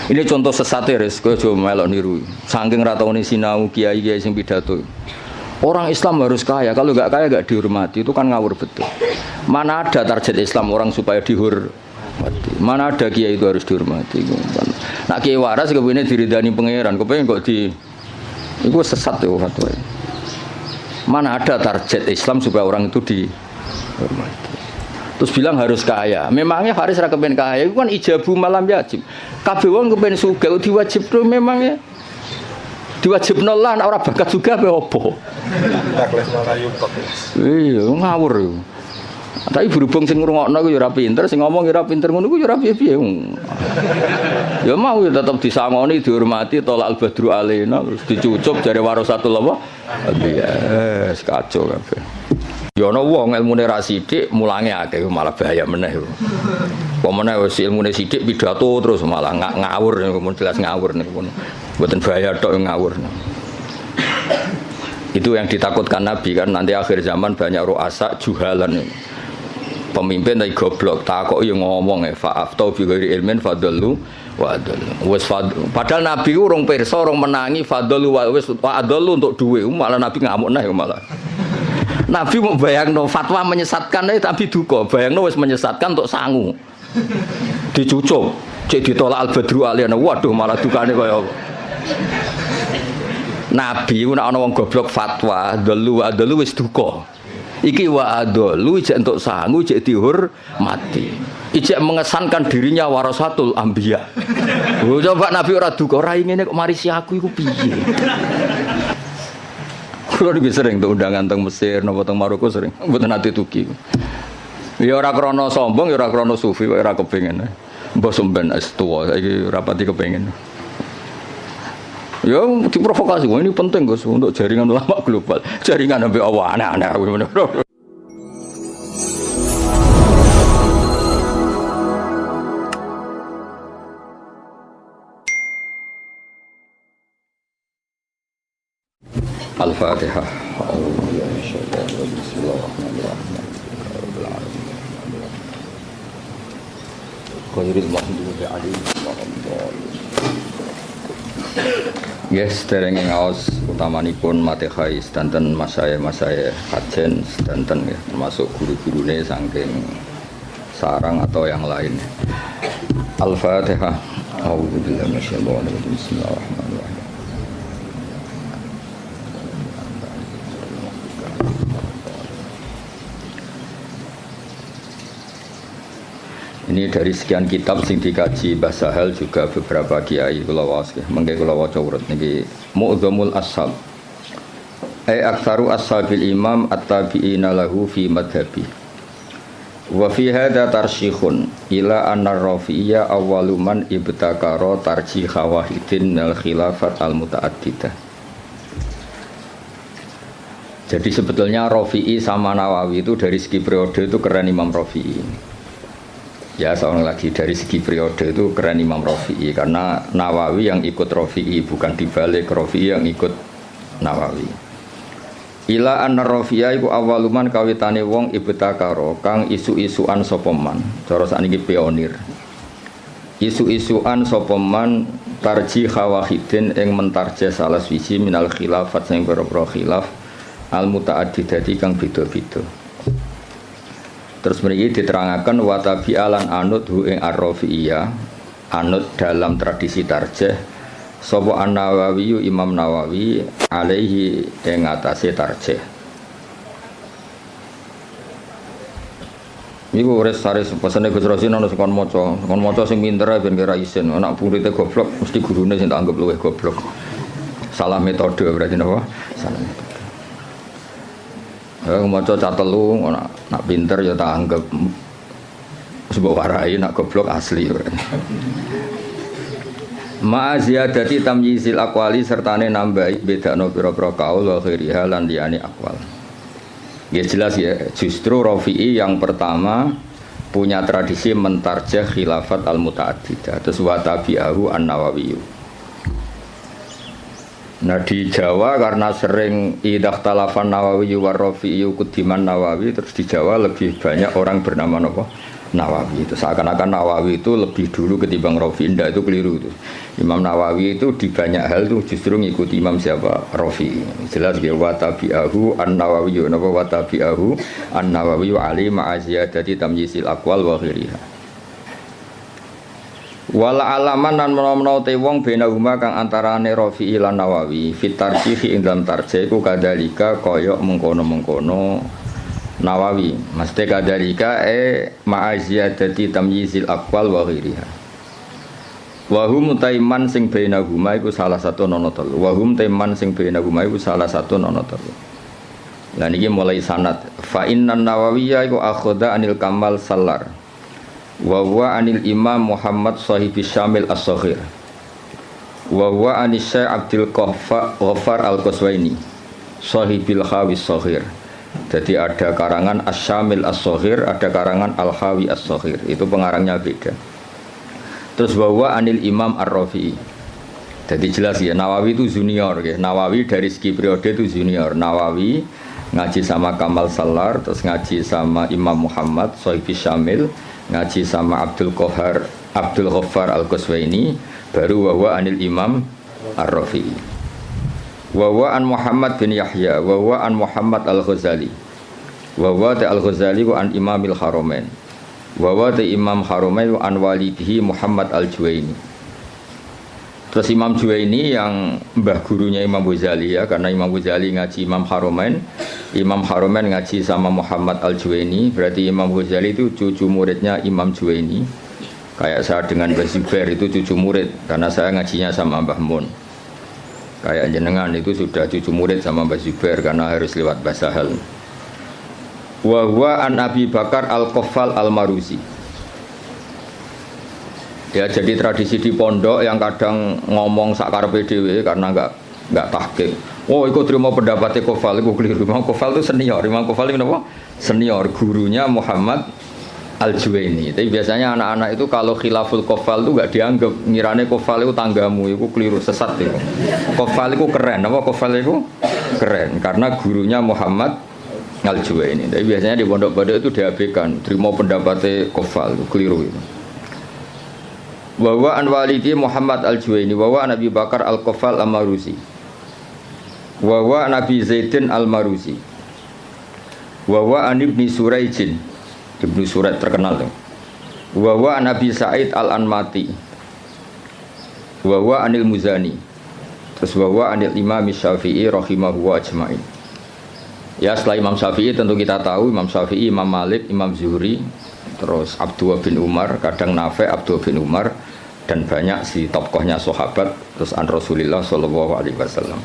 Ini contoh sesat ya, kowe aja melok niru. Saking ra taune sinau kiai-kiai sing pidato. Orang Islam harus kaya, kalau nggak kaya nggak dihormati, itu kan ngawur betul. Mana ada target Islam orang supaya dihormati? Mana ada kiai itu harus dihormati? Nak kiai waras kepengen diridani pangeran, kepengen kok di, itu sesat ya fatwa. Mana ada target Islam supaya orang itu dihormati? Terus bilang harus kaya. Memangnya Faris ra kepen kaya, itu kan ijabu malam yajib. Kabeh wong kepen sugih diwajibno memangnya. Diwajibno lah ora bakat juga apa opo. Iya, ngawur yo. Tapi berhubung sing ngrungokno ku yo ora pinter, sing ngomong yo ora pinter ngono ku yo ora piye-piye. Ya mau ya tetep disangoni, dihormati, tolak al-badru alaina, terus dicucup jare warasatul apa? Iya, kacau kabeh. Ya ana wong ilmune ra sithik, mulange akeh malah bahaya meneh. Apa meneh wis ilmune sithik pidato terus malah ngawur, jelas ngawur niku. Mboten bahaya tok ngawur. Itu yang ditakutkan Nabi kan nanti akhir zaman banyak ru'asa juhalan. Pemimpin tapi goblok, takok yo ngomong fa'aftau bi ghairi ilmin fadallu wa adallu. Wis padahal Nabi ku urung pirsa, urung menangi fadallu wa wis adallu untuk duwe, malah Nabi ngamuk neh malah. Nabi mau bayangno fatwa menyesatkan tapi duka, bayangno wis menyesatkan untuk sangu. Dicucuk, cek ditolak al-badru aliyana. Waduh malah dukane kaya apa? Nabi ku nek ana wong goblok fatwa, dalu wis duka. Iki wa adalu ijek entuk sangu, ijek dihormati. Ijek mengesankan dirinya warasatul anbiya. Oh, coba Nabi ora duka, ora ngene kok marisi aku iku piye? Kulo iki sering tuh undangan teng Mesir napa teng Maroko sering. Mboten ati tuki. Ya ora krana sombong, ya ora krana sufi, ora kepengin. Mbah sampean es tuwa saiki ora pati kepengin. Ya diprovokasi, ini penting Gus untuk jaringan ulama global. Jaringan sampai Allah aneh-aneh. Al-Fatihah. Bismillahirrahmanirrahim. Qadril mahdubi alaihi yes, derenge ngaos utamanipun Matihai sedanten masaya kajen sedanten ya, termasuk guru-gurune saking sarang atau yang lain. Al-Fatihah. A'udzubillahi minasyaitonir rajim. Bismillahirrahmanirrahim. Ini dari sekian kitab sing dikaji Mbah Sahal juga beberapa kiai kula waos mengke kula waca urut niki Mu'dhamul Ashab. Aktsaru ashabil imam at-tabi'ina lahu fi madhhabi. Wa fi hadza tarsyikhun ila anna ar-Rafi'iyya awwalu man ibtakara tarjih wahidin al khilafat al-muta'addidah. Jadi sebetulnya Rafi'i sama Nawawi itu dari segi periode itu keren Imam Rafi'i. Ya seorang lagi dari segi periode itu keren Imam Rafi'i karena Nawawi yang ikut Rafi'i bukan dibalik Rafi'i yang ikut Nawawi. Ila anna Rafi'a iku awaluman kawitane wong ibtakaro kang isu-isuan sapa man. Cara sakniki pionir. Isu-isuan sapa man tarjih wahidin ing mentarjih salah siji minal khilafat sing pira-pira khilaf al mutaaddidati kang beda-beda. Terus mriki diterangaken wa tabi'alan anut hu ing ar-Rafi'iyah anut dalam tradisi tarjih sapa An-Nawawi Imam Nawawi alaihi ing atase tarjih. Niku ores sare pesene Gus Rosin ana sing kon maca sing pinter ben kira isin, anak muridé goblok mesti gurune sing tak anggap luwih goblok. Salah metode berarti napa? Salah metode. Ya maca catelu nak pinter ya tak anggap sebab warai nak goblok asli. Ma ziyadati tamyizil aqwali sertane nambahi bedakno pira-pira kaul wa khairiha lan liyane aqwal. Ya jelas ya, justru Rafi'i yang pertama punya tradisi mentarjih khilafat al-muta'addidah. Terus wa tabi'ahu an-Nawawi. Nah di Jawa karena sering idahtalafan Nawawi wa Rafi'i kudiman Nawawi, terus di Jawa lebih banyak orang bernama apa? Nawawi. Itu seakan-akan Nawawi itu lebih dulu ketimbang Rafi'i. Ndak, itu keliru itu. Imam Nawawi itu di banyak hal itu justru ngikuti Imam siapa? Rafi'i. Jelas ya, wa tabi'ahu an-Nawawi wa tabi'ahu an-Nawawi wa ali ma'aziyadati tamyisil aqwal wa ghairiha. Wala alaman nan menawa te wong benahuma kang antarane Rafi'i lan Nawawi fit tarjih ing dalam tarjih ku kadalika kaya mengkono-mengkono Nawawi mesti kadalika ma'aziyadati tamyizil aqwal wa ghairiha. Wa hum taiman sing benahuma iku salah satu nono telu. Wa hum taiman sing benahuma iku salah satu nono telu. Lah niki mulai sanad fa innan Nawawiyya iku akhadha anil Kamal Sallar wa huwa anil Imam Muhammad sahibi Syamil as-Saghir wa huwa anis Syekh Abdul Ghaffar al-Qaswaini sahibil Khawis Saghir. Jadi ada karangan As-Syamil As-Saghir, ada karangan Al-Khawi As-Saghir. Itu pengarangnya beda. Terus bahwa anil Imam Ar-Rafi'i. Jadi jelas ya, Nawawi itu junior ya. Nawawi dari segi periode itu junior. Nawawi ngaji sama Kamal Sallar, terus ngaji sama Imam Muhammad Sohibi Syamil, ngaji sama Abdul Ghaffar Al-Qaswaini, baru bahwa anil Imam Ar-Rafi'i. Wa an Muhammad bin Yahya wa an Muhammad al-Ghazali wa al-Ghazali wa an Imamil Haramain wa Imam Haramain wa an walidihi Muhammad al-Juwaini. Terus Imam Juwaini yang mbah gurunya Imam Ghazali ya, karena Imam Ghazali ngaji Imam Haramain, Imam Haramain ngaji sama Muhammad al-Juwaini, berarti Imam Ghazali itu cucu muridnya Imam Juwaini. Kayak saya dengan Mbah Zubair itu cucu murid, karena saya ngajinya sama Mbah Mun. Kayak jenengan itu sudah cucu murid sama Mbah Zubair karena harus lewat Mbah Sahal. Wa huwa an Abi Bakar Al-Qaffal Al-Maruzi. Ya, jadi tradisi di pondok yang kadang ngomong sakarepe dhewe karena enggak tahqiq. Oh, iku terima pendapatnya Qaffal, iku keliru. Imam Qaffal itu senior. Imam Qaffal itu apa? Senior, gurunya Muhammad Al-Juwaini. Tapi biasanya anak-anak itu kalau khilaful Qaffal itu enggak dianggap, ngirane Qaffal itu tanggamu, itu keliru, sesat itu. Qaffal itu keren, apa Qaffal itu keren karena gurunya Muhammad Al-Juwaini. Tapi biasanya di pondok-pondok itu diabaikan, terima pendapatnya Qaffal, itu keliru itu. Wa wa an walidi Muhammad Al-Juwaini wa wa Nabi Bakar Al-Qaffal Al-Maruzi. Wa wa Nabi Zaidin Al-Maruzi. Wa wa an Ibni Suraijin. Ibnu Surat terkenal tuh. Wa wa Nabi Sa'id Al-Anmati. Wa wa anil Muzani. Terus wa wa anil Imam Syafi'i rahimahu wa ajmain. Ya, setelah Imam Syafi'i tentu kita tahu Imam Syafi'i, Imam Malik, Imam Zuhri, terus Abdullah bin Umar, kadang Nafi' Abdullah bin Umar, dan banyak si tokohnya sahabat, terus an Rasulillah sallallahu alaihi wasallam.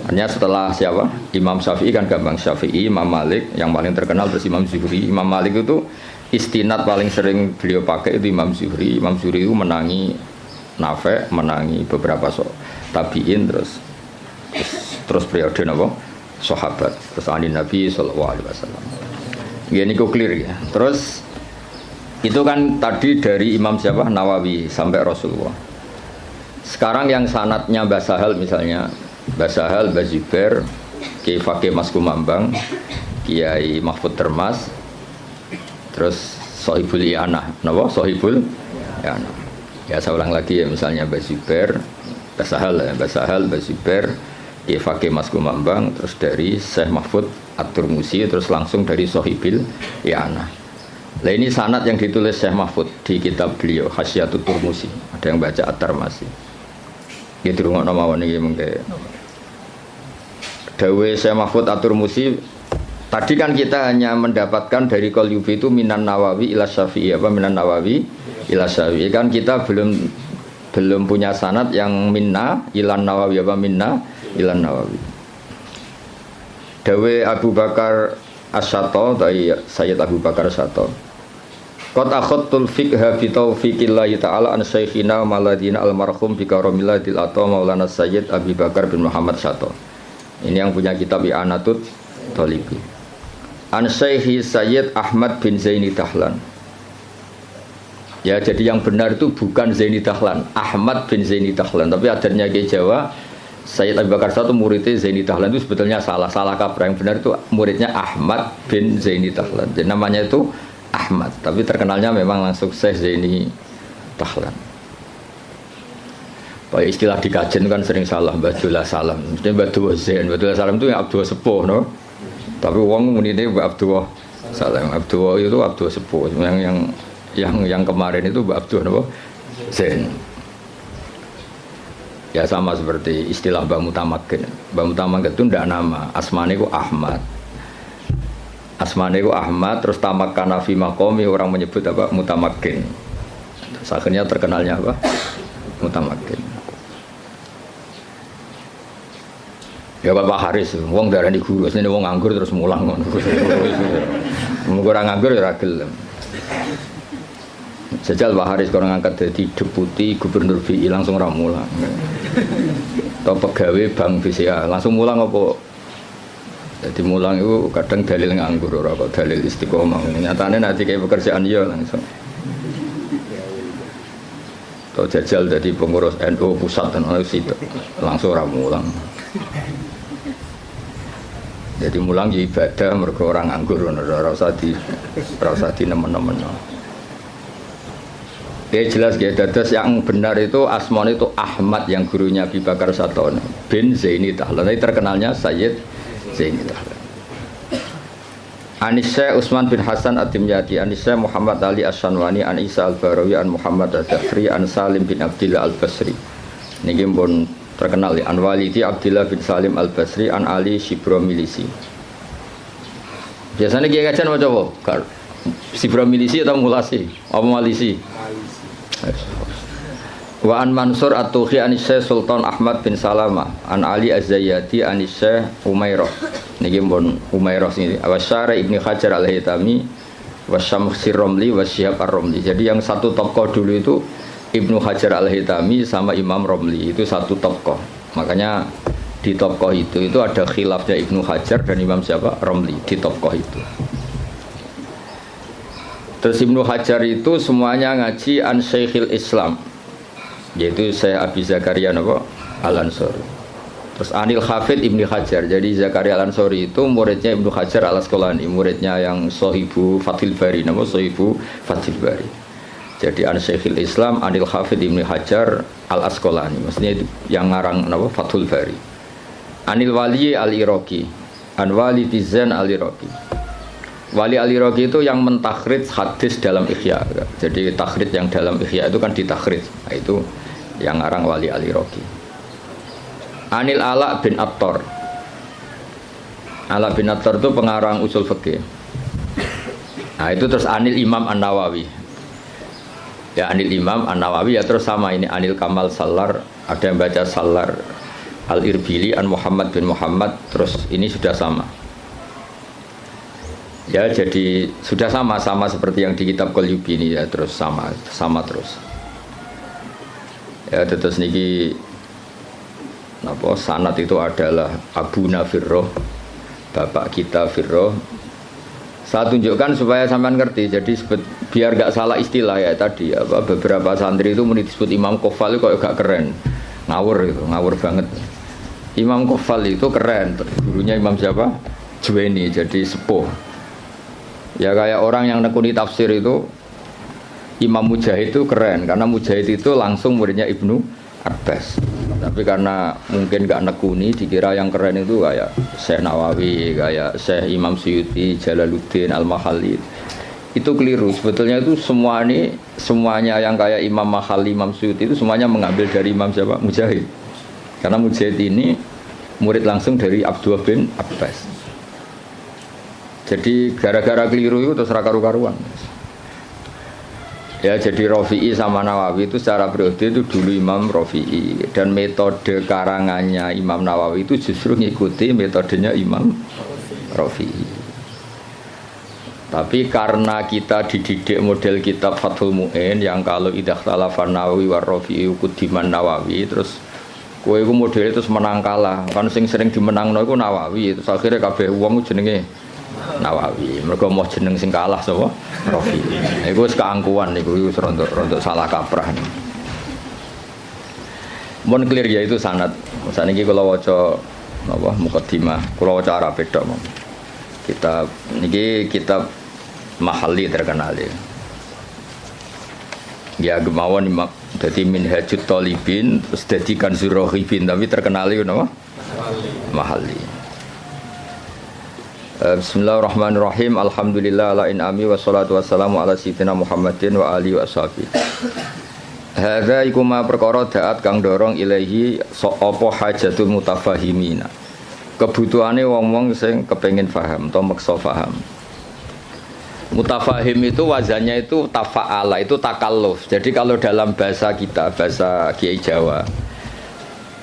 Hanya setelah siapa? Imam Syafi'i kan gampang, Syafi'i, Imam Malik yang paling terkenal, terus Imam Zuhri. Imam Malik itu istinad paling sering beliau pakai itu Imam Zuhri. Imam Zuhri itu menangi Nafi', menangi beberapa tabi'in, terus periode apa? Sahabat, terus anin Nabi sallallahu alaihi wasallam. Ini kok clear ya. Terus itu kan tadi dari Imam siapa? Nawawi sampai Rasulullah. Sekarang yang sanadnya Mbah Sahal misalnya, Mbah Sahal, Mbah Zubair, Kiai Fakih Mas Kumambang, Kiai Mahfud Termas, terus Sohibul I'anah, napa? Sohibul I'anah. Ya saya ulang lagi ya, misalnya Mbah Zubair, Mbah Sahal, Mbah Zubair, Kiai Fakih Mas Kumambang, terus dari Syekh Mahfud At-Turmusi, terus langsung dari Sohibul I'anah. Nah ini sanad yang ditulis Syekh Mahfud di kitab beliau Hasyiatut Turmusi. Ada yang baca At-Tarmasi. Gitu ngono mawon iki mengke. Dawe Syekh Mahfud At-Turmusi, tadi kan kita hanya mendapatkan dari Qalyubi itu minan Nawawi ila Syafi'i, apa minan Nawawi ila Syafi'i, kan kita belum punya sanad yang minna ilan Nawawi, apa minna ilan Nawawi. Dawe Abu Bakar As-Sato, dari Sayyid Abu Bakar As-Sato, qad akhadtul fiqha fi taufiqillahi ta'ala an syekhina maladina almarhum bi karamillatil ata Maulana Sayyid Abu Bakar bin Muhammad Sato. Ini yang punya kitab I'anatut Thalibi. An Syekhi Sayyid Ahmad bin Zaini Dahlan. Ya, jadi yang benar itu bukan Zaini Dahlan, Ahmad bin Zaini Dahlan. Tapi adarnya ke Jawa, Sayyid Abu Bakar Sato muridnya Zaini Dahlan itu sebetulnya salah kaprah. Yang benar itu muridnya Ahmad bin Zaini Dahlan. Jadi namanya itu Ahmad, tapi terkenalnya memang langsung Syekh Zaini Dahlan. Pak istilah di kajian kan sering salah, Abdullah Salam. Mestinya Abdullah Zain, Abdullah Salam itu yang Abdullah Sepuh, no? Tapi wong muni ini Abdullah Salam. Abdullah itu Abdullah Sepuh. Yang kemarin itu Abdullah no? Zain. Ya sama seperti istilah Mbak Mutamakin. Mbak Mutamakin itu tidak nama, asmane itu Ahmad. Asmane itu Ahmad, terus tamakana fi maqami, orang menyebut apa? Mutamakin. Terus akhirnya terkenalnya apa? Mutamakin. Ya Bapak Haris, wong darani guru, sini wong nganggur terus mulang ngono. Ora nganggur ya ora gelem. Sejal Pak Haris kalau ngangkat jadi deputi gubernur BI langsung ra mulang. Atau pegawai bank BCA langsung mulang apa? Jadi mulang itu kadang dalil nganggur ora kok dalil istiqomah. Nyatane nanti kayak pekerjaan ya langsung. Atau jajal jadi pengurus NU pusat dan langsung ra mulang. Jadi mulang ya ibadah mergo orang nganggur ora usah di nemen-nemen. Ya jelas ya, dados yang benar itu asmane itu Ahmad yang gurunya Abi Bakar Satone bin Zaini Dahlan. Terkenalnya Sayyid Zaini Dahlan. Anissa Utsman bin Hasan At-Timyati, Anissa Muhammad Ali Asy-Syanwani, An Isa Al-Barawi, An Muhammad Al-Dhafri, An Salim bin Abdillah Al-Basri. Niki pun terkenal ya, An Walidi Abdillah bin Salim Al-Basri, An Ali Shibromilisi. Biasanya kiai kajian macam apa? Shibromilisi atau Mulasi? Apa Malisi? Wa an Mansur At-Tuhi an Syekh Sultan Ahmad bin Salamah, An Ali Az-Zayyati an Syekh Umairah. Niki pun Umairah sini. Wa Syarih Ibnu Hajar Al-Haytami wa Syamsir Romli wa Syihab Ar-Romli. Jadi yang satu tokoh dulu itu Ibnu Hajar Al-Haytami sama Imam Romli, itu satu tokoh. Makanya di tokoh itu ada khilafnya Ibnu Hajar dan Imam siapa? Romli di tokoh itu. Terus Ibnu Hajar itu semuanya ngaji an Syekhil Islam, yaitu Syekh Abi Zakaria Al-Ansori. Terus Anil Hafid Ibnu Hajar. Jadi Zakaria Al-Ansori itu muridnya Ibnu Hajar Al-Asqalani, muridnya yang Sohibu Fathil Bari, Sohibu Fathil Bari. Jadi an Syekhil Islam Anil Hafid Ibnu Hajar Al-Asqalani, maksudnya itu yang ngarang Fathul Bari. Anil Wali Al-Iraqi, An Wali Tizan Al-Iraqi. Wali Al-Iraqi itu yang mentakhrij hadis dalam Ihya. Jadi takhrij yang dalam Ihya itu kan ditakhrij. Nah, itu yang ngarang Wali Al-Iraqi. Anil Ala bin Attar. Ala bin Attar itu pengarang usul fikih. Nah, itu terus Anil Imam An-Nawawi. Ya Anil Imam An-Nawawi ya terus sama ini Anil Kamal Salar, ada yang baca Salar Al-Irbili An Muhammad bin Muhammad, terus ini sudah sama. Ya jadi sudah sama seperti yang di kitab Qalyubi ini ya, terus sama terus. Ya terus niki napa sanad itu adalah Abu Nafirroh, bapak kita Firroh. Saya tunjukkan supaya sampean ngerti. Jadi biar gak salah istilah ya tadi apa beberapa santri itu disebut Imam Qofal itu kok gak keren. Ngawur banget. Imam Qofal itu keren. Gurunya Imam siapa? Juwaini, jadi sepuh. Ya kayak orang yang nekuni tafsir itu Imam Mujahid itu keren karena Mujahid itu langsung muridnya Ibnu Abbas. Tapi karena mungkin gak nekuni dikira yang keren itu kayak Syekh Nawawi, kayak Syekh Imam Suyuti, Jalaluddin Al-Mahalli. Itu keliru. Sebetulnya itu semuanya yang kayak Imam Mahalli, Imam Suyuti itu semuanya mengambil dari Imam siapa? Mujahid. Karena Mujahid ini murid langsung dari Abdullah bin Abbas. Jadi gara-gara keliru itu terus karu-karuan. Ya jadi Rafi'i sama Nawawi itu secara periode itu dulu Imam Rafi'i, dan metode karangannya Imam Nawawi itu justru ngikuti metodenya Imam Rafi'i. Tapi karena kita dididik model kitab Fathul Mu'in yang kalau idah talafan Nawawi war Rafi'i kudiman Nawawi, terus kowe iku model itu menang kalah. Kan sing sering dimenangno iku Nawawi, terus akhirnya kabeh wong jenenge Nawawi, mereka mau jeneng sing kalah sapa? Rafi. Iku wis keangkuhan niku wis rontok salah kaprah. Mun clear ya itu sanad. Saniki kula waca napa mukadimah, kula waca Arab tok. Kitab niki kitab Mahalli terkenal ya. Ya gemawon dadi Minhajut Thalibin terus dadi Kanzur Raghibin tapi terkenal itu napa? Mahalli. Bismillahirrahmanirrahim. Alhamdulillah ala in'ami wassalatu wassalamu ala sayyidina Muhammadin wa alihi washabihi. Hadza iku ma perkara daat kang dorong ilahi apa hajatul mutafahimina. Kebutuhane wong-wong sing kepengin paham atau maksa paham. Mutafahim itu wazannya itu tafa'ala, itu takalluf. Jadi kalau dalam bahasa kita, bahasa Kiai Jawa,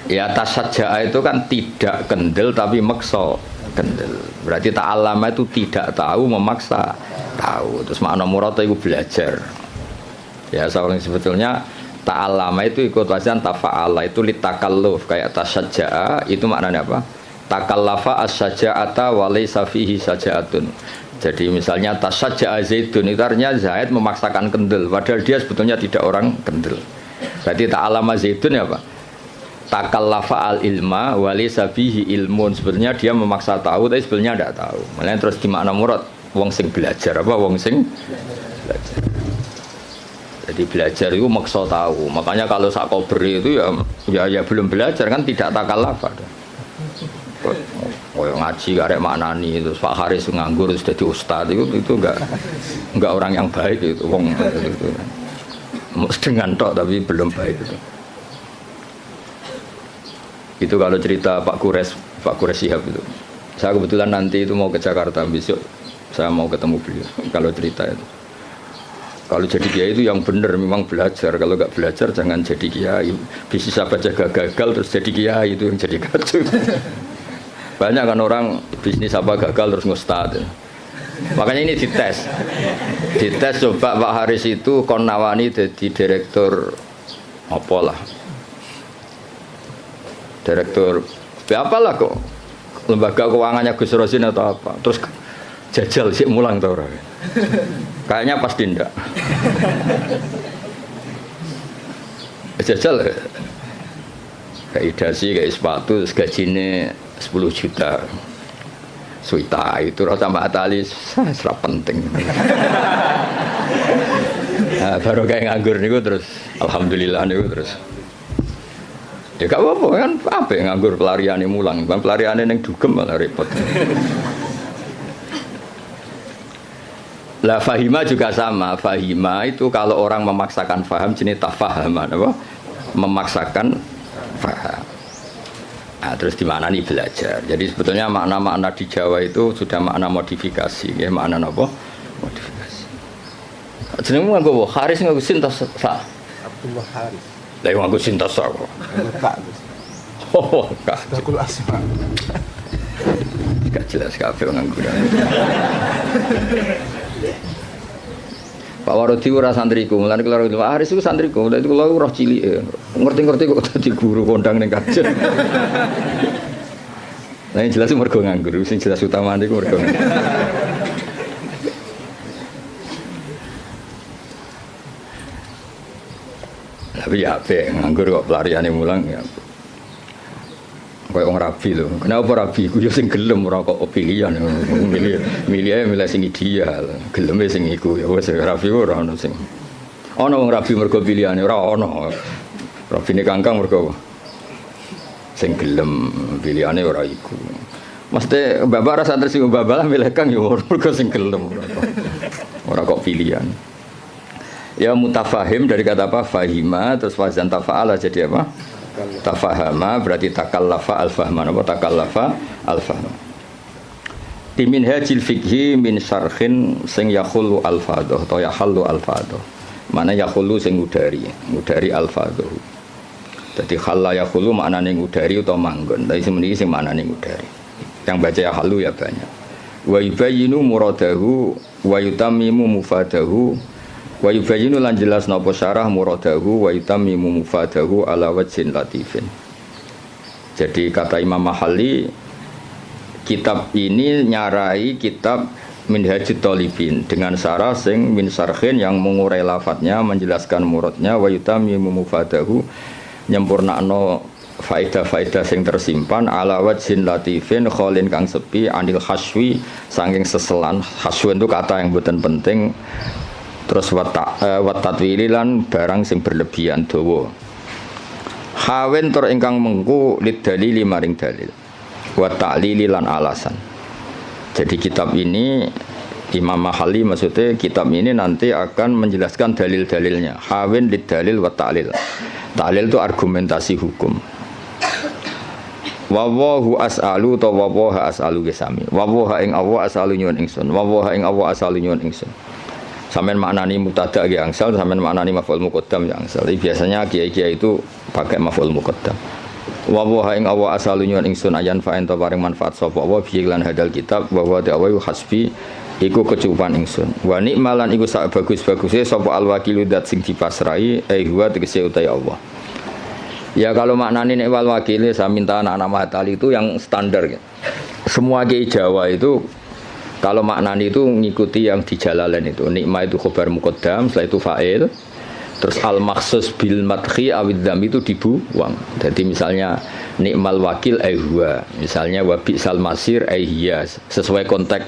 ya tasajja'a itu kan tidak kendel tapi maksa kendel. Berarti ta'allama itu tidak tahu memaksa tahu. Terus makna murad itu belajar. Ya soalnya sebetulnya ta'allama itu ikut wazan tafa'ala, itu litakalluf. Kayak tasajja'a itu maknanya apa? Takallafa as-saja'ata wa laysa fihi saja'atun. Jadi misalnya tasajja'a Zaidun itu artinya Zaid memaksakan kendel padahal dia sebetulnya tidak orang kendel. Berarti ta'allama Zaidun ya apa? Takallafa al-ilma wa laysa fihi ilmun. Sebetulnya dia memaksa tahu tapi sebetulnya tidak tahu. Makanya terus di makna murad wong sing belajar apa wong sing belajar. Jadi belajar itu maksa tahu. Makanya kalau sak kober itu ya belum belajar kan tidak takallafa. Oh ngaji karek maknani terus Pak Haris nganggur terus jadi ustaz itu enggak orang yang baik itu wong itu. Dengan tok tapi belum baik itu. Itu kalau cerita Pak Kures Shihab itu. Saya kebetulan nanti itu mau ke Jakarta besok saya mau ketemu beliau. Kalau cerita itu. Kalau jadi kiai itu yang benar memang belajar. Kalau enggak belajar jangan jadi kiai. Bisnis apa jaga gagal terus jadi kiai itu yang jadi kacau. Banyak kan orang bisnis apa gagal terus ngustad. Makanya ini dites coba Pak Haris itu kon nawani jadi direktur apalah direktur apalah kok lembaga keuangannya Gus Rosin atau apa terus jajal sih mulang tau orang kayaknya pasti ndak jajal kayak dasi kayak sepatu gajinya 10 juta suita itu rata mbak Atalis serap penting. Nah, baru kayak nganggur niku terus alhamdulillah niku terus ya gak apa-apa kan apa yang nganggur pelariannya mulang bang pelariannya yang dugem malah repot. Lah fahima juga sama. Fahima itu kalau orang memaksakan faham jenis tafahaman apa memaksakan faham. Nah, terus di mana nih belajar. Jadi sebetulnya makna-makna di Jawa itu sudah makna modifikasi, ya makna apa? Modifikasi. Jenengmu nganggo Haris nganggo sintas sa. Abdullah Haris. Lah nganggo sintas sa kok. Kak. Oh, Kak. Sakul Asma. Gak jelas kabeh nganggo. Pak Warodi ora santriku, mulane kula Pak Haris itu santriku, lha itu kula roh cilik. Ngerti-ngerti kok dadi guru kondang ning kajen. Nah, yang jelas mergo nganggur, sing jelas utamane iku mergo nganggur. Tapi ya apik nganggur kok pelariane mulang ya. Kayak wong rabi lho. Kenapa rabi? Ku yo sing gelem ora kok pilihan. Milih sing ideal. Geleme sing iku ya wis rabi ora ono sing. Ono wong rabi mergo pilihane ora ono. Rabine kangkang mergo sing gelem pilihane ora iku. Mesti bapak rasa santri sing bapak lah milih kang yo mergo sing gelem ora kok pilihan. Ya mutafahim dari kata apa? Fahima terus wazan tafa'ala jadi apa? Tafahama berarti takallafa al-fahman apa takallafa al-fahman. Timin hajil fikhi min syarhin sing yakhulu al-fadhah atau yahallu al-fadhah. Mana yakhulu sing ngudari al-fadhah. Dadi khalla yakhulu maknane ngudari utawa manggon. Tapi semeniki sing maknane ngudari. Yang baca yahallu ya banyak. Wa yubayyinu muradahu wa yutammimu mufadahu. Wa yubayyinu lan jelas napa syarah muradahu wa yutammimu mufadahu ala wajhin latifin. Jadi kata Imam Mahalli kitab ini nyarai kitab Minhajut Thalibin dengan syarah sing min syarhin yang mengurai lafadznya menjelaskan muradnya wa yutammimu mufadahu nyempurnakno faedah-faedah sing tersimpan ala wajhin latifin kholin kang sepi anil haswi saking seselan. Haswi itu kata yang bukan penting. Terus watatwili lan barang sing berlebihan dawa. Hawen tur ingkang mengku lid dalili maring dalil. Wa ta'lili lan alasan. Jadi kitab ini Imam Mahali maksudnya kitab ini nanti akan menjelaskan dalil-dalilnya. Hawen lid dalil wa ta'lil. Ta'lil itu argumentasi hukum. Wawahu as'alu ta wawaha as'alu gesami. Wawaha ing Allah as'alu nyuwun ingsun. Wawaha ing Allah as'alu nyuwun ingsun. Sampeyan maknani mubtada ge angsal, sampeyan maknani maf'ul muqaddam ya angsal. Biasanya kiai-kiai itu pakai maf'ul muqaddam. Wawaha ing Allah as'alu nyuwun ingsun ayan fa ento paring manfaat sapa wa bi lan hadal kitab wa wa ta'awu hasbi iku kecukupan ingsun. Wa nikmalan iku sak bagus-baguse sapa al-wakilu dat sing dipasrai huwa tegese utai Allah. Ya kalau maknane nek wal wakile saya minta anak-anak Mahatali itu yang standar gitu. Semua kiai Jawa itu kalau maknane itu ngikuti yang di Jalalain itu. Nikmah itu khobar muqaddam, setelah itu fa'il. Terus al-makhsus bil madhi awid dzam itu dibuang. Jadi misalnya nikmal wakil huwa, misalnya wa bi'sal masir hiya, sesuai konteks.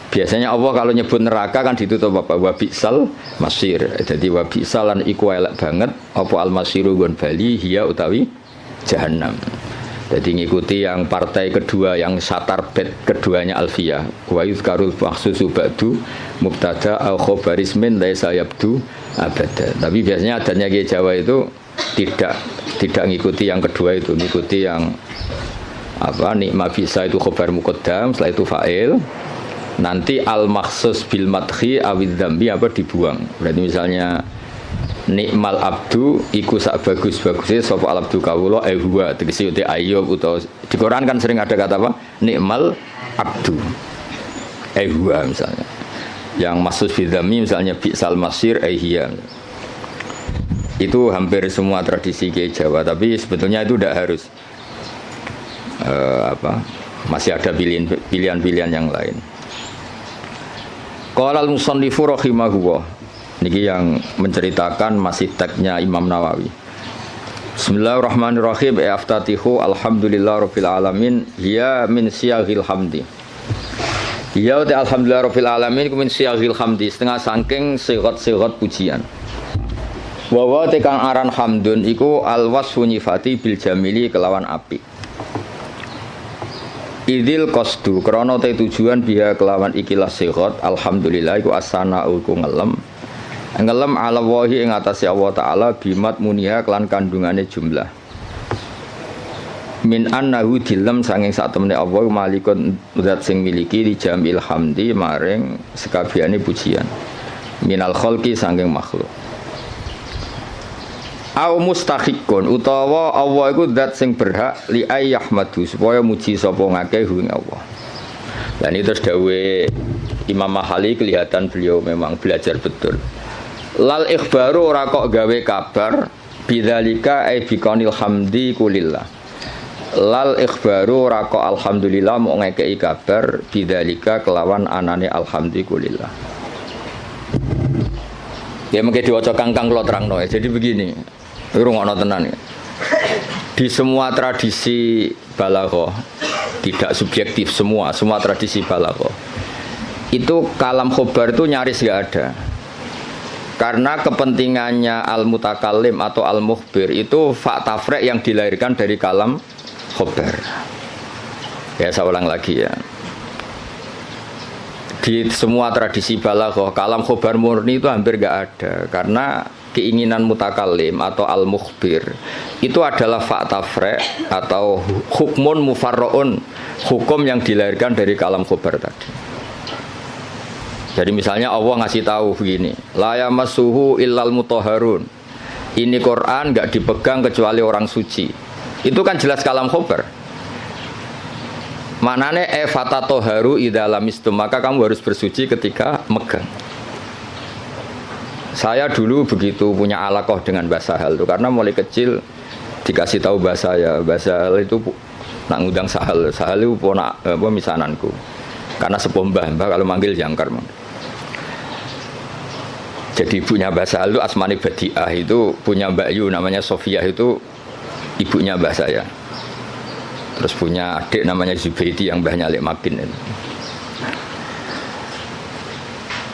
Biasanya Allah kalau nyebut neraka kan ditutup apa? Wa bi'sal masir. Jadi wa bi'salan iku elek banget apa al-masiru gon bali hiya utawi jahannam. Jadi ngikuti yang partai kedua yang satar bed keduanya Alfiyah. Wa yuzkarul makhsusu ba'du mubtada au khabaris min laisa yabdu abada. Tapi biasanya adanya Kiai Jawa itu tidak ngikuti yang kedua itu, ngikuti yang apa nikma bisa itu khabar muqaddam, setelah itu fa'il. Nanti al-makhsus bil madhi awid dzambi apa dibuang. Berarti misalnya nikmal abdu iku sak bagus-bagusnya sapa al abdu kawula huwa tegese uti Ayub utawa di Quran kan sering ada kata apa nikmal abdu huwa misalnya yang maksud bidzami misalnya bi'sal masir hiya. Itu hampir semua tradisi Kiai Jawa, tapi sebetulnya itu tidak harus masih ada pilihan-pilihan yang lain. Qala al-musannifu rahimahullah. Niki yang menceritakan masih tagnya Imam Nawawi. Bismillahirrahmanirrahim. Aftatihu alhamdulillah rabbil alamin. Ya min siyaghil hamdi. Ya ta alhamdulillah rabbil alamin ku min siyaghil hamdi, setengah saking sigat-sigat pujian. Wa wa tekang aran hamdun iku alwasfu nyifati bil jamili kelawan api. Idil qasdu krana te tujuan biha kelawan ikilah sigat alhamdulillah iku as-sana'u ku ngelem ala wahi ing atase Allah Ta'ala bimat muniha kelan kandungane jumlah min annahu dilem sanging sak temene Allah malikun zat sing miliki di jamil hamdi maring sekabehane pujian minal khalqi sanging makhluk au mustahiqun utawa Allah iku zat sing berhak li ayyahmadu supaya muji sapa ngakeh ing Allah. Dan itu terus dawuhe Imam Mahali kelihatan beliau memang belajar betul. Lal ikhbaru ora kok gawe kabar bidzalika ai biqanil hamdi kulillah. Lal ikhbaru ora kok alhamdulillah mau ngekeki kabar bidzalika kelawan anane alhamdulillah. Ya mengke diwaca kangkang kula terangno. Jadi begini, rungokno tenan ya. Di semua tradisi balaghah tidak subjektif semua tradisi balaghah. Itu kalam khobar itu nyaris enggak ada. Karena kepentingannya al-mutakallim atau al-mukhbir itu fakta frek yang dilahirkan dari kalam khobar. Ya saya ulang lagi ya. Di semua tradisi balaghah kalam khobar murni itu hampir enggak ada. Karena keinginan mutakallim atau al-mukhbir itu adalah fakta frek atau hukmun mufarra'un, hukum yang dilahirkan dari kalam khobar tadi. Jadi misalnya Allah ngasih tahu begini, la yamassuhu illal mutahharun. Ini Quran enggak dipegang kecuali orang suci. Itu kan jelas kalam khobar. Maknane fatatoharu idza lamistum, maka kamu harus bersuci ketika megang. Saya dulu begitu punya alaqah dengan Mbah Sahal itu karena mulai kecil dikasih tahu Mbah Sahal itu nak ngundang Sahal itu ponak misananku. Karena sepuh mbah kalau manggil jangkar. Jadi ibunya Mbah Sahal itu asmane Badiah, itu punya Mbak Yu namanya Sofia, itu ibunya mbah saya. Terus punya adik namanya Zubaidi yang mbahnya Alik Makin.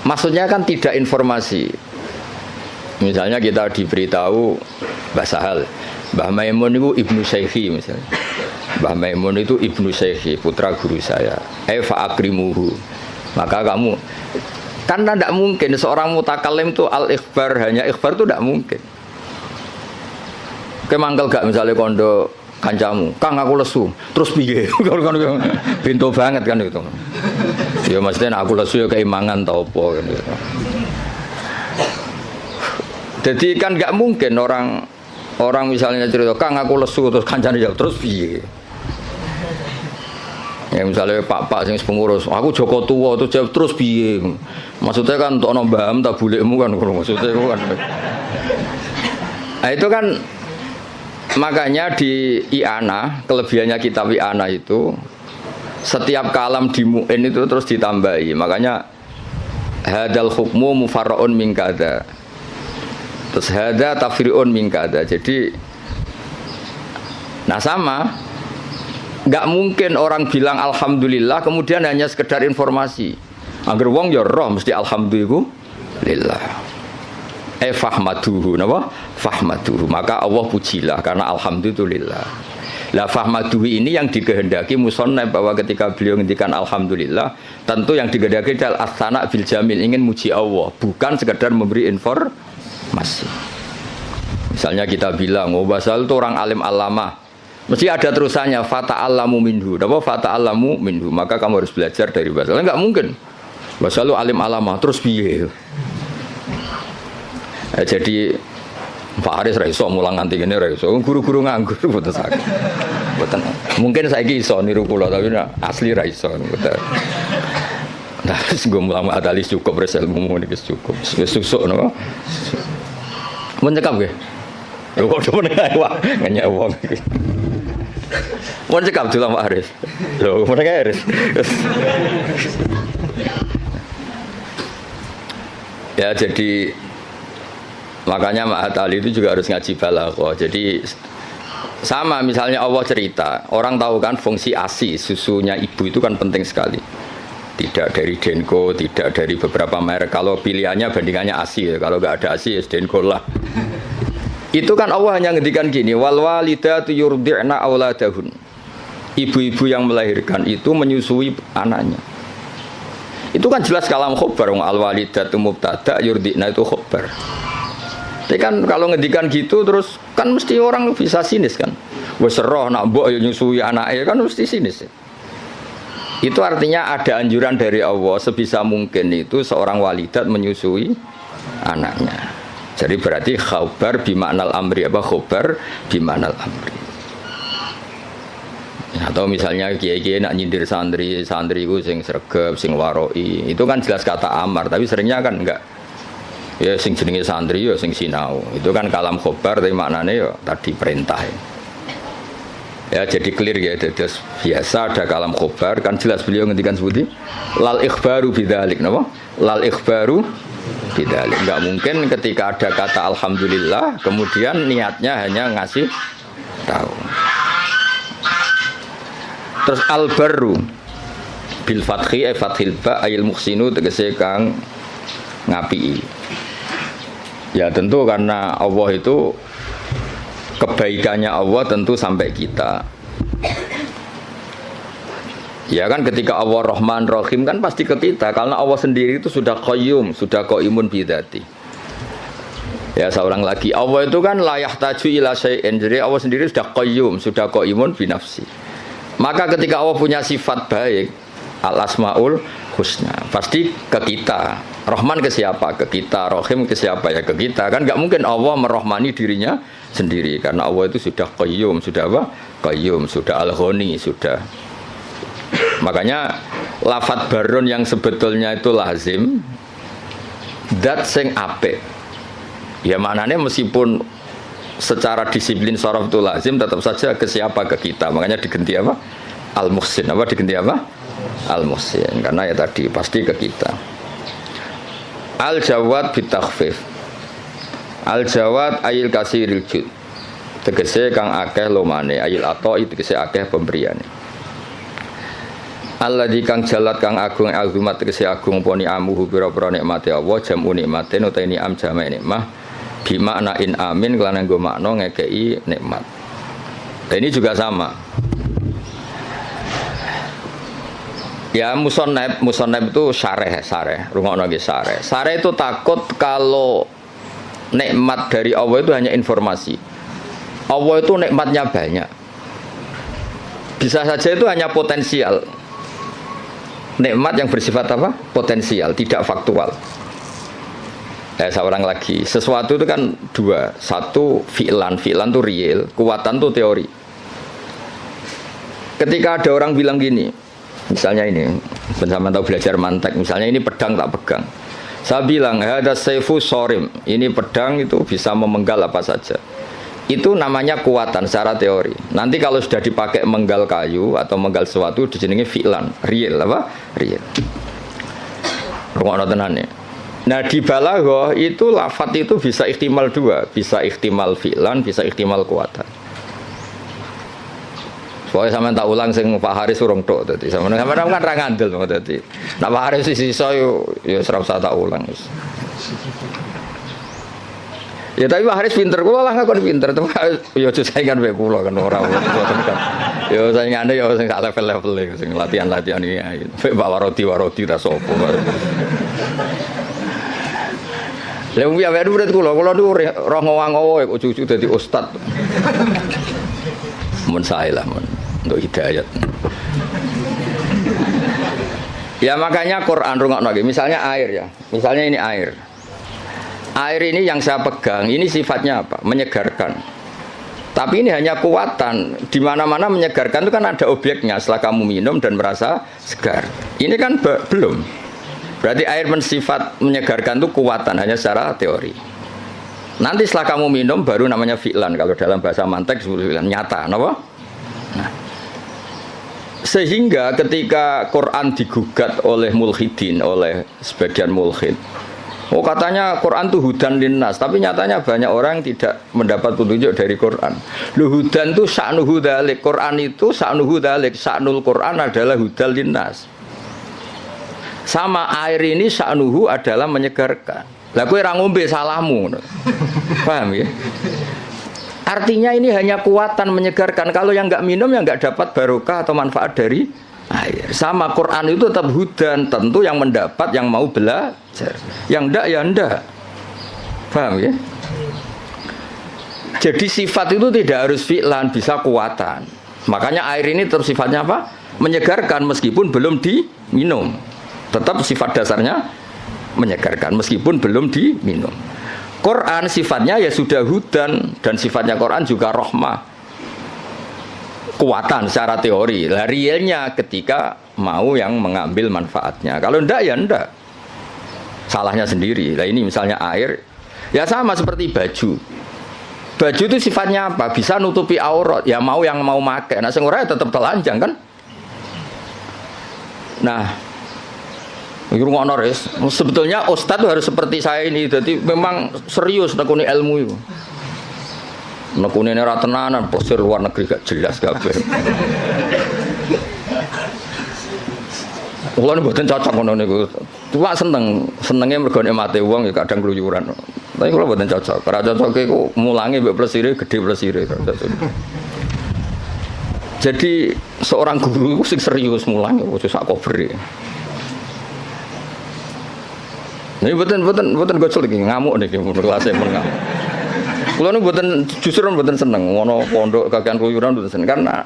Maksudnya kan tidak informasi. Misalnya kita diberitahu Mbah Sahal, Mbah Maimun itu ibnu Syekhi misalnya. Mbah Maimun itu ibnu Syekhi, putra guru saya. Fa akrimuhu. Maka kamu, karena tidak mungkin seorang mutakalim itu al-ikhbar, hanya ikhbar itu tidak mungkin. Kemangkel gak misalnya kondo kancamu, Kang aku lesu, terus piye? Pintu banget kan itu. Ya maksudnya aku lesu ya keimangan tau apa kan gitu. Jadi kan nggak mungkin orang misalnya cerita, Kang aku lesu terus kancane jawab terus piye? Ya misalnya Pak sing pengurus, aku Joko Tua terus jawab terus piye? Maksudnya kan untuk nombam tak bulekmu kan maksudnya kan. Nah itu kan makanya di I'anah, kelebihannya kitab I'anah itu setiap kalam di mu'in itu terus ditambahi. Makanya hadal hukmu mufarra'un min kada. Terus hada tafri'un min kada. Jadi nah sama, nggak mungkin orang bilang alhamdulillah kemudian hanya sekedar informasi. Angger wong ya roh mesti alhamdulillah. Fahmaduhu, napa? Fahmaduhu. Maka Allah pujilah karena alhamdulillah. Lah fahmaduhu ini yang dikehendaki musannaf bahwa ketika beliau ngendikan alhamdulillah, tentu yang dikehendaki adalah as-sana bil jamil, ingin muji Allah, bukan sekedar memberi informasi. Misalnya kita bilang, oh Basal itu orang alim alamah, mesti ada terusannya fata'allamu minhu. Napa fata'allamu minhu? Maka kamu harus belajar dari Basal. Enggak mungkin. Basal itu alim alamah terus piye? Jadi Pak Aris ra iso mulang nganti kene ra iso. Guru-guru nganggur mboten saged. Mboten. Mungkin saiki iso niru kula tapi asli ra iso mboten. Nah, wis nggo mulang adalis cukup res ilmu niki cukup. Wis susuk napa? Mun cekap nggih. Lho kok demen kae wae ngenyek wong iki. Mun cekap dulu Pak Aris. Lho mun kae Aris. Ya jadi makanya Ma'at Ali itu juga harus ngaji balaghah. Jadi sama misalnya Allah cerita, orang tahu kan fungsi ASI, susunya ibu itu kan penting sekali. Tidak dari Denko, tidak dari beberapa merek. Kalau pilihannya bandingannya ASI ya. Kalau nggak ada ASI ya Denko lah. Itu kan Allah hanya ngendikan gini, wal walidatu yurdi'na auladahun. Ibu-ibu yang melahirkan itu menyusui anaknya. Itu kan jelas kalam khobar, al walidatu mubtada yurdi'na itu khobar. Tapi kan kalau ngedikan gitu terus kan mesti orang bisa sinis kan. Wes roh nak mbok ya nyusui anaknya kan mesti sinis. Itu artinya ada anjuran dari Allah sebisa mungkin itu seorang walidat menyusui anaknya. Jadi berarti khabar bimaknal amri apa khabar bimaknal amri. Atau misalnya kiai-kiai nak nyindir santri-santriku sing sregep, sing waroi, itu kan jelas kata amar, tapi seringnya kan enggak. Ya sing jenenge santri ya sing sinau. Itu kan kalam khobar tapi maknanya ya tadi perintah. Ya jadi clear ya, jadi biasa ada kalam khobar kan jelas beliau ngendikan seperti lal ikhbaru bidzalik napa? Lal ikhbaru bidzalik. Enggak mungkin ketika ada kata alhamdulillah kemudian niatnya hanya ngasih tahu. Terus al-barru bil fathi fathil ba ayil muhsinu tegese kang ngapi. Ya tentu karena Allah itu kebaikannya Allah tentu sampai kita. Ya kan ketika Allah Rahman Rahim kan pasti ke kita karena Allah sendiri itu sudah qayyum, sudah qaimun bidzati. Ya seorang lagi Allah itu kan la yahtaju ila syai'in. Jadi Allah sendiri sudah qayyum, sudah qaimun bi nafsi. Maka ketika Allah punya sifat baik, al-asmaul husna, pasti ke kita. Rahman ke siapa? Ke kita. Rahim ke siapa? Ya ke kita. Kan nggak mungkin Allah merahmani dirinya sendiri karena Allah itu sudah qayyum, sudah apa? Qayyum, sudah al-ghani, sudah. Makanya lafadz barun yang sebetulnya itu lazim, dat sing apik. Ya maknanya meskipun secara disiplin sharaf itu lazim, tetap saja ke siapa? Ke kita. Makanya diganti apa? Al-muhsin. Apa diganti apa? Al-muhsin. Karena ya tadi pasti ke kita. Al-jawad bitakhfif. Al-jawad ayil kasiril jud. tegese kang akeh lomane ayil ato tegese akeh pemberiane. Alladzi kang jalat kang agung azumat tegese agung poni amuhu pira-pira nikmate Allah jamu nikmaten utawa ni'am jama' nikmah bi makna in amin kelana nggo makna ngekeki nikmat. Ini juga sama. Ya musannaf itu syareh, rungokno nggih syareh. Syareh itu takut kalau nikmat dari Allah itu hanya informasi. Allah itu nikmatnya banyak. Bisa saja itu hanya potensial. Nikmat yang bersifat apa? Potensial, tidak faktual. Saya ulang lagi. Sesuatu itu kan dua. Satu fi'lan itu real, kuwatan itu teori. Ketika ada orang bilang gini, misalnya ini, bersama tahu belajar mantek, misalnya ini pedang tak pegang. Saya bilang, ada saifu sorim, ini pedang itu bisa memenggal apa saja. Itu namanya kuatan secara teori. Nanti kalau sudah dipakai menggal kayu atau menggal sesuatu, dijenengi fi'lan, real apa? Real. Rungokno tenan ya. Nah di balaghah itu lafadz itu bisa ihtimal dua, bisa ihtimal fi'lan, bisa ihtimal kuatan. Pokoknya sama tak ulang sing Pak Haris urung tok dadi. Sama kan ra ngandel dadi. Nek Pak Haris sisa yo ora usah tak ulang wis. Ya tapi Pak Haris pinter, kula lah ngakon pinter. Yo aja saingan wae kula kan ora. Yo saingane yo sing sak level-level sing latihan-latihan iki. Pak waroti ta sapa. Lha wong ya murid kula niku roh ngowang-ngowo kok cucu dadi ustaz. Mun sae lah mun untuk hidayat. Ya makanya Quran rungokno nggih, misalnya air ya. Misalnya ini air. Air ini yang saya pegang, ini sifatnya apa? Menyegarkan. Tapi ini hanya kuatan. Di mana-mana menyegarkan itu kan ada objeknya. Setelah kamu minum dan merasa segar. Ini kan belum. Berarti air bersifat menyegarkan itu kuatan hanya secara teori. Nanti setelah kamu minum baru namanya fi'lan. Kalau dalam bahasa mantek disebut fi'lan, nyata, apa? Nah, sehingga ketika Quran digugat oleh mulhidin, oleh sebagian mulhid, oh katanya Quran itu hudan linnas, tapi nyatanya banyak orang tidak mendapat petunjuk dari Quran. Lu hudan itu sa'nuhu dzalik, Quran itu sa'nuhu dzalik, sa'nul Quran adalah hudan linnas. Sama air ini sa'nuhu adalah menyegarkan. Lah kowe ra ngombe salahmu. Paham ya? Artinya ini hanya kuatan menyegarkan. Kalau yang enggak minum yang enggak dapat barokah atau manfaat dari air. Sama Quran itu tetap hudan, tentu yang mendapat yang mau belajar. Yang enggak ya enggak. Paham ya? Jadi sifat itu tidak harus fi'lan, bisa kuatan. Makanya air ini tetap sifatnya apa? Menyegarkan meskipun belum diminum. Tetap sifat dasarnya menyegarkan meskipun belum diminum. Quran sifatnya ya sudah hudan dan sifatnya Quran juga rahmah. Kuatan secara teori. Lah realnya ketika mau yang mengambil manfaatnya. Kalau ndak ya ndak. Salahnya sendiri. Lah ini misalnya air ya sama seperti baju. Baju itu sifatnya apa? Bisa nutupi aurat. Ya mau yang mau pakai. Nah sing ora ya tetap telanjang kan? Nah, sebetulnya ustadz itu harus seperti saya ini, jadi memang serius nekuni ilmu itu. Nekuni nera tenanan, posir luar negeri gak jelas kabeh. Kulo mboten cocok ngono niku. Cuma senenge mergo mate wong ya kadang keluyuran. Tapi kulo mboten cocok. Ora cocoke ku mulange mbek plesire gede plesire. Jadi seorang guru sing serius mulang ojo sak kober. Ini buatan gocol lagi ngamuk nih kelasnya mengamuk. Kalau ini buatan justru buatan seneng, ngono pondok kakean keluyuran buatan seneng karena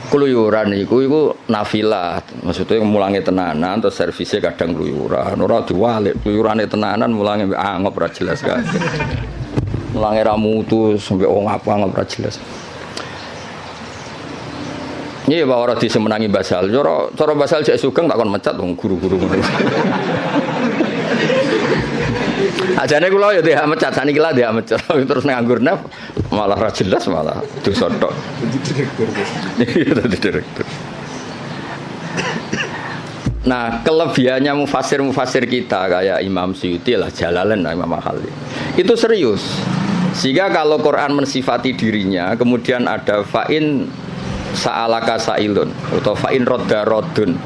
keluyuran itu nafilah, maksudnya mulangnya tenanan, atau servisnya kadang keluyuran, orang diwalik keluyurannya tenanan mulangnya angop ora jelas kan, mulangnya ramutu sampai apa angop ora jelas. Ini ya orang di semenangi basal, cara basal cek sugeng tak kon mecat guru-guru. Ajane kula ya dia mecat saniki lah dia mecat terus nganggur naf malah ra jelas malah dosa tok. Direktur. Nah, kelebihannya mufasir kita kayak Imam Suyuti lah Jalalain Imam Al-Khalil. Itu serius. Sehingga kalau Quran mensifati dirinya, kemudian ada fa'in sa'alaka sa'ilun atau fa'in rodda rodun.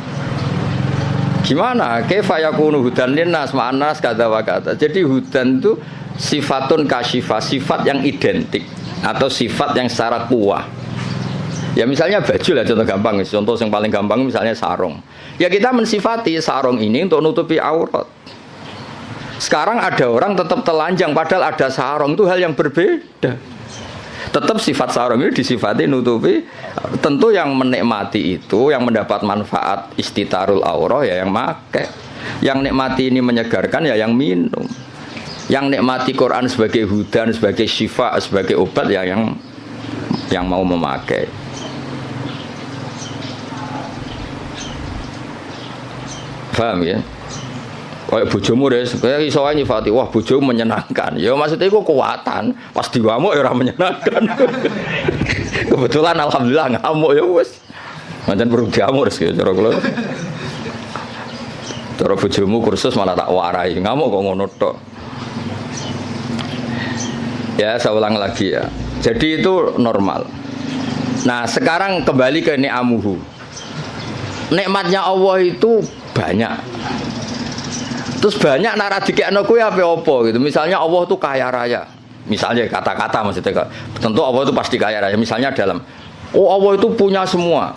Gimana? Kaifa yakunu hudan linnas ma'anas kata wa kata. Jadi hudan itu sifatun kasyifah, sifat yang identik atau sifat yang secara kuah. Ya misalnya baju lah contoh gampang, contoh yang paling gampang misalnya sarung. Ya kita mensifati sarung ini untuk nutupi aurat. Sekarang ada orang tetap telanjang padahal ada sarung, itu hal yang berbeda. Tetap sifat sarung ini disifati nutupi. Tentu yang menikmati itu, yang mendapat manfaat istitarul aurah ya yang pakai. Yang nikmati ini menyegarkan ya yang minum. Yang nikmati Quran sebagai hudan, sebagai syifa, sebagai obat ya yang mau memakai. Paham ya? Kayak bojomu deh, kayak iso ae nyifati, wah bojomu menyenangkan. Ya maksudnya itu kekuatan, pas diwamuk ya ora menyenangkan. Kebetulan alhamdulillah ngamuk ya wis. Pancen perlu diamuk sih cara kula. Cara bojomu kursus malah tak warai, ngamuk kok ngono tok. Ya, saya ulang lagi ya. Jadi itu normal. Nah, sekarang kembali ke ni'amuhu. Nikmatnya Allah itu banyak. Terus banyak nara dikekno kuwi apa gitu. Misalnya Allah itu kaya raya. Misalnya kata-kata maksudnya. Tentu Allah itu pasti kaya raya. Misalnya dalam Allah itu punya semua.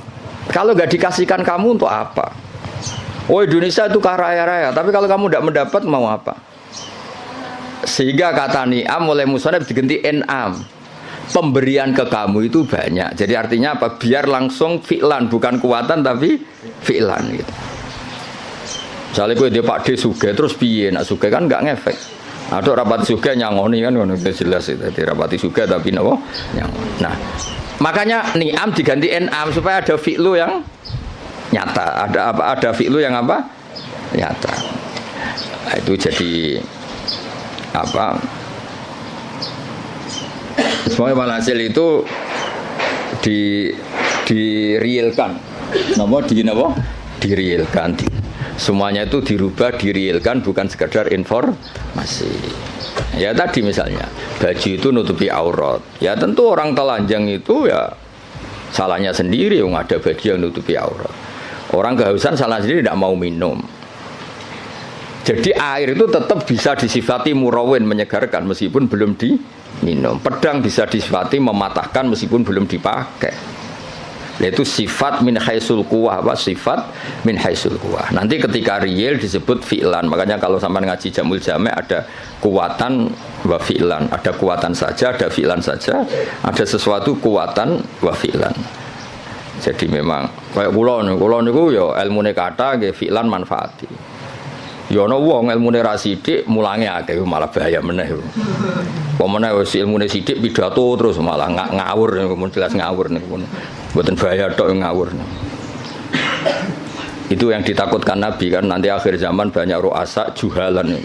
Kalau nggak dikasihkan kamu untuk apa? Indonesia itu kaya raya. Tapi kalau kamu tidak mendapat mau apa? Sehingga kata ni'am oleh musannaf diganti en'am. Pemberian ke kamu itu banyak. Jadi artinya apa? Biar langsung fi'lan, bukan kuatan tapi fi'lan gitu. Misalnya gue dia Pak D sugih terus piye nak sugih kan enggak ngefek. Ada rapati sugih nyangoni kan ngono jelas itu. Jadi rapati sugih tapi napa nyangoni. Nah, makanya ni'am diganti en'am supaya ada fi'lu yang nyata. Ada apa? Ada fi'lu yang apa? Nyata. Nah, itu jadi apa? Semuanya walhasil itu direalkan. Direalkan. Semuanya itu dirubah, direalkan, bukan sekedar informasi. Ya tadi misalnya baju itu nutupi aurat. Ya tentu orang telanjang itu ya salahnya sendiri, yang ada baju yang nutupi aurat. Orang kehausan salah sendiri, tidak mau minum. Jadi air itu tetap bisa disifati murawin, menyegarkan meskipun belum diminum. Pedang bisa disifati mematahkan meskipun belum dipakai. Yaitu sifat min haisul quwah, sifat min haisul quwah. Nanti ketika real disebut fi'lan. Makanya kalau sampai ngaji Jamul Jami' ada kuwatan wa fi'lan. Ada kuwatan saja, ada fi'lan saja. Ada sesuatu kuwatan wa fi'lan. Jadi memang kayak kula niku ya ilmune kata nggih fi'lan manfaati. Ya ana wong ilmune ra sithik mulange akeh malah bahaya meneh. Pemene wis ilmune sithik pidato terus malah ngawur niku jelas ngawur niku. Mboten bahaya tok ngawur. Itu yang ditakutkan Nabi kan nanti akhir zaman banyak ru'asa juhalan.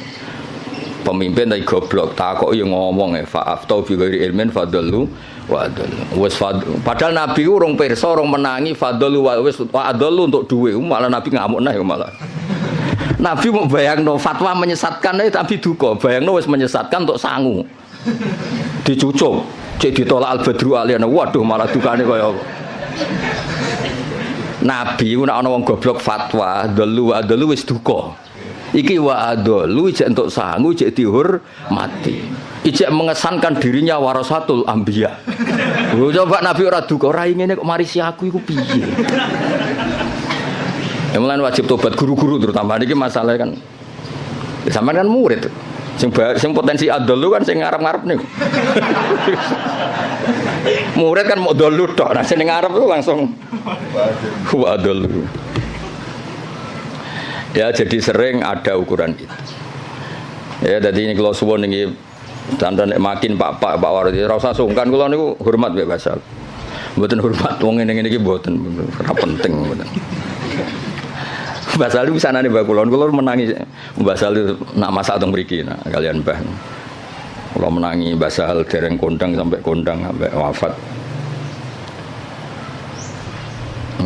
Pemimpin tapi goblok takoki ngomong fa'aftau bi ghairi ilmin fadallu wa adallu. Wis padahal Nabi urung pirsa urung menangi fadallu wa wis adallu untuk duwe malah Nabi ngamuk nah malah. Nabi mau bayangno fatwa menyesatkan tapi duka, bayangno wis menyesatkan untuk sangu. Dicucuk, cek ditolak al-badru aliyana. Waduh malah dukane kaya apa. Nabi nek ana wong goblok fatwa, dalu adalu wis duka. Iki wa adalu cek entuk sangu, cek dihormati. Ijek mengesankan dirinya warasatul anbiya. Coba Nabi ora duka, ora ngene kok marisi aku iku piye. Ya mulane wajib tobat guru-guru terutama iki masalah kan. Sampeyan kan murid. Sing potensi adol kan sing ngarep-ngarep niku. Murid kan mau dolu tok, nah sing ngarep itu langsung wa adol. Ya jadi sering ada ukuran itu. Ya jadi ini kalau suwun iki dandan makin Pak Wardi ora usah sungkan kula niku hormat mbek Basal. Mboten hormat wong ngene iki mboten ora penting mboten. Mbah Salu pisanane Mbah kula menangi Mbah Salu nak masak teng mriki nah kalian Mbah. Kula menangi Mbah Sal dereng kondang sampai wafat.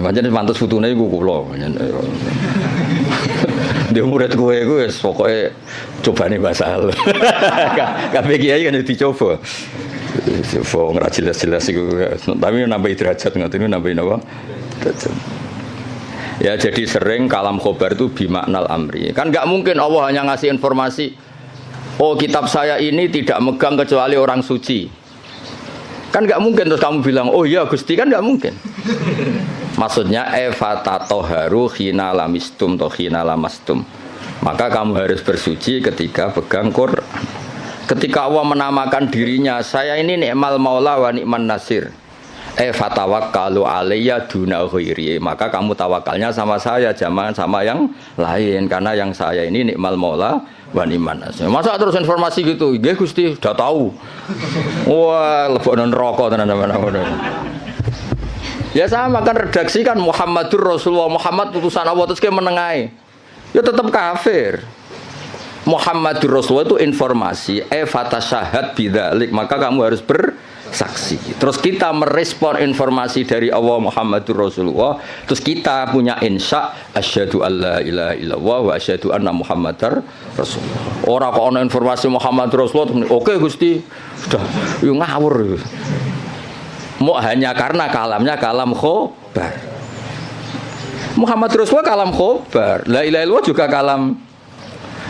Pancen pantes fotone iku kula. Dia murid kowe iku wis pokoke cobane bahasa halus. Kabeh kiai kan dicoba. Wong ora jelas-jelas iku. Tapi nambah derajat ngoten nambah napa? Derajat. Ya jadi sering kalam khobar itu bimaknal amri. Kan enggak mungkin Allah hanya ngasih informasi, oh kitab saya ini tidak megang kecuali orang suci. Kan enggak mungkin terus kamu bilang, oh iya Gusti, kan enggak mungkin. Maksudnya efatatoharu khina lamistum atau khina lamastum. Maka kamu harus bersuci ketika pegang Quran. Ketika Allah menamakan dirinya, saya ini ni'mal maula wa ni'man nasir. Fatawakkalu alayya duna ghairi, maka kamu tawakalnya sama saya, jangan sama yang lain, karena yang saya ini nikmal maula wa ni'man nasir. Masa terus informasi gitu, nggih Gusti sudah tahu. Wah, lebokno neraka tenan-tenan. Ya sama kan redaksi kan Muhammadur Rasulullah, Muhammad utusan Allah, terus kayak menengahi. Ya tetap kafir. Muhammadur Rasulullah itu informasi, fatasyahat bidzalik, maka kamu harus bersaksi. Terus kita merespon informasi dari Allah Muhammadur Rasulullah, terus kita punya insya asyhadu alla ilaha illallah wa asyhadu anna Muhammadar Rasulullah. Ora kok ana informasi Muhammadur Rasulullah, oke Gusti, sudah yo ngawur. Mau hanya karena kalamnya kalam khobar. Muhammad Rasulullah kalam khobar, la ilaha illallah juga kalam.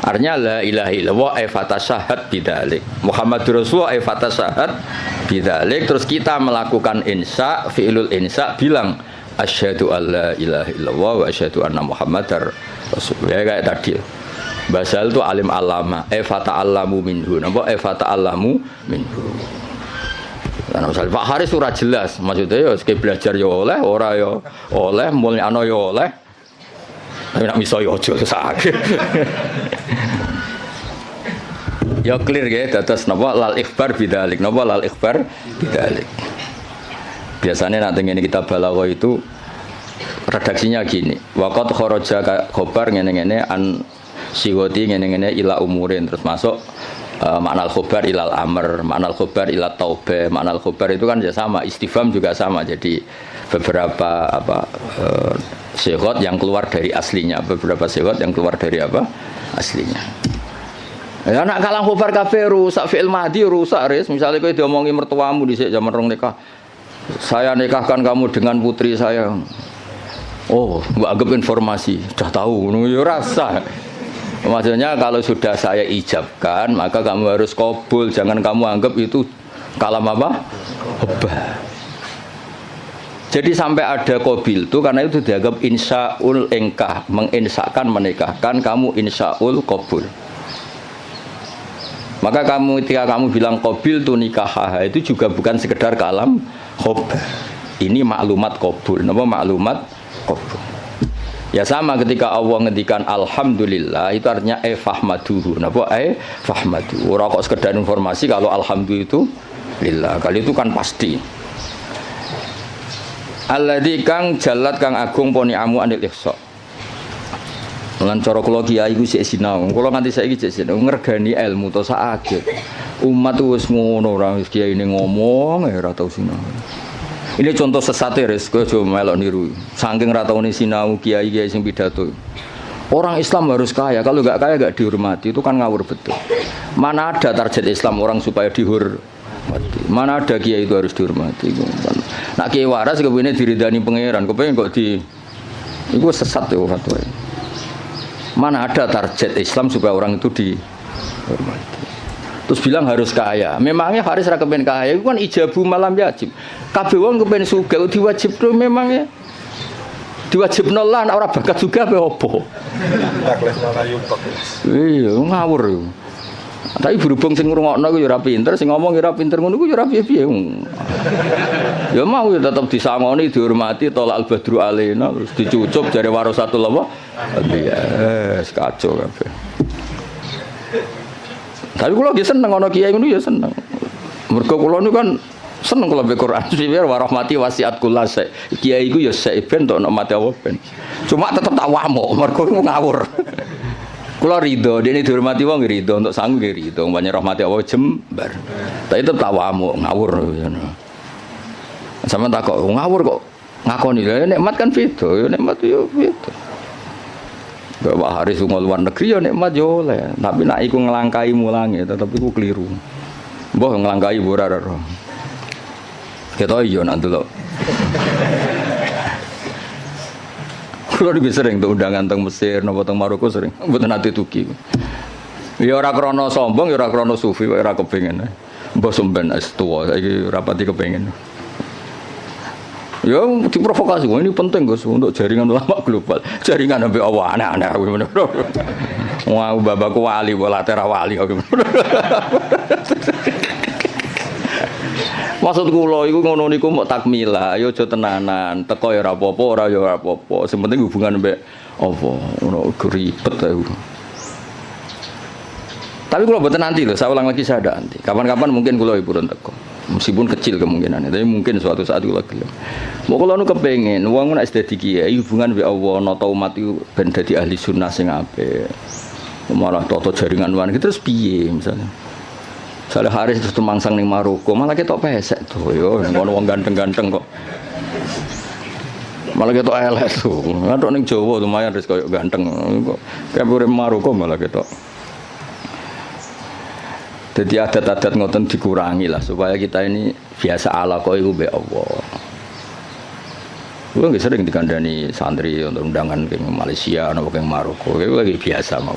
Artinya la ilaha illallah fatasyahat bidzalik. Muhammadur Rasulullah fatasyahat bidzalik. Terus kita melakukan insya, fi'lul insya bilang asyhadu alla ilaha illallah wa asyhadu anna Muhammadar Rasulullah. Ya kayak tadi. Basal itu alim alama, fata'allamu minhu. Napa fata'allamu minhu. Nah, misalnya Pak Haris ora jelas, maksudnya ya sekali belajar ya oleh, ora ya oleh, mulyana ya oleh. Tapi nak miso ya aja sakit. Ya clear ya, dados napa lal ikhbar bidzalik, napa lal ikhbar bidzalik. Biasanya nanti ini kita balaghah itu redaksinya gini. Waqat kharaja khobar ngene-ngene an siwati ngene-ngene ila umurin, terus masuk makna al-khobar ilal amr, makna al-khobar ila taubah, makna al-khobar itu kan ya sama, istifham juga sama. Jadi beberapa sighot yang keluar dari aslinya, beberapa sighot yang keluar dari apa? Aslinya. Ya nak kalang khobar kabeh rusak, fi'il madhi rusak ris. Misalnya kowe diomongi mertuamu dhisik zaman rong nikah. Saya nikahkan kamu dengan putri saya. Oh, mbok anggap informasi, sudah tahu ngono ya rasa. Maksudnya kalau sudah saya ijabkan, maka kamu harus qabul, jangan kamu anggap itu kalam apa? Khobar. Jadi sampai ada qabil itu karena itu dianggap insyaul engkah, menginsyakan menikahkan, kamu insyaul qabul. Maka kamu ketika kamu bilang qabil tu nikah itu juga bukan sekedar kalam khobar. Ini maklumat qabul. Napa maklumat qabul? Ya sama ketika Allah ngendikan alhamdulillah itu artinya fahmaduhu. Napa fahmadu. Ora kok sekedar informasi kalau alhamdulillah itu lillah. Kali itu kan pasti. Alladzi kang jalat kang agung poni amu anil ihsa. Lan cara kula kiai iku sik sinau. Kula nganti saiki sik sinau ngergani ilmu to sakake. Umat wis ngono ora wis kiai ini ngomong ora tau sinau. Ini contoh sesat res, kowe aja melok niru. Saking ra taune sinau kiai-kiai sing pidato. Orang Islam harus kaya, kalau enggak kaya enggak dihormati, itu kan ngawur betul. Mana ada target Islam orang supaya dihormati? Mana ada kiai itu harus dihormati? Nak kiai waras kepengine diridani pangeran, kepengin kok di iku sesat ya fatwa. Mana ada target Islam supaya orang itu dihormati? Terus bilang harus kaya. Memangnya Haris ra kepen kaya, itu kan ijabu malam wajib. Kabeh wong kepen sugih diwajibno memangnya. Diwajibno lah nek ora bakat sugih apa opo? Iya, ngawur. Tapi berhubung sing ngrungokno ku ya ora pinter, sing ngomong ya ora pinter ngono ku ya ora piye-piye. Ya mau ya tetep disangoni, dihormati, tolak al-badru alaina, terus dicucup jare warasatul apa? Iya, kacau kabeh. Tapi kula nggih seneng ana kiai ngono ya seneng. Mergo kula niku kan seneng kula baca Quran. Biar warahmati wasiat kula sek. Kiai iku ya sek ben tok nek mati apa ben. Cuma tetep tak wamuk mergo ngawur. Kula ridho, dene dihormati wong ridho, untuk sangu nggih ridho, banyak rahmati Allah jembar. Tapi tetep tak wamuk ngawur ngono. Sampeyan tak kok ngawur kok ngakoni lha nikmat kan beda, ya nikmat yo beda. Pak Haris lunga luar negeri ya nikmat yo oleh, tapi nek iku nglangkai mulange tetep iku keliru. Mbah nglangkai ora ora. Ketok yo nak delok. Kulo iki sering tuh undangan teng Mesir napa teng Maroko sering, mboten nate tuki. Ya ora krana sombong, ya ora krana sufi, kok ora kepengin. Mbah sampean es tuwa saiki rapati kepengin. Ya diprovokasi, ini penting Gus untuk jaringan ulama global. Jaringan sampai Allah aneh-aneh bener. Wah, babakku wali, bola tera wali. Maksud kula iku ngono niku mok takmilah, ya aja tenanan. Teko ya ora apa-apa, ora ya ora apa-apa. Sing penting hubungan mbek apa, ngono ribet aku. Tapi kula mboten nanti lho, saya ulang lagi saya ada nanti. Kapan-kapan mungkin kula purun teko. Meskipun kecil kemungkinannya, tapi mungkin suatu saat kula gelem. Mau kula nu kepengin wong nek dadi kiai hubungan mbek Allah, nata umat iku ben dadi ahli sunnah sing apik. Malah toto jaringan wan terus piye misalnya. Saleh Haris terus tumangsang ning Maroko, malah ketok pesek tuh yo ngono wong ganteng-ganteng kok. Malah ketok elek tuh. Ngatok ning Jawa lumayan wis koyo ganteng kok. Kayak urip Maroko malah ketok. Jadi adat-adat ngoten dikurangi lah supaya kita ini biasa ala kok iku mbek Allah. Gue nggak sering dikandani santri untuk undangan ke Malaysia atau ke Maroko, itu lagi biasa mau.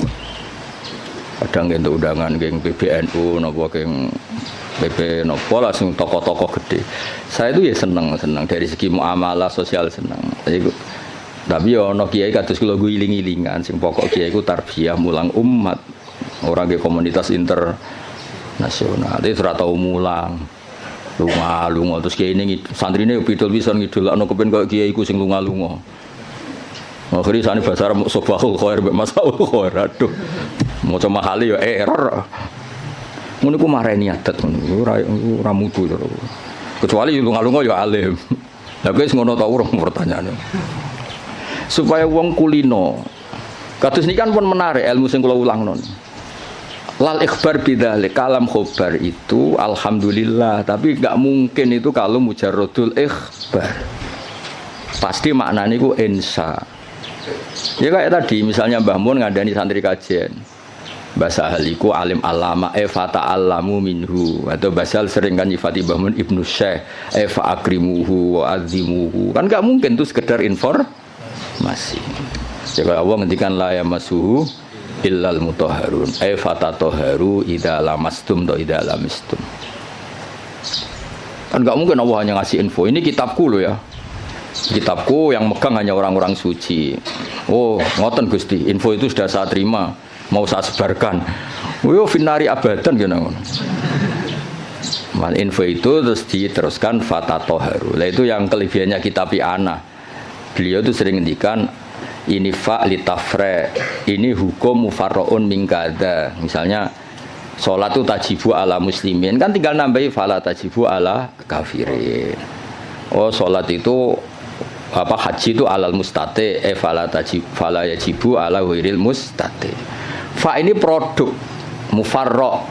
Kadang untuk undangan ke PBNU, nopo ke PP, nopo langsung tokoh-tokoh gede. Saya itu ya senang dari segi muamalah sosial senang. Tapi ya no kiai kados kula gue iling-ilingan, sing pokok kiai ku tarbiyah mulang umat, orang ke komunitas internasional, itu ora tau mulang. Lunga terus kiai ini santrine pidol pisan ngidolakno kepen koyo kiai iku sing lunga-lunga. Akhire sane bahasa Arab sobahul khair mbek masaul khair. Aduh. Maca mahali ya error. Ngono iku mareni adat ngono. Ora mutu to. Kecuali lunga-lunga ya alim. Lah wis ngono ta urung pertanyaane. Supaya wong kulino. Kados niki kan pun menarik ilmu sing kula ulangno. Lal ikhbar bidzalik kalam khobar itu alhamdulillah, tapi enggak mungkin itu kalau mujarradul ikhbar. Pasti maknanya itu insya. Ya kayak tadi misalnya Mbah Mun ngandani santri kajian. Bahasa ahliku alim alama fata alamu minhu, atau basal sering kan nyifati Mbah Mun Ibnu Syekh fa akrimuhu wa azimuhu. Kan enggak mungkin itu sekedar informasi. Ya kalau Allah ngendikan la yamassuhu illal mutahharun fatatoharu idza lamastum do idza lamistum. Kan enggak mungkin Allah hanya ngasih info. Ini kitabku loh ya. Kitabku yang megang hanya orang-orang suci. Oh, ngoten Gusti, info itu sudah saya terima, mau saya sebarkan. Yo finari abadan gitu ngono. Mal info itu terus diteruskan fatatoharu. Lah itu yang kelebihannya kitab Ana. Beliau itu sering ngendikan ini fa litafre, ini hukum mufarraun min kada. Misalnya salat itu tajibu ala muslimin, kan tinggal nambahi fala tajibu ala kafirin. Oh, salat itu apa haji itu alal mustati, fala yajibu ala ghairil mustati. Fa ini produk mufarra.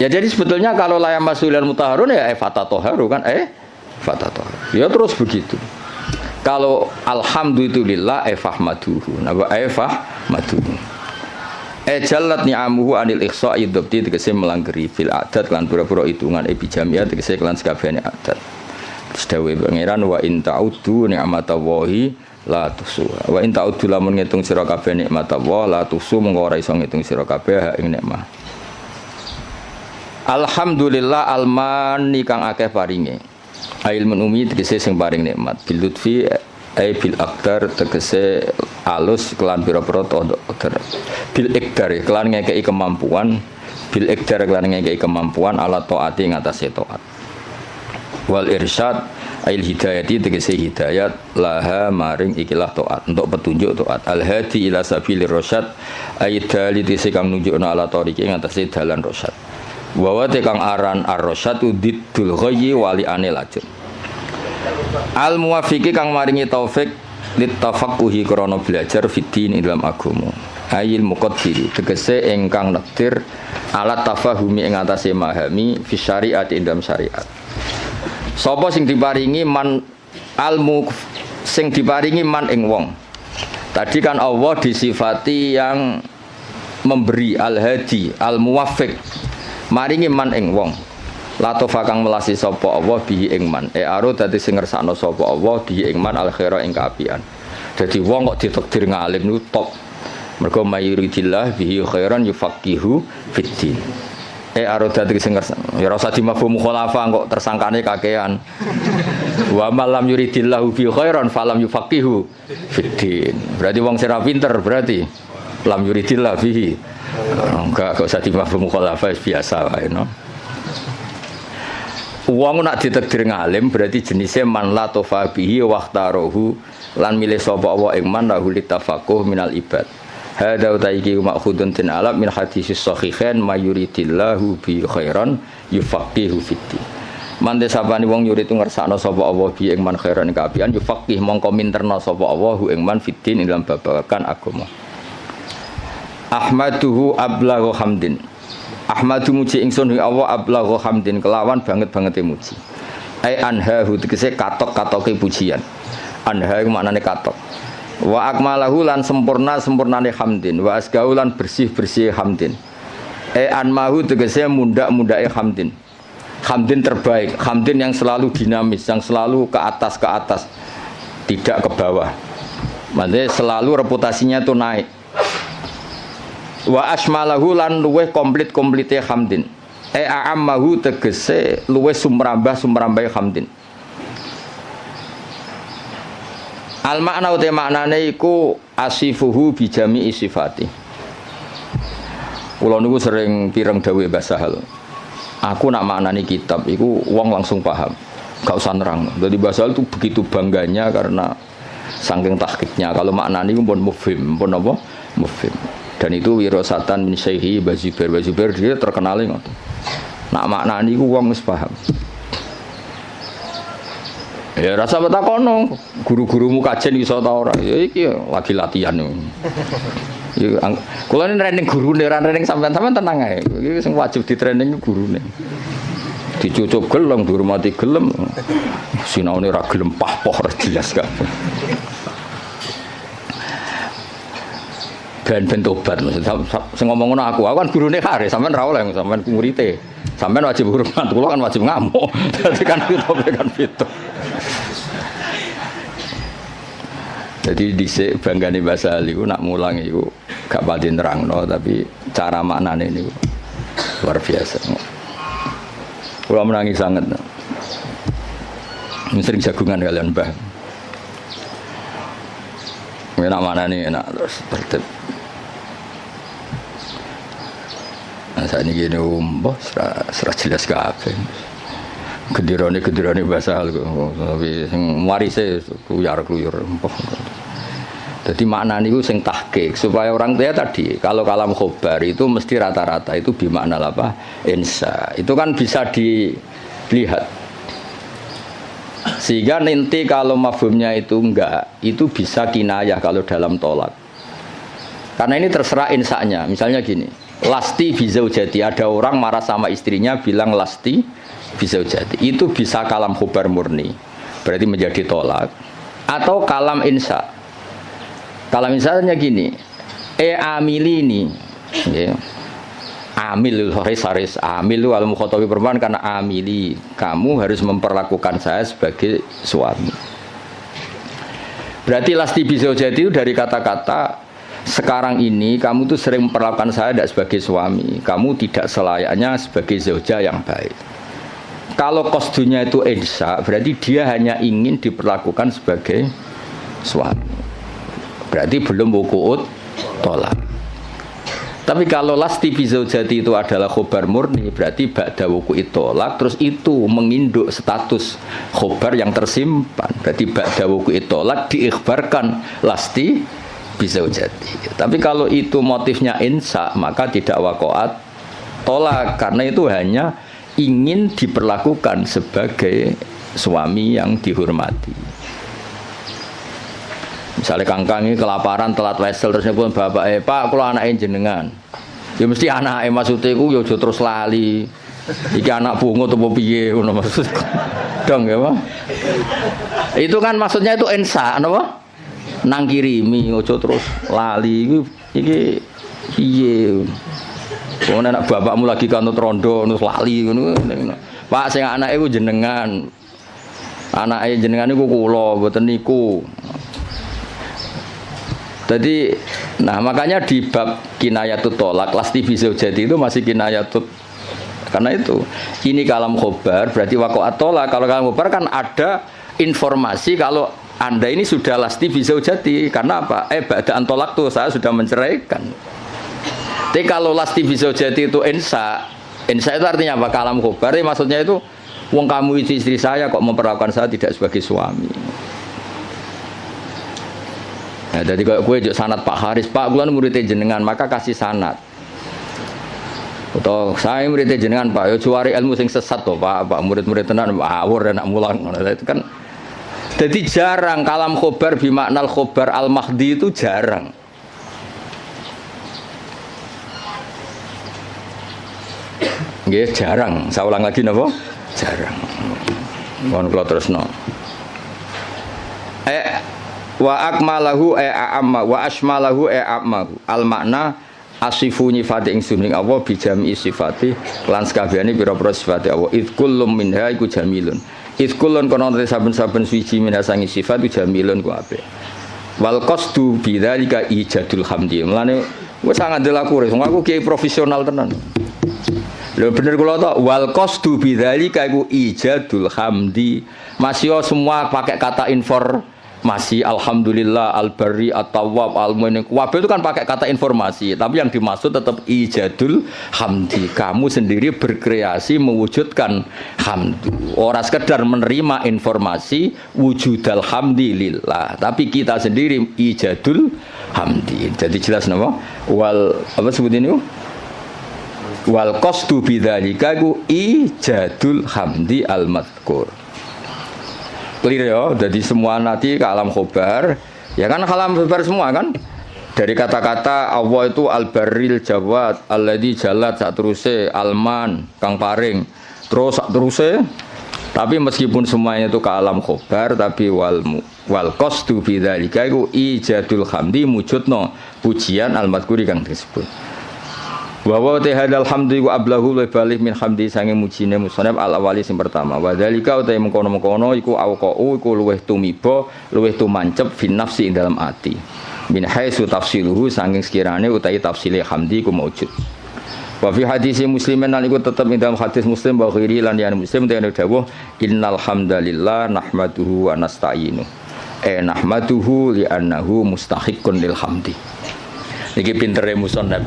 Ya jadi sebetulnya kalau la yamasul mutahharun ya fatatoharu kan fatatoharu. Ya terus begitu. Kalau alhamdulillah fahmaduhu. Napa fahmaduhu. Jalat ni'amuhu anil ihsa'i dzabti tegese melanggeri fil adat lan pura-pura hitungan bijamiah tegese kelan sakabehane adat. Sedawe pangeran wa in ta'uddu ni'matallahi la tuhsuha. Wa in ta'uddu lamun ngitung sira kabeh nikmatallahi la tuhsu mengko ora iso ngitung sira kabeh ing nikmat. Alhamdulillah almani kang akeh paringe. Ilmun umi tegese sing paring nikmat bil lutfi bil aqdar tegese alus kelan pira-pira qadar bil iqdar kelan ngekeki kemampuan bil iqdar kelan ngekeki kemampuan ala taati ngatasé taat wal irsyad ail hidayati tegese hidayat laha maring ikilah taat untuk petunjuk taat al hadi ila sabilir rasyad aidali tegese kang nunjukna ala tariqi ngatasé dalan rasyad wa kang aran ar-rasyad diddul ghayyi wali anil lajur al muwafiqi kang maringi taufik litafaqquhi krana belajar fiddin dalam agama ayil muqaddiri tegese ingkang nektir alat tafahumi ing atase memahami fi syariat dalam syariat. Sapa sing diparingi man almu sing diparingi man ing wong Tadi kan Allah disifati yang memberi, al-hadi, al-muwaffiq, maringi man ing wong. Latofa kang melasi sapa Allah bihi ing man. Aro dadi sing ngersakno sapa Allah bihi ing man al-khaira ing kaapian. Dadi wong kok ditakdir ngalim niku top. Mergo mayuridillah bihi khairan yufaqihu fiddin. Aro dadi sing ngersakno. Ya ora usah dimafhum khulafa kok tersangkane kakean. Wa malam yuridillahu bi khairan falam yufaqihu fiddin. Berarti wong sing pinter berarti lam yuridillah bihi. Enggak usah dimafhum khulafa biasa wae no. Wong nak ditakdir ngalim berarti jenisnya man la tofa bihi waqtarohu lan milih sapa Allah ing man lahu litafaqquh minal ibad. Hadza utaiki ma'khudun tin alam min hadisis sahihain mayuridillahu bi khairan yufaqihu fiddin. Mante sapane wong yurid ngersakno sapa Allah bi ing man khairan kaapian yufaqih mongko minterna sapa Allah ing man fiddin ing dalam babagan agama. Ahmaduhu ablaghu hamdin. Ahmadu muji ingsun ing Allah ablaghu hamdin kelawan banget-bangete muji. Ai anhahu tegese katok-katoke pujian. Anha iku maknane katok. Wa akmalahu lan sempurnane hamdin, wa asgau lan bersih-bersih hamdin. Anmahu tegese mundak-mundake hamdin. Hamdin terbaik, hamdin yang selalu dinamis, yang selalu ke atas, tidak ke bawah. Maksudnya selalu reputasinya itu naik. Wa asmalahu lan luweh komplit-komplite hamdin. A'ammahu tegese luweh sumrambah hamdin. Al makna uta maknane iku asifuhu bi jami'i sifati. Kula niku sering pireng dawuh Mbah Sahal. Aku nak maknani kitab iku wong langsung paham. Gak usah nerang. Jadi Mbah Sahal itu begitu bangganya karena saking tahqiqnya. Kalau maknani iku pun mufhim, pun apa? Mufhim. Dan itu wirasatan min syaihi Bazubair dia terkenal ngoten. Nak maknani ku wong wis paham. Ya rasa betakono, guru-gurumu kajen iso ta ora? Ya iki lagi latihan. Ya kula ini training gurune, ora training sampean-sampean tenang ae. Iki sing wajib di training gurune. Dicucuk gelem, dihormati gelem. Sinaune ora gelem pahpoh jelas kabeh. Ben tobat maksud sing ngomong ngono aku kan gurune kare sampean ra oleh sampean murite sampean wajib hormat kula kan wajib ngamuk dadi kan itu jadi dhisik banggane bahasa iku nak mulang iku gak pati nerangno tapi cara maknane niku luar biasa kula menangi sanget sering jagungan kalian Mbah enak maknane enak terus tertib. Nah, saat ini gini mbah serah jelas kabeh. Gedirane bahasa hal tapi sing warise kluyur mbah. Jadi makna niku sing tahqiq supaya orang tua tadi kalau kalam khobar itu mesti rata-rata itu bermakna apa? Insa. Itu kan bisa dilihat. Sehingga nanti kalau mafhumnya itu enggak, itu bisa kinayah kalau dalam tolak. Karena ini terserah insanya. Misalnya gini, lasti bizaujati, ada orang marah sama istrinya bilang lasti bizaujati. Itu bisa kalam khubar murni, berarti menjadi tolak. Atau kalam insa. Kalam insanya gini, amilini, ya. Amil haris amil al mukhatabi perempuan karena amili kamu harus memperlakukan saya sebagai suami. Berarti lasti bizaujati itu dari kata-kata sekarang ini kamu tuh sering memperlakukan saya tidak sebagai suami, kamu tidak selayaknya sebagai zauja yang baik. Kalau kosdunya itu insa, berarti dia hanya ingin diperlakukan sebagai suami. Berarti belum wuku'ut tolak. Tapi kalau lasti bizaujati itu adalah khobar murni, berarti ba'da wuku'it tolak, terus itu menginduk status khobar yang tersimpan. Berarti ba'da wuku'it tolak diikhbarkan lasti bizaujati. Tapi kalau itu motifnya insa, maka tidak waqa'at tolak, karena itu hanya ingin diperlakukan sebagai suami yang dihormati. Misalnya kangkang ini kelaparan telat wesel terus nyebut bapak pak kalau anaknya jenengan ya mesti anaknya maksudnya itu ya terus lali iki anak bungo atau piye maksudnya dong ya Pak itu kan maksudnya itu ensa apa nang kirimi aja terus lali iki piye. Wong anak bapakmu lagi kanut rondo terus lali ngono. Pak sing anake ku jenengan. Anake jenengan niku kula mboten niku. Jadi, nah makanya di bab kinayatut tolak, lasti bizaujati itu masih kinayatut. Karena itu, ini kalam khobar, berarti waqa'at tolak. Kalau kalam khobar kan ada informasi kalau Anda ini sudah lasti bizaujati. Karena apa? Ba'da'an tolak tuh saya sudah menceraikan. Tapi kalau lasti bizaujati itu insa itu artinya apa? Kalam khobar, maksudnya itu, wong kamu itu istri saya kok memperlakukan saya tidak sebagai suami. Nah, jadi kalau gue juk sanad Pak Haris, Pak gue muridnya jenengan, maka kasih sanad. Atau saya muridnya jenengan Pak, yo juari ilmu sing sesat toh Pak murid-murid tenan awur anak mulang. Itu kan, jadi jarang kalam khobar bimaknal khobar al mahdi itu jarang. Nggih jarang. Saya ulang lagi napa? Jarang. Mohon kula terusno. Wa akmalahu a'amma wa asmalahu a'ammahu al makna asifu nyifati ingsun ing Allah bijami sifati lan sakabehane pira-pira sifate Allah id kullum minha iku jamilun id kullun kono saben-saben suci minha sangi sifat iku jamilun ku apik wal qasdu bidzalika ijadul hamdi mulane wis sangat delaku wong aku kiai profesional tenan lho bener kula tok wal qasdu bidzalika iku ijadul hamdi masih semua pakai kata masih alhamdulillah al-barri at-tawwab al-mu'min kabeh itu kan pakai kata informasi tapi yang dimaksud tetap ijadul hamdi kamu sendiri berkreasi mewujudkan hamdu ora sekedar menerima informasi wujudal hamdi lillah tapi kita sendiri ijadul hamdi jadi jelas napa wal apa sebut ini wal qasdu bidzalika ijadul hamdi al-madhkur clear ya, jadi semua nanti ke alam khobar ya kan alam khobar semua kan dari kata-kata Allah itu al-barril jawad alladzi jalat sak teruse alman kang paring terus sak teruse tapi meskipun semuanya itu ke alam khobar tapi wal qasdu bidzalika iku ijadul hamdi mujudno pujian al-madhkuri kang disebut wa wa tahadal hamdi wa ablahu balih min hamdi sange mujine musannaf al awali sing pertama wa dzalika uta mengkono-mengkono iku auqau iku luweh tumiba luweh tumancep fin nafsi ing dalam ati min haitsu tafsiluhu sange sekirane utahe tafsile hamdi ku maujud wa fi hadis muslimin lan iku tetep ing dalam hadis muslim wa ghairi lan ya muslim tene dawuh innal hamdalillah nahmaduhu wa nasta'inu nahmaduhu li annahu mustahiqqun lil hamdi niki pintere musannaf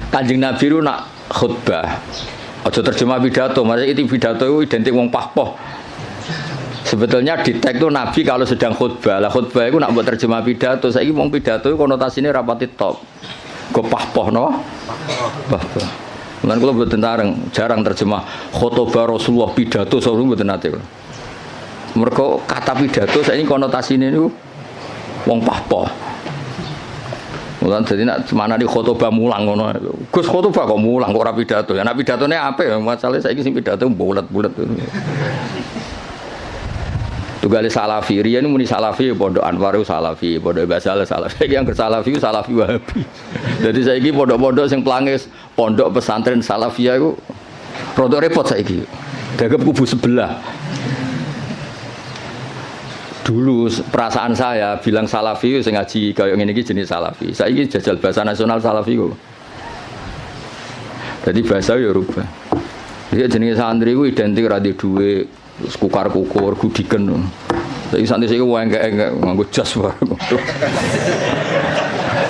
Kanjeng Nabi itu nak khutbah aja terjemah pidato, maksudnya itu pidato itu identik wong pahpoh sebetulnya di teks itu Nabi kalau sedang khutbah lah khutbah itu nak buat terjemah pidato saya ini wong pidato itu konotasinya rapati top kok pahpoh no? Pahpoh kan kalau buat tentang jarang terjemah khutbah Rasulullah pidato selalu buat nanti mereka kata pidato saya ini konotasinya itu wong pahpoh mulan jadi nak mana di khotbah mulang ngono. Gus khotbah kok mulang kok ora pidato. Ya nak pidatone apik ya masalahnya saiki sing pidato bulat-bulat. Tugale salafi riyen muni salafi pondok Anwar salafi, pondok Basal salafi. Yang bersalafi salafi Wahabi. Jadi saiki pondok-pondok sing pelangis pondok pesantren salafiyah iku rodok repot saiki. Dagep kubu sebelah. Dulu perasaan saya bilang salafi sing ngaji kaya ngene iki jenis salafi. Saiki jajal bahasa nasional salafi kok. Jadi bahasa ya rubah. Iki jenenge santri ku identik ra di dhuwit, kukar-kukur, gudiken. Saiki santri sing engke-engke nganggo jas wae.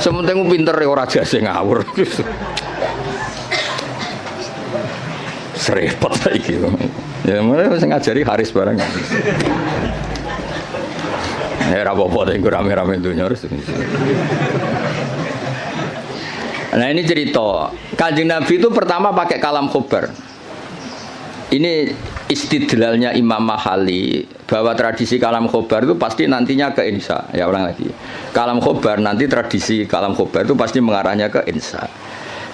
Sementing pinter ora jase ngawur. Serepot saiki. Ya mulai sing ngajari Haris barang. Ya apa-apa itu rame-rame dunia harus. Nah ini cerita Kanjeng Nabi itu pertama pakai kalam khobar. Ini istidlalnya Imam Mahali bahwa tradisi kalam khobar itu pasti nantinya ke insya. Ya ulang lagi. Kalam khobar nanti tradisi kalam khobar itu pasti mengarahnya ke insya.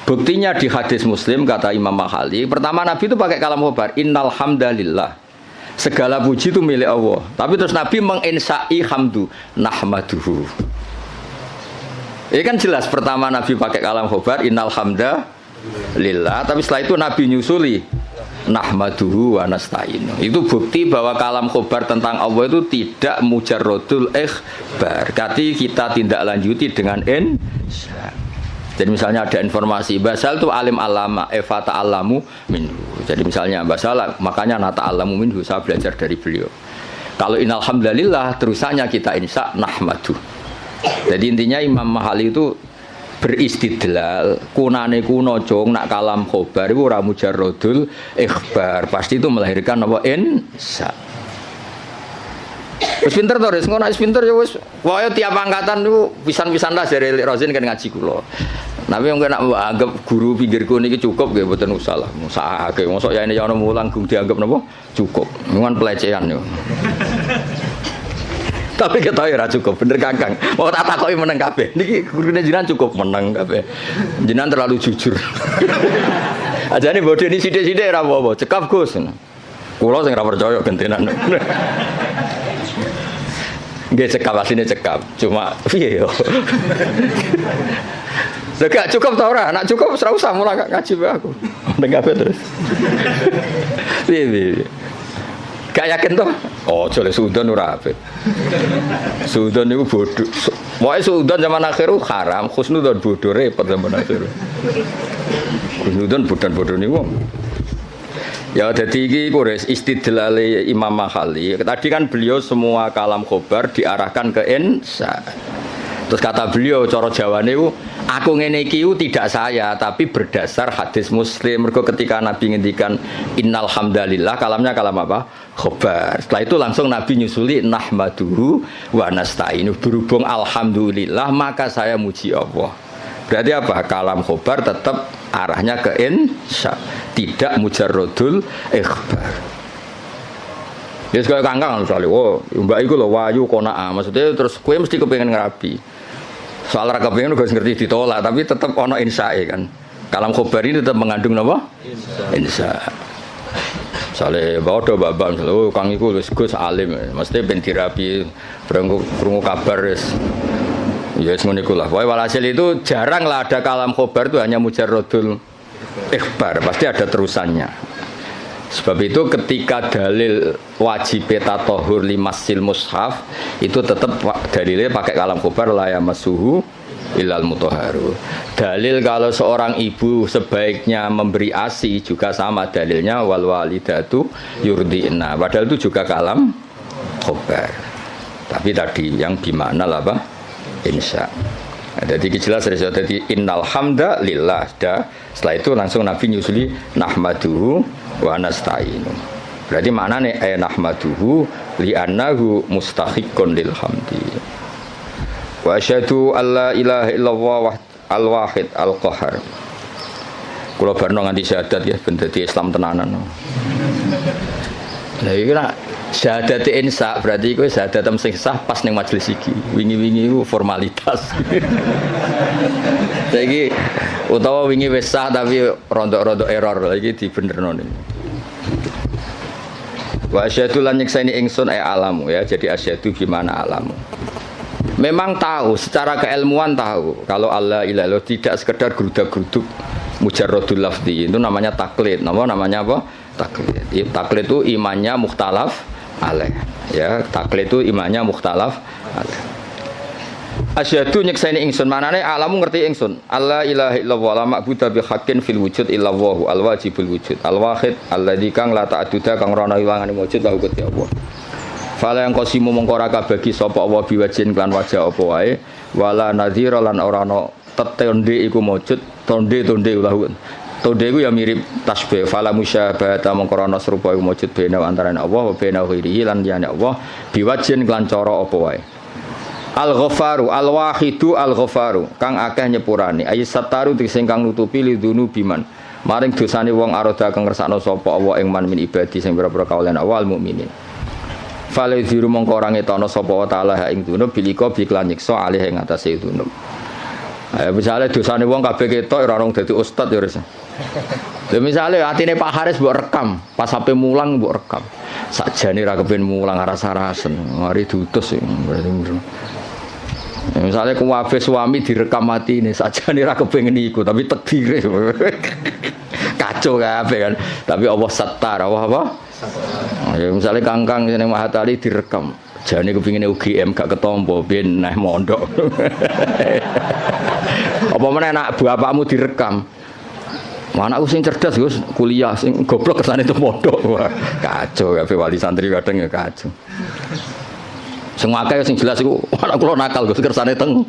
Buktinya di hadis Muslim kata Imam Mahali, pertama Nabi itu pakai kalam khobar. Innal hamdalillah Segala puji itu milik Allah. Tapi terus Nabi menginsai hamdu nahmaduhu. Ini kan jelas pertama Nabi pakai kalam khobar innal hamda lillah, tapi setelah itu Nabi nyusuli nahmaduhu wa nasta'inu. Itu bukti bahwa kalam khobar tentang Allah itu tidak mujarrodul ikhbar. Berarti kita tindak lanjuti dengan insya. Jadi misalnya ada informasi Basal itu alim alama Eva ta'alamu minhu. Jadi misalnya Basal makanya nata alamu minhu, saya belajar dari beliau. Kalau innal hamdalillah terusannya kita insya nahmadu. Jadi intinya Imam Mahali itu beristidlal kunane kuno cong nak kalam khobar itu ora mujarrodul ikhbar, pasti itu melahirkan apa insya. Wis pinter to, wis ngono wis pinter ya wis. Wae tiap angkatan niku pisan-pisan lah dari Rozin kan ngaji kula. Tapi wong nek anggap guru pinggirku niki cukup nggih mboten usah lah. Musake mosok ya ini ya ono mulang gung dianggap napa? Cukup. Nuwun pelecehan yo. Tapi ketoke ora cukup, bener Kakang. Mau tak takoki meneng kabeh. Niki gurune jenengan cukup meneng kabeh. Jenengan terlalu jujur. Ajane bodho ni sithik-sithik ora apa-apa, cekap Gus. Kula sing ora percaya gentenan. Nggih cekap asline cekap, cuma piye yo. Gak cukup ta ora? Nek cukup ora usah mulai ngaji wae aku. Meneng kabeh terus. Piye. Gak yakin toh? Oh, jole suudon ora apik. Suudon niku bodho. Wae suudon zaman akhir haram, khusnudon bodho repot zaman akhir. Khusnudon bodan-bodho niku. Ya dadi iki kures istidlale Imam Mahali. Tadi kan beliau semua kalam khobar diarahkan ke insya. Terus kata beliau cara Jawane aku ngene iki tidak saya tapi berdasar hadis Muslim. Mergo ketika Nabi ngendikan innal hamdalillah kalamnya kalam apa? Khobar. Setelah itu langsung Nabi nyusuli nahmaduhu wa nasta'inu. Berhubung alhamdulillah maka saya muji Allah. Berarti apa? Kalam khobar tetap arahnya ke insya, tidak mujarrodul ikhbar. Ya sekali kangkang misalnya, oh mbak itu loh wayu kona'ah, maksudnya terus kue mesti kepengen ngerabi. Soal raka pengen gak ngerti ditolak, tapi tetap ono insya kan. Kalam khobar ini tetap mengandung apa? Insya. Misalnya bawa do babak, misalnya oh kang iku gus alim, maksudnya ben dirabi, berungu kabar ya semuanya ikulah. Walhasil itu jarang lah ada kalam khobar itu hanya mujarrodul ikhbar, pasti ada terusannya. Sebab itu ketika dalil wajib tatohur limasil mushaf itu tetap dalilnya pakai kalam khobar la yamassuhu illal mutahharu. Dalil kalau seorang ibu sebaiknya memberi ASI juga sama dalilnya wal walidatu yurdi'na. Padahal itu juga kalam khobar. Tapi tadi yang gimana lah Pak? Insya. Jadi jelas dari innal hamda lillah. Setelah itu langsung Nabi nyusuli nahmaduhu wa nasta'inu. Berarti maknanya nahmaduhu li'annahu mustahiqqun lil hamdi. Wa asyhadu alla ilaha illallah al-wahid al-qahhar. Kula barno nganti syahadat ya ben dadi Islam tenanan. Lah iki syahadat insya berarti itu syahadat sing sah pas ning majelis iki. Wingi-wingi itu formalitas. Saiki utawa wingi wis sah tapi rontok-rontok error lagi dibenerno niku. Wa asyhadu lan nyekseni ingsun alamu ya. Jadi asyhadu gimana alamu. Memang tahu secara keilmuan tahu kalau Allah ilallah tidak sekedar gerudak-geruduk mujarrodul lafzi itu namanya taklid. Namanya apa? Taklid. Taklid itu imannya mukhtalaf alaih. Ya, taklid itu imannya mukhtalaf alaih. Asyhadu nyekseni ingsun manane alamu ngerti ingsun. Allah ilaha illallah la ma'budu bi haqqin fil wujud illallah al wajibul wujud al wahid alladzi kang la ta'adduda kang ora ana ilangane wujud lahu Gusti Allah. Fala yang qasimu mongko ora kabagi sapa Allah biwajin lan wajah apa wae wala nadhira lan ora ana tetonde iku wujud tonde lahu. Tonde iku ya mirip tasbih fala musyabahata mongko ana serupa iku wujud bena antarané Allah wa bena ghairihi lan liyane Allah biwajin lan cara apa wae. Al-Ghafaru al-Wahidu al-Ghafaru kang akeh nyepurane ayat sataru sing kang nutupi lidunu biman maring dosane wong aroda kang ngersakno sapa Allah ing man min ibadi sing pira-pira kaulan awal mukminin. Fala yudhiru mongko ora ngetono sapa taala ing dunub bilika biklan nyiksa alih ing atase dunub. Misale dosane wong kabeh ketok ora orang dadi ustad ya wis. Lha misale atine Pak Haris mbok rekam, pas sampe mulang mbok rekam. Sakjane ra kepen mulang rasa-rasen, mari diutus berarti. Misalnya kuwabe suami direkam mati ini sakjane ra kepengen iku tapi takdire. Kacau kabeh kan. Tapi Allah satar, apa? Ya misalnya kangkang seneng Mahatali direkam. Jane kepingine UGM gak ketompo ben neh mondok. Apa meneh anak bapakmu direkam. Anakku sing cerdas Gus, kuliah sing goblok kesane itu mondok. Wah, kacau kabeh wali santri kadang ya kacau. Sing akeh sing jelas iku anak kula nakal Gus kersane teng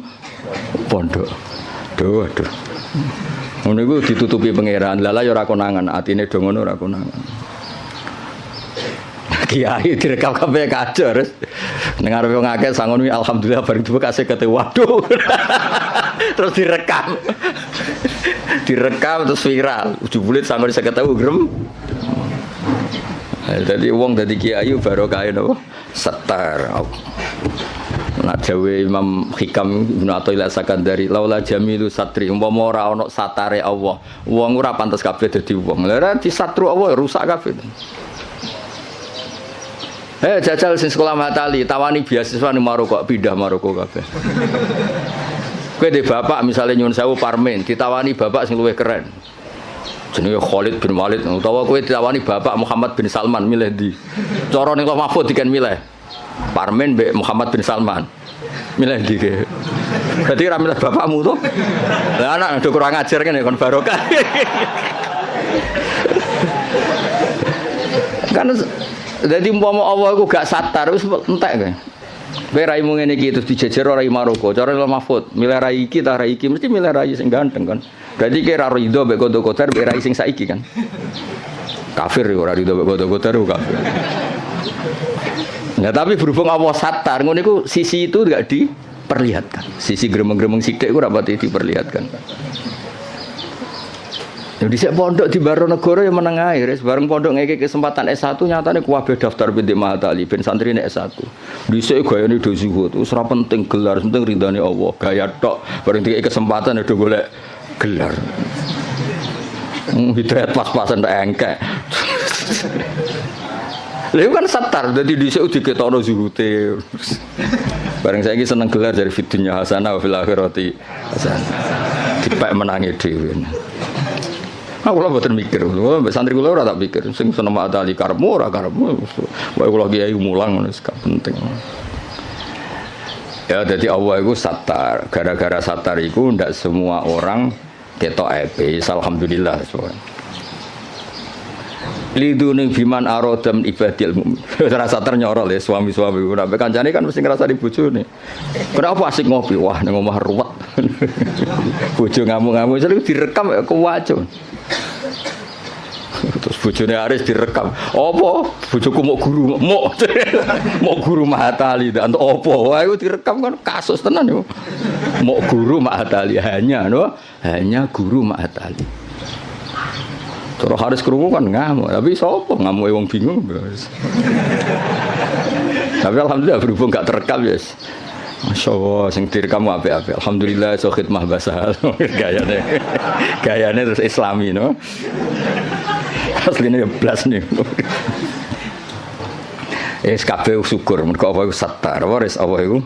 pondok. Duh. Ngono iku ditutupi pangeran. Lala ya ora konangan, atine do ngono ora konangan. Kiai direkam kabeh kacau terus. Ning arepe wong akeh sangon alhamdulillah bareng dibuka kasih kate waduh. Terus direkam. Direkam terus viral. Jebule sangon 50.000 grem. Dadi wong dadi kiai barokah napa? Setar. Nah dawe Imam Hikam Ibnu Athaillah Sakandari laula jamilu satri umpama ora ana satare Allah wong ora pantes kabeh dadi wong. Lha ora disatru Allah rusak kabeh. Jajal sing sekolah Matali tawani beasiswa ning Maroko pindah Maroko kabeh. Kowe de bapak misale nyuwun sewu Parmen ditawani bapak sing luwih keren. Jenenge Khalid bin Walid utawa kowe ditawani bapak Muhammad bin Salman milih ndi? Cara ning Lauh Mahfuz diken milih. Parmen mbek Muhammad bin Salman. Milih ndi ke? Berarti ra milih bapakmu to? Lah anak do kurang ajar ngene kon barokah. Kan dadi umpama Allah iku gak satar wis entek kowe. Kowe raimu ngene iki terus dijejer rai Maroko. Cara Lauh Mahfuz, milih rai iki ta rai iki mesti milih rai sing ganteng kan. Berarti kira rido mbek kodho-kodar mbek rai sing saiki kan. Kafir ora rido mbek kodho-kodar kafir. Nah tapi berhubung Allah satar, ngono iku sisi itu enggak diperlihatkan. Sisi gremeng-gremeng sithik iku ora pati diperlihatkan. Jadi sik pondok di Baronegoro yang meneng ae, bareng pondok ngeke kesempatan S1 nyatane kuwabe daftar Binti Mahatali ben santrine S1. Dhisik gayane do zuhud, wis ora penting gelar, penting ridane Allah. Gaya tok, bareng dikek kesempatan do golek gelar. Hidayat pas-pasan tak engkek. Lha kan satar dadi dhisik diketokno zuhute. Bareng saiki seneng gelar dari fidunya hasanah wa fil akhirati hasanah. Dipek menangi dhewe. Aku lah buatan mikir, mbak santri kula ora tak pikir, sing seneng Mahatali karepmu ora karepmu, wae kula kiai mulang wis gak penting. Ya jadi Allah itu satar, gara-gara satar itu ndak semua orang ketok ape, alhamdulillah soalnya. Lidune biman arodam ibadil mukmin. Rasa ternyorol ya suami-suami. Nek kancane kan mesti ngrasa di bojone. Kenapa asik ngopi? Wah ning omah ruwet. Bojo ngamuk-ngamuk selalu direkam ya kuwaco. Terus bojone Aris direkam. Apa? Bojoku mau guru, mau guru Mahatali dan opo? Wah itu direkam kan kasus tenan yo. Mau guru Mahatali hanya guru Mahatali. Terus harus kerungu kan ngamuk, tapi sopo ngamuk wong bingung. Tapi alhamdulillah berhubung gak terekam yes. Masya Allah, sing direkam apik-apik. Alhamdulillah so khidmah basah. Gayane terus Islami no. Asline ya blas nih. Kabeh syukur mergo apa iku satar, waris apa iku?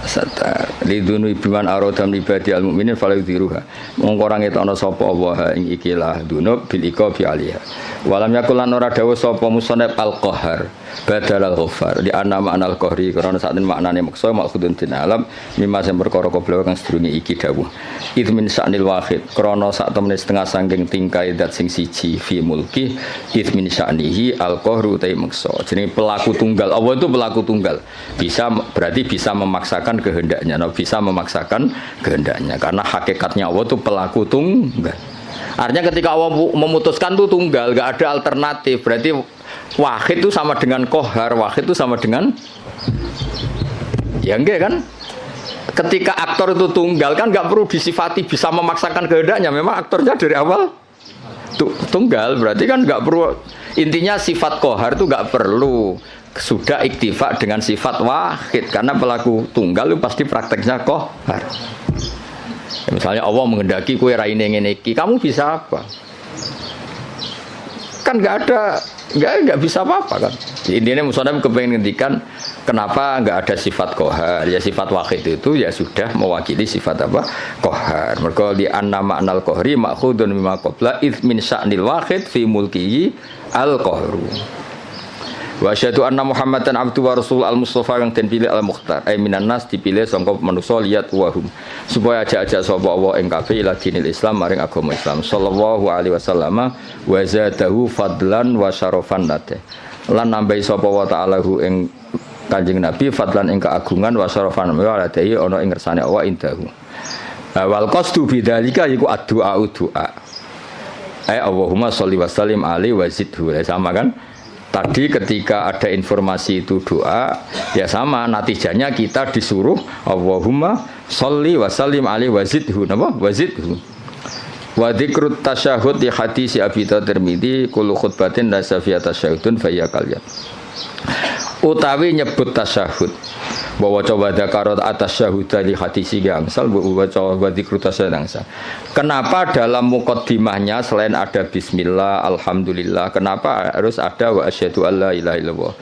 Satar lidunu biman arodam ibadi al mukminin falau diruha mongko ora ngetokno sapa Allah ing ikilah dunub bil iqabi alaiha walam yakulan ora dawuh sapa musannaf al qahar badal al ghafar di anna ma'nal qahri karena saat ini maknane maksa maksudun din alam mimma sing perkara koblo kang sedurunge iki dawuh itu min sa'nil wahid krana sak temene setengah saking tingkai dat sing siji fi mulki itu min sa'nihi al qahru ta maksa jenenge pelaku tunggal Allah itu pelaku tunggal bisa berarti bisa memaksakan kehendaknya bisa memaksakan kehendaknya karena hakikatnya Allah itu pelaku tunggal artinya ketika Allah memutuskan itu tunggal gak ada alternatif berarti wahid itu sama dengan kohar wahid itu sama dengan ya enggak kan ketika aktor itu tunggal kan gak perlu disifati bisa memaksakan kehendaknya memang aktornya dari awal tunggal berarti kan gak perlu intinya sifat kohar itu gak perlu sudah iktifa dengan sifat wahid karena pelaku tunggal itu pasti prakteknya kohar ya, misalnya Allah menghendaki kue raine ngene iki kamu bisa apa kan nggak bisa apa-apa kan Intinya musonaf kepengen ngendikan kenapa enggak ada sifat qahar. Ya sifat wahid itu ya sudah mewakili sifat apa? Qahar. Mergo di anna ma'nal qahri ma'khudun mimma qabla id min sya'nil wahid fi mulkihi al-qahru. Wa asyhadu anna Muhammadan abdu wa rasul al-mustafa yang den pilih al-mukhtar ay minan nas dipilih sangka manusa liyat wahum supaya ajak-ajak sapa Allah ing kabeh ila dinil Islam maring agama Islam sallallahu alaihi wasallam wa zadahu fadlan wa syarafan nate lan nambahi sapa wa ta'ala hu ing Kanjeng Nabi fadlan ing keagungan wa syarafan wa ladai ana ing ngersane Allah indahu wal qasdu bidzalika iku addu'a ay Allahumma sholli wa sallim alaihi wa zidhu sama kan. Tadi ketika ada informasi itu doa, ya sama natijanya kita disuruh Allahumma sholli wa sallim alaihi wa zidhu, napa? Wa zidhu. Wa dzikrut tasyahhud di hadis Abi Tirmidzi kullu khutbatin la safiya tasyahhudun fa ya kalyan. Utawi nyebut tasyahud bahwa coba dakarat atas syahudah di hadis gangsal bahwa coba dzikrut tasyahud gangsal. Kenapa dalam muqaddimahnya selain ada bismillah, alhamdulillah, kenapa harus ada wa asyhadu alla ilaha illallah?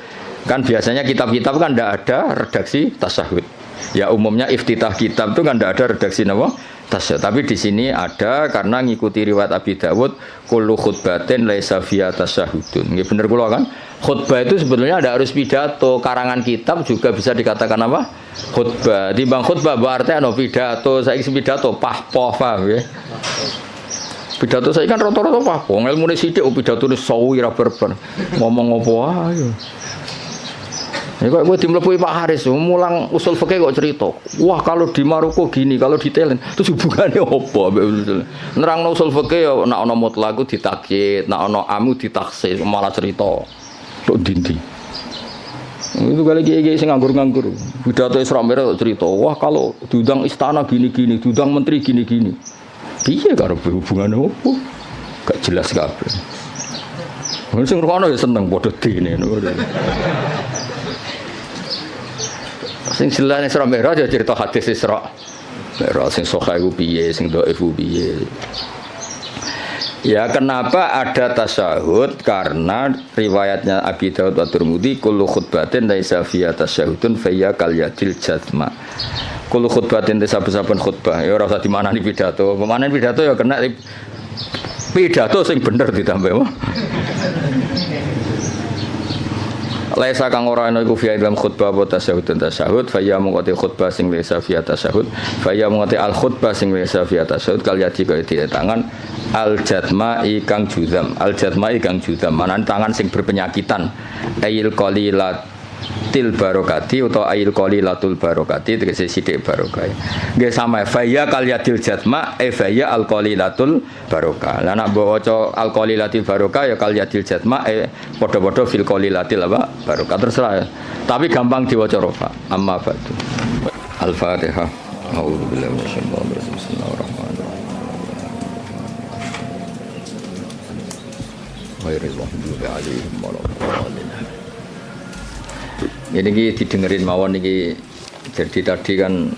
Kan biasanya kitab-kitab kan tidak ada redaksi tasyahud. Ya umumnya iftitah kitab itu kan tidak ada redaksi nama tasyahud. Tapi di sini ada karena ngikuti riwayat Abi Dawud kullu khutbatin laisa fiha tasyahudun. Nggih bener kula kan? Khutbah itu sebetulnya tidak harus pidato, karangan kitab juga bisa dikatakan apa? Khutbah. Timbang khutbah berarti ana pidato, saiki pidato pahpoh paham ya. Pidato saiki kan rata-rata pahpoh, ilmune sithik pidatone sawi ra berber. Ngomong apa ae. Ya kok gue dimlepuhi Pak Haris, mulang usul fikih kok cerita. Wah, kalau di Maroko gini, kalau di Thailand, terus hubungannya apa? Nerangno usul fikih ya nek ana mutlaq ditakyid, nek ana amu ditaksis, malah cerita. Tok dindi. Itu kali kiai-kiai sing nganggur-nganggur. Pidato Isra Mi'raj cerita, wah kalau diundang istana gini-gini, diundang menteri gini-gini. Piye karo hubungannya apa? Gak jelas kabeh. Sing ngono ya seneng padha dene. Sing jelas Isra Mi'raj ya cerita hadis Isra Mi'raj sing sahih ku piye sing dhaif ku piye. Ya kenapa ada tasyahud? Karena riwayatnya Abi Dawud wa Tirmidzi kullu khutbatin laisa fiha tasyahudun fa hiya kal yadil jazma. Kullu khutbatin saben-saben khutbah ya ora usah dimanani pidato. Pemanen pidato ya kena pidato sing bener ditambah. Laisa kang ora ana iku fi dalam khutbah wa tasyahud fa ya mungkoti khutbah sing laisa fi tasyahud fa ya mungkoti al khutbah sing laisa fi tasyahud kal yati kaya di tangan al jadma'i kang juzam manan tangan sing berpenyakitan ayil qalilatil barokati utawa ayil qalilatul barokati tegese sithik barokah nggih sama fa ya kal yatil jadma fa ya al qalilatul barokah lan nek waca al qalilatil barokah ya kal yatil jadma padha-padha fil qalilatil apa barokah terserah tapi gampang diwaca rofa amma ba'du al-fatihah a'udzubillahi minasyaitonir rajim bismillahirrahmanirrahim ghairil maghdubi 'alaihim waladdallin. Ini didengerin mawon niki. Jadi tadi kan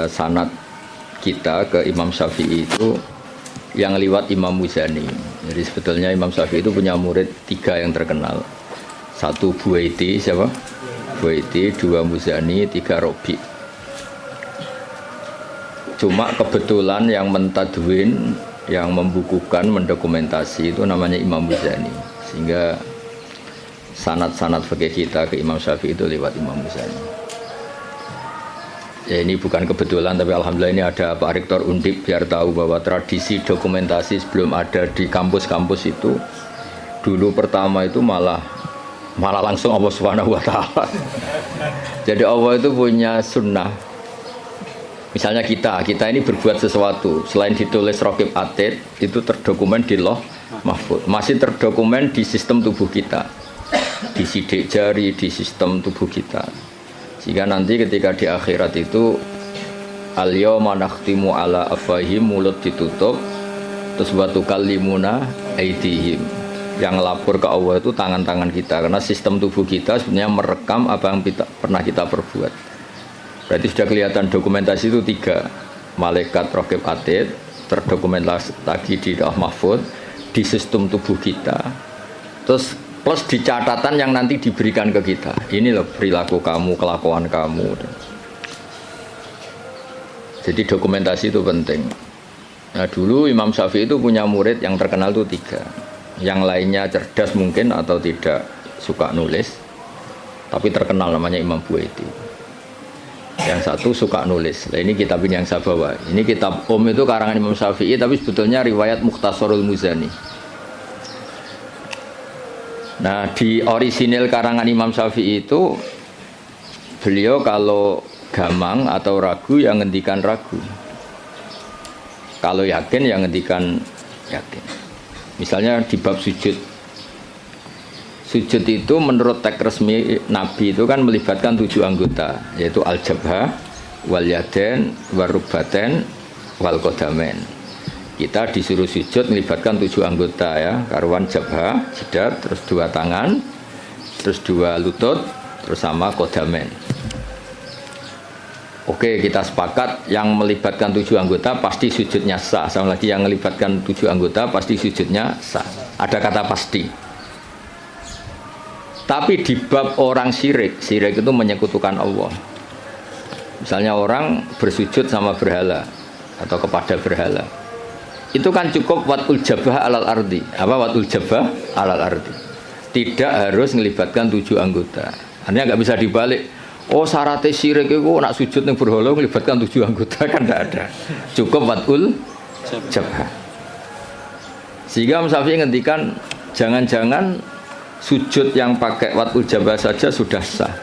sanad kita ke Imam Syafi'i itu yang liwat Imam Muzani. Jadi sebetulnya Imam Syafi'i itu punya murid 3 yang terkenal. 1 Buaiti, siapa? Buaiti, 2 Muzani, 3 Robi. Cuma kebetulan yang mentadwin, yang membukukan, mendokumentasi itu namanya Imam Muzani. Sehingga sanad-sanad fikih kita ke Imam Syafi'i itu lewat Imam Muzani. Ya ini bukan kebetulan, tapi alhamdulillah ini ada Pak Rektor Undip biar tahu bahwa tradisi dokumentasi sebelum ada di kampus-kampus itu dulu pertama itu malah langsung Allah Subhanahu wa taala. Jadi Allah itu punya sunnah. Misalnya kita ini berbuat sesuatu selain ditulis Raqib Atid itu terdokumen di Lauh Mahfuz, masih terdokumen di sistem tubuh kita, di sidik jari, di sistem tubuh kita. Sehingga nanti ketika di akhirat itu al-yawma nakhtimu ala afwahihim, mulut ditutup, terus wa tukallimuna aydihim. Yang lapor ke Allah itu tangan-tangan kita, karena sistem tubuh kita sebenarnya merekam apa yang pernah kita perbuat. Berarti sudah kelihatan dokumentasi itu 3. Malaikat Raqib Atid terdokumentasi lagi di Lauh Mahfuz, di sistem tubuh kita. Terus plus di catatan yang nanti diberikan ke kita. Ini loh perilaku kamu, kelakuan kamu. Jadi dokumentasi itu penting. Nah dulu Imam Syafi'i itu punya murid yang terkenal itu 3. Yang lainnya cerdas mungkin atau tidak suka nulis, tapi terkenal namanya Imam Buaiti. Yang satu suka nulis. Nah, ini kitab ini yang saya bawa. Ini kitab itu karangan Imam Syafi'i, tapi sebetulnya riwayat Mukhtasarul Muzani. Nah di orisinil karangan Imam Syafi'i itu beliau kalau gamang atau ragu yang ngendikan ragu, kalau yakin yang ngendikan yakin. Misalnya di bab sujud itu menurut teks resmi Nabi itu kan melibatkan 7 anggota, yaitu al-jabhah, wal yaden, warubaten, wal qadamain. Kita disuruh sujud melibatkan 7 anggota ya, karuan jabhah, jidat, terus 2 tangan, terus 2 lutut, terus sama qadamain. Oke, kita sepakat yang melibatkan 7 anggota pasti sujudnya sah. Sama lagi yang melibatkan 7 anggota pasti sujudnya sah. Ada kata pasti. Tapi di bab orang syirik itu menyekutukan Allah. Misalnya orang bersujud sama berhala atau kepada berhala. Itu kan cukup watul jabah alal ardi. Apa watul jabah alal ardi? Tidak harus melibatkan 7 anggota. Artinya nggak bisa dibalik. Oh syaratnya syirik itu nak sujud yang berhala melibatkan 7 anggota, kan tidak ada. Cukup watul jabah. Sehingga Imam Syafi'i ngendikan jangan-jangan sujud yang pakai watul jabah saja sudah sah.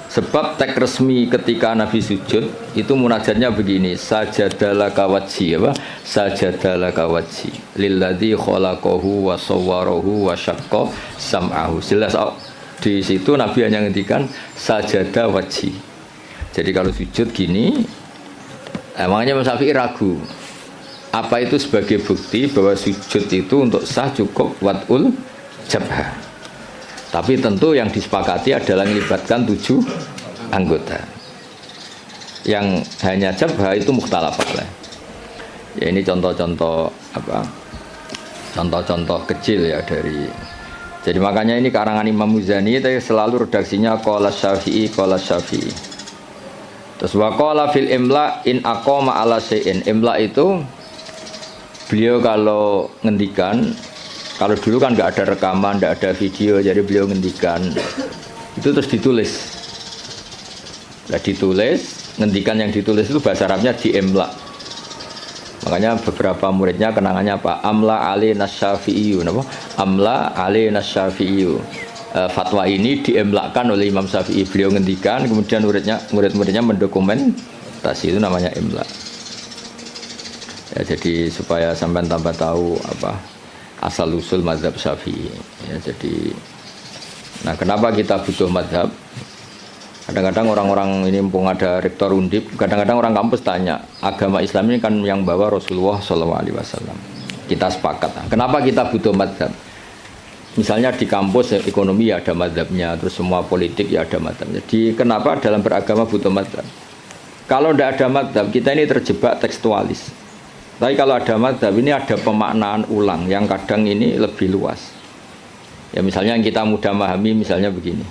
Sebab teks resmi ketika Nabi sujud itu munajatnya begini, sajadalaka wajhi, apa? Sajadalaka wajhi lilladzi khalaqahu wa sawwarahu wa syaqqa sam'ahu. Jelas di situ Nabi hanya ngendikan sajada wajhi. Jadi kalau sujud gini, makanya Imam Syafi'i ragu. Apa itu sebagai bukti bahwa sujud itu untuk sah cukup watul jabah. Tapi tentu yang disepakati adalah melibatkan 7 anggota. Yang hanya jabha itu mukhtalafah lah. Ya ini contoh-contoh apa? Contoh-contoh kecil ya dari. Jadi makanya ini karangan Imam Muzani itu selalu redaksinya qala Syafi'i qala Syafi'i. Terus wa qala fil imla in aqama ala syai'in. Imla itu beliau kalau ngendikan, kalau dulu kan nggak ada rekaman, nggak ada video, jadi beliau ngendikan itu terus ditulis. Nah, ditulis, ngendikan yang ditulis itu bahasa Arabnya diemla. Makanya beberapa muridnya kenangannya apa? Amla ali nasyafi'iyu, apa? Amla ali nasyafi'iyu. Fatwa ini diemlakan oleh Imam Syafi'i. Beliau ngendikan, kemudian murid-muridnya mendokumentasi, itu namanya emla. Ya, jadi supaya sampai tambah tahu apa asal usul mazhab Syafi'i ya, jadi nah kenapa kita butuh mazhab? Kadang-kadang orang-orang ini mumpung ada rektor Undip, kadang-kadang orang kampus tanya, agama Islam ini kan yang bawa Rasulullah SAW. Kita sepakat. Nah, kenapa kita butuh mazhab? Misalnya di kampus ya, ekonomi ya ada mazhabnya, terus semua politik ya ada mazhabnya. Jadi kenapa dalam beragama butuh mazhab? Kalau tidak ada mazhab, kita ini terjebak tekstualis. Tapi kalau ada mazhab ini ada pemaknaan ulang yang kadang ini lebih luas. Ya misalnya yang kita mudah memahami misalnya begini.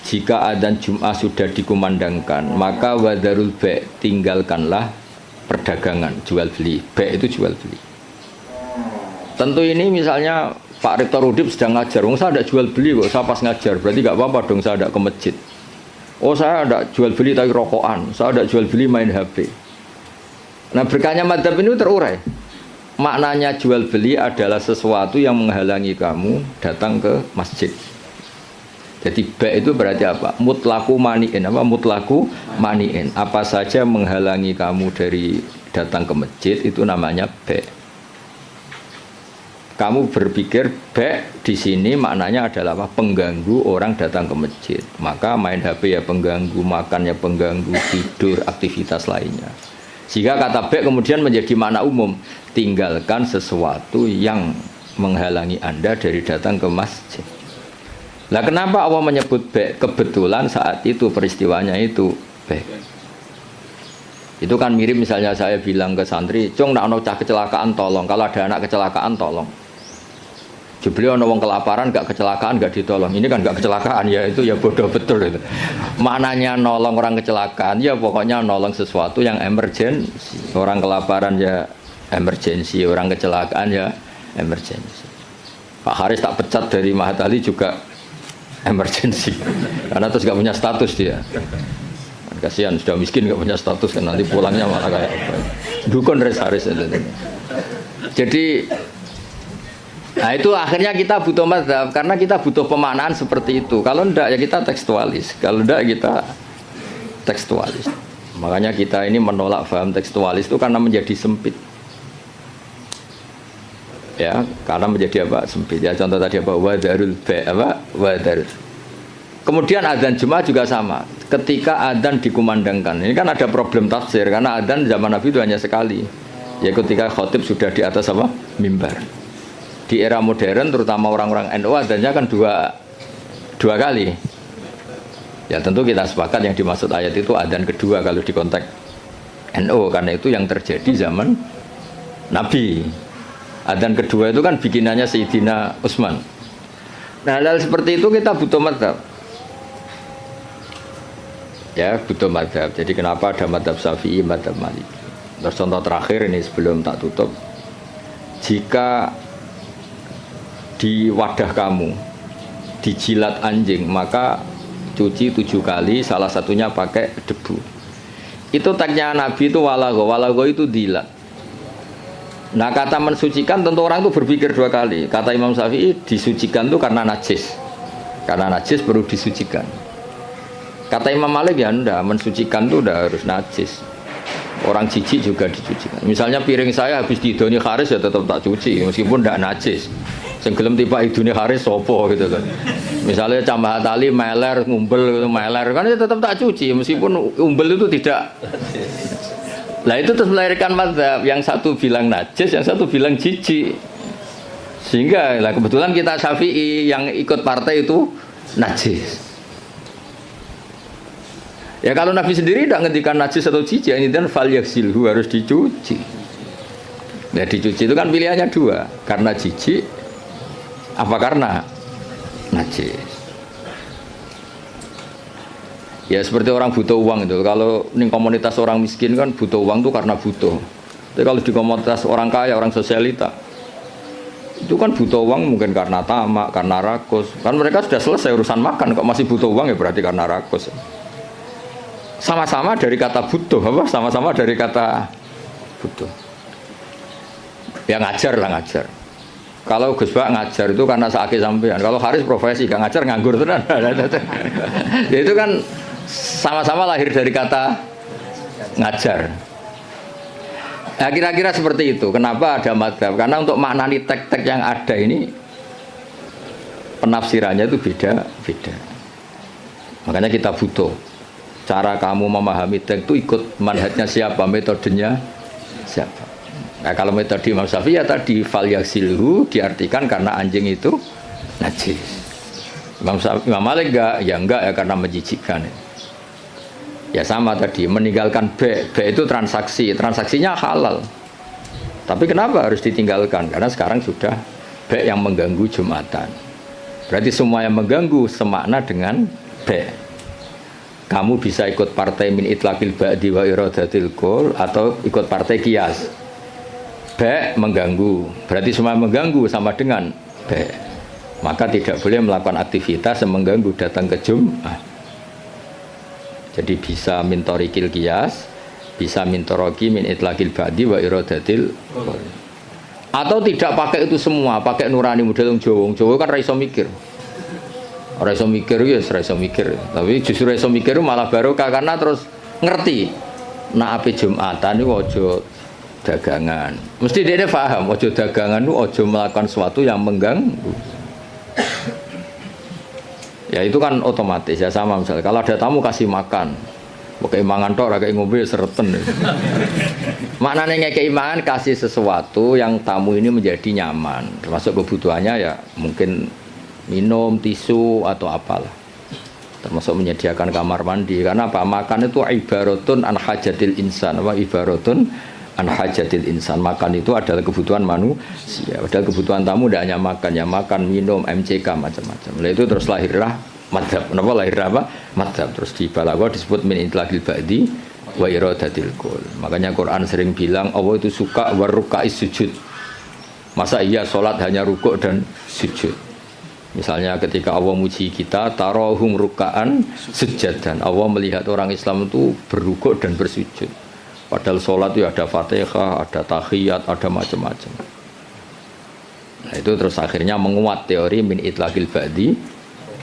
Jika adzan Jum'ah sudah dikumandangkan, maka wadarul bai', tinggalkanlah perdagangan, jual beli. Bai' itu jual beli. Tentu ini misalnya Pak Rektor Udip sedang ngajar, saya ada jual beli kok, saya pas ngajar, berarti nggak apa-apa dong saya ada ke masjid. Oh saya ada jual beli tapi rokokan, saya ada jual beli main HP. Nah berkahnya madhab ini terurai. Maknanya jual beli adalah sesuatu yang menghalangi kamu datang ke masjid. Jadi ba' itu berarti apa? Mutlaku mani'in. Apa mutlaku mani'in? Apa saja menghalangi kamu dari datang ke masjid itu namanya ba'. Kamu berpikir ba' di sini maknanya adalah apa? Pengganggu orang datang ke masjid. Maka main HP ya pengganggu, makan ya pengganggu, tidur, aktivitas lainnya. Sehingga kata ba' kemudian menjadi makna umum, tinggalkan sesuatu yang menghalangi Anda dari datang ke masjid. Lah kenapa Allah menyebut ba'? Kebetulan saat itu peristiwanya itu ba'. Itu kan mirip misalnya saya bilang ke santri, "Cung, nak ono cah kecelakaan tolong, kalau ada anak kecelakaan tolong." Jebule ana wong kelaparan gak kecelakaan gak ditolong. Ini kan gak kecelakaan ya, itu ya bodoh betul itu. Maknanya nolong orang kecelakaan ya pokoknya nolong sesuatu yang emergency. Orang kelaparan ya emergency, orang kecelakaan ya emergency. Pak Haris tak pecat dari Mahat Ali juga emergency. Karena terus gak punya status dia. Kasihan sudah miskin gak punya status kan nanti pulangnya malah kayak apa. Dukun Haris itu. Jadi nah itu akhirnya kita butuh mazhab karena kita butuh pemaknaan seperti itu. Kalau enggak ya kita tekstualis. Kalau enggak kita tekstualis. Makanya kita ini menolak paham tekstualis itu karena menjadi sempit. Ya, karena menjadi apa? Sempit. Ya contoh tadi apa? Wadarul wadar. Kemudian adzan Jumat juga sama. Ketika adzan dikumandangkan. Ini kan ada problem tafsir karena adzan zaman Nabi itu hanya sekali. Ya ketika khotib sudah di atas apa? Mimbar. Di era modern terutama orang-orang NU adanya kan dua kali. Ya tentu kita sepakat yang dimaksud ayat itu adzan kedua kalau di konteks NU karena itu yang terjadi zaman Nabi. Adzan kedua itu kan bikinannya Sayyidina Utsman. Nah hal seperti itu kita butuh mazhab. Ya butuh mazhab. Jadi kenapa ada mazhab Syafi'i, mazhab Maliki. Terus contoh terakhir ini sebelum tak tutup. Jika di wadah kamu dijilat anjing maka cuci 7 kali, salah satunya pakai debu. Itu tagnya Nabi itu walago itu dilat. Nah kata mensucikan tentu orang itu berpikir 2 kali. Kata Imam Syafi'i disucikan itu karena najis perlu disucikan. Kata Imam Malik ya enggak, mensucikan itu udah harus najis. Orang jijik juga dicucikan. Misalnya piring saya habis diidoni Haris ya tetap tak cuci meskipun enggak najis. Sing gelem tiba idune Haris sopo gitu kan. Misalnya Cambah Tali meler ngumbel kan ya tetap tak cuci meskipun umbel itu tidak. Lah itu terus melahirkan mazhab yang satu bilang najis, yang satu bilang jijik. Sehingga lah kebetulan kita Syafi'i yang ikut partai itu najis. Ya kalau Nabi sendiri tidak ngendikan najis atau jijik, ini dan fal yaksilhu harus dicuci. Nah dicuci itu kan pilihannya 2, karena jijik apa karena najis. Ya seperti orang butuh uang itu. Kalau ini komunitas orang miskin kan butuh uang itu karena butuh. Tapi kalau di komunitas orang kaya, orang sosialita itu kan butuh uang mungkin karena tamak, karena rakus. Kan mereka sudah selesai urusan makan, kok masih butuh uang ya berarti karena rakus. Sama-sama dari kata butuh, apa? Sama-sama dari kata butuh. Ya ngajar lah ngajar. Kalau Gus Bak ngajar itu karena sakit sampean. Kalau Haris profesi gak ngajar nganggur tenan. Ya itu kan sama-sama lahir dari kata ngajar. Nah, kira-kira seperti itu. Kenapa ada mazhab? Karena untuk maknani teks-teks yang ada ini penafsirannya itu beda-beda. Makanya kita butuh cara kamu memahami teks itu ikut manhajnya siapa, metodenya siapa. Nah kalau metode Imam Syafi'i ya tadi fal yaksilhu diartikan karena anjing itu najis. Imam Malik enggak ya karena menjijikkan. Ya sama tadi meninggalkan B itu transaksinya halal. Tapi kenapa harus ditinggalkan? Karena sekarang sudah B yang mengganggu Jumatan. Berarti semua yang mengganggu semakna dengan B. Kamu bisa ikut partai min itlaqil ba'di wa iradatil qul atau ikut partai qiyas. B mengganggu, berarti semua mengganggu sama dengan B. Maka tidak boleh melakukan aktivitas yang mengganggu datang ke Jumat. Jadi bisa mintorikil qiyas, bisa mintoroki min itlaqil ba'di wa iradatil qul. Atau tidak pakai itu semua, pakai nurani model Jawa kan ra iso mikir. Ora iso mikir ya ora iso mikir. Tapi justru iso mikir malah barokah karena terus ngerti. Nak ape Jumatan iku aja dagangan. Mesti dia paham, ojo dagangan itu ojo melakukan sesuatu yang mengganggu. Ya itu kan otomatis ya sama misalnya. Kalau ada tamu kasih makan, pakai mangan tok, kayak ngombe sereten. Maknanya ngekei mangan kasih sesuatu yang tamu ini menjadi nyaman. Termasuk kebutuhannya ya mungkin minum, tisu atau apalah. Termasuk menyediakan kamar mandi. Karena apa? Makan itu ibaratun an hajatil insan, apa ibaratun an hajatil insan. Makan itu adalah kebutuhan manusia. Padahal kebutuhan tamu tidak hanya makan, ya makan, minum, MCK macam-macam. Lah itu terus lahirlah madzhab. Kenapa lahir apa? Madzhab. Terus di balaghah disebut min intlaqil ba'di wa iradatil kul. Makanya Quran sering bilang Allah itu suka waruka'is sujud. Masa iya sholat hanya rukuk dan sujud? Misalnya ketika Allah muji kita, tarahum ruka'an sujadan. Allah melihat orang Islam itu berrukuk dan bersujud. Padahal sholat itu ada fatihah, ada tahiyat, ada macam-macam. Nah itu terus akhirnya menguat teori min itlaqil ba'di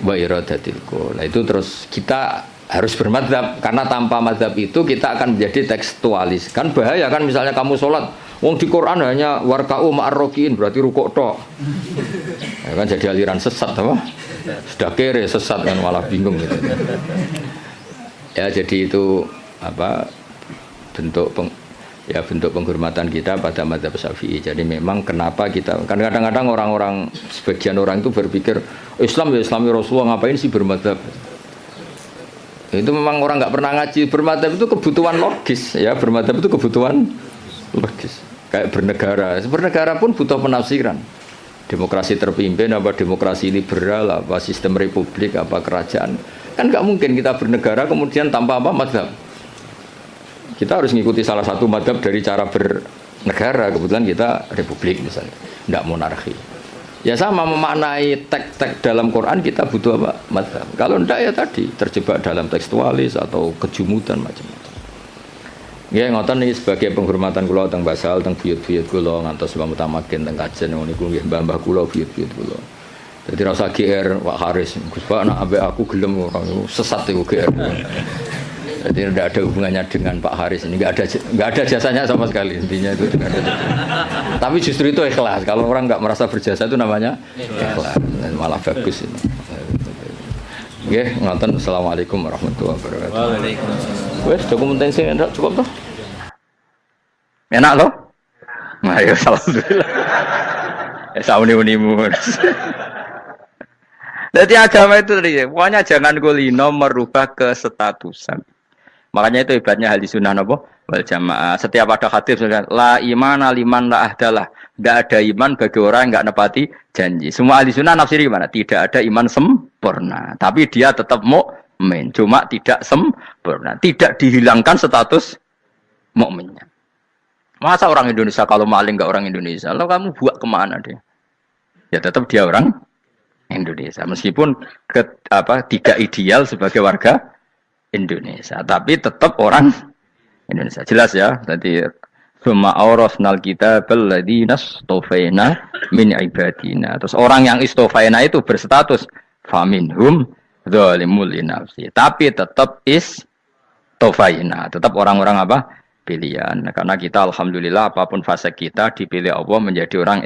wa iradatil kul. Nah itu terus kita harus bermadzhab, karena tanpa madzhab itu kita akan menjadi tekstualis. Kan bahaya kan misalnya kamu sholat, wong di Quran hanya warka'u ma'arrokiin, berarti rukuk tok. Ya kan jadi aliran sesat apa? Sudah kere sesat kan malah bingung gitu. Ya jadi itu apa bentuk penghormatan kita pada madzhab Syafi'i. Jadi memang kenapa kita kan kadang-kadang orang-orang sebagian orang itu berpikir Islam ya Islami Rasulullah, ngapain sih bermadzhab? Itu memang orang nggak pernah ngaji. Bermadzhab itu kebutuhan logis ya, bermadzhab itu kebutuhan logis. Kayak bernegara pun butuh penafsiran. Demokrasi terpimpin apa demokrasi liberal, apa sistem republik, apa kerajaan. Kan nggak mungkin kita bernegara kemudian tanpa apa madzhab. Kita harus mengikuti salah satu madzhab dari cara bernegara. Kebetulan kita republik misalnya, nggak monarki. Ya sama memaknai teks-teks dalam Quran kita butuh apa? Madzhab. Kalau enggak ya tadi terjebak dalam tekstualis atau kejumudan macam-macam. Ya ngoten iki sebagai penghormatan kula teng Basal teng buyut-buyut kula ngantos Mbah Mutamakin teng Kajen niku nggih mbah-mbah kula buyut-buyut kula. Dadi rasa GR Pak Haris, Gus Pak nak ambek aku gelem ora sesat iku GR. Jadi tidak ada hubungannya dengan Pak Haris ini, nggak ada jasanya sama sekali, intinya itu tidak ada. Tapi justru itu ikhlas. Kalau orang nggak merasa berjasa itu namanya ikhlas, malah bagus ini. Oke, ngoten. Assalamualaikum warahmatullahi wabarakatuh. Waalaikumsalam. Wes, dokumentasi enggak cukup toh? Enak loh? Nah, ya alhamdulillah. Sauni-unimu. Jadi agama itu tadi, pokoknya jangan golino merubah kestatusan. Makanya itu hebatnya ahli sunnah apa? Wal jamaah. Setiap ada hadis la imana liman la ahdalah. Tidak ada iman bagi orang yang enggak nepati janji. Semua ahli sunnah nafsiri gimana? Tidak ada iman sempurna. Tapi dia tetap mukmin. Cuma tidak sempurna. Tidak dihilangkan status mukminnya. Masa orang Indonesia kalau maling enggak orang Indonesia? Lalu kamu buat kemana dia? Ya tetap dia orang Indonesia. Meskipun tidak ideal sebagai warga Indonesia, tapi tetap orang Indonesia. Jelas ya. Tadi summa awrasnal kitabal ladzina istofaina min ibadina. Terus orang yang istofaina itu berstatus faminhum zalimul linafsi. Tapi tetap istofaina, tetap orang-orang apa? Pilihan. Karena kita alhamdulillah apapun fase kita dipilih Allah menjadi orang